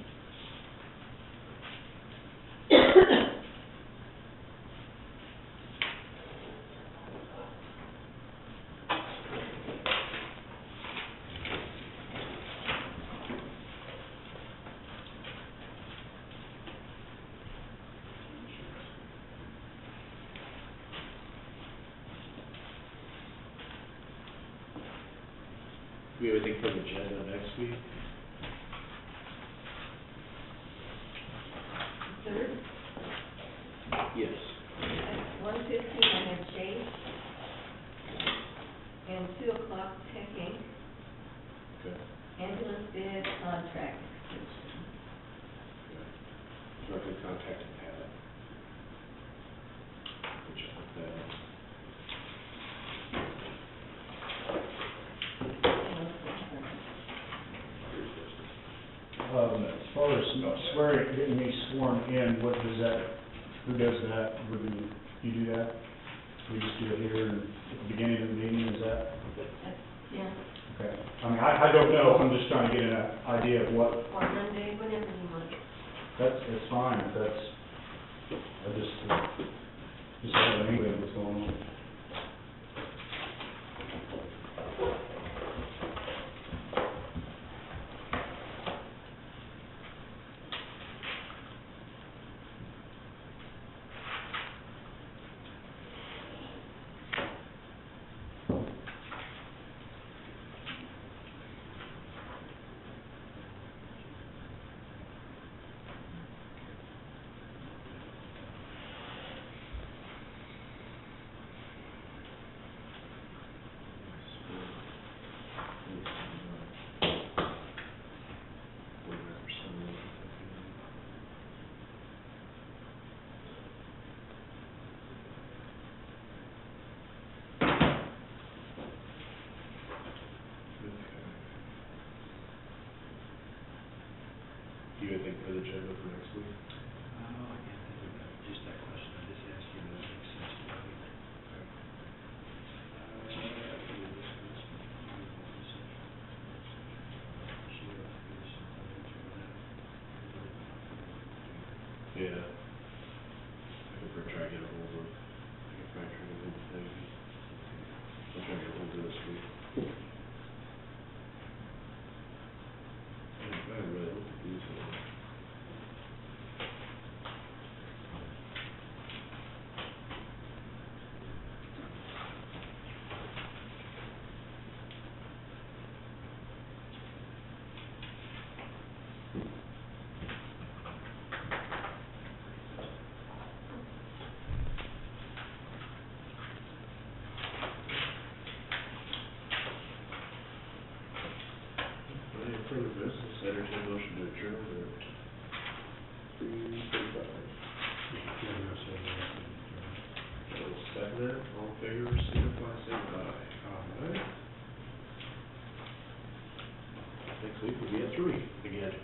We have anything for the agenda next week? Third, Yes. at 1:15 I have Chase, and 2:00 Tech Inc. Okay. Ambulance bid contract extension. So I can contact Pat. Which I put that. As far as swearing, getting me sworn in, what does that, who does that? Would you do that? We just do it here at the beginning of the meeting, is that? Yeah, Okay. I mean, I don't know, I'm just trying to get an idea of what, or Monday, whenever you want. it's fine, if that's, I just have an inkling of what's going on. you would think for the agenda for next week? Oh, I can't think of that, just that question I just asked you, that makes sense to me. Yeah. I could probably try to get a hold of, I could probably try to get a hold of Peggy. I'll try to get a hold of her this week. I really look at these ones. Any further business, entertain motion to adjourn at 3:35. I'll second it, all in favor, signify, say aye. Aye. Next week we'll be at 3 again.